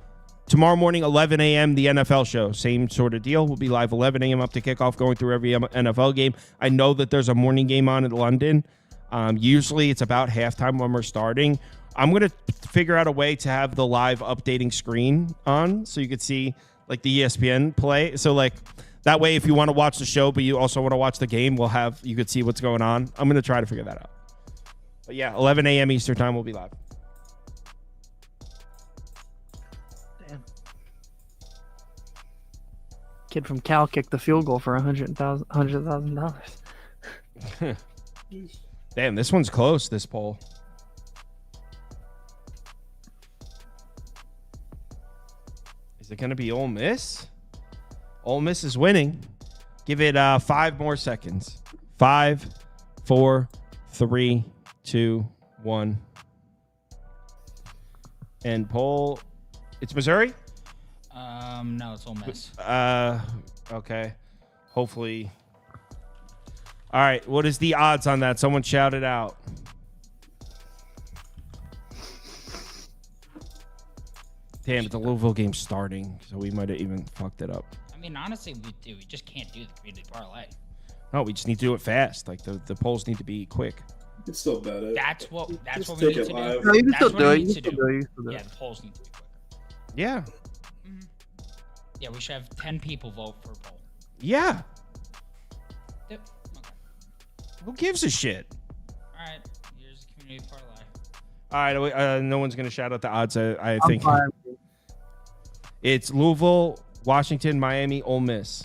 Tomorrow morning, 11 a.m., the NFL show. Same sort of deal. We'll be live 11 a.m. up to kickoff, going through every NFL game. I know that there's a morning game on in London. Usually it's about halftime when we're starting. I'm going to figure out a way to have the live updating screen on so you could see like the ESPN play. So like that way, if you want to watch the show, but you also want to watch the game, you could see what's going on. I'm going to try to figure that out. But yeah, 11 a.m. Eastern time, we'll be live. Kid from Cal kicked the field goal for $100,000. Damn, this one's close, this poll. Is it going to be Ole Miss? Ole Miss is winning. Give it 5 more seconds. 5, 4, 3, 2, 1. And poll. It's Missouri? No, it's Ole Miss. Okay. Hopefully. All right. What is the odds on that? Someone shout it out. Damn, but the Louisville game's starting, so we might have even fucked it up. I mean, honestly, we do. We just can't do the community parlay. No, we just need to do it fast. Like the polls need to be quick. You can still bet it. That's what we take need it to live. do. No, you can That's still what do we it. need You to can do. still do it. You can still do Yeah, it. the polls need to be quicker. Yeah. Yeah, we should have 10 people vote for a poll. Yeah. Yep. Okay. Who gives a shit? All right. Here's the community parlay. All right. No one's going to shout out the odds, I I'm think. fine. It's Louisville, Washington, Miami, Ole Miss.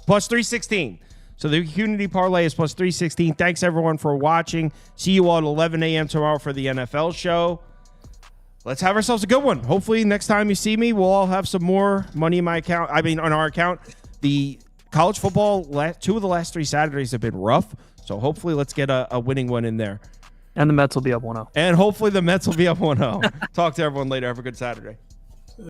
Plus 316. So the community parlay is plus 316. Thanks, everyone, for watching. See you all at 11 a.m. tomorrow for the NFL show. Let's have ourselves a good one. Hopefully, next time you see me, we'll all have some more money in my account. I mean, on our account. The college football, 2 of the last 3 Saturdays have been rough. So hopefully, let's get a winning one in there. And the Mets will be up 1-0. And hopefully, the Mets will be up 1-0. Talk to everyone later. Have a good Saturday.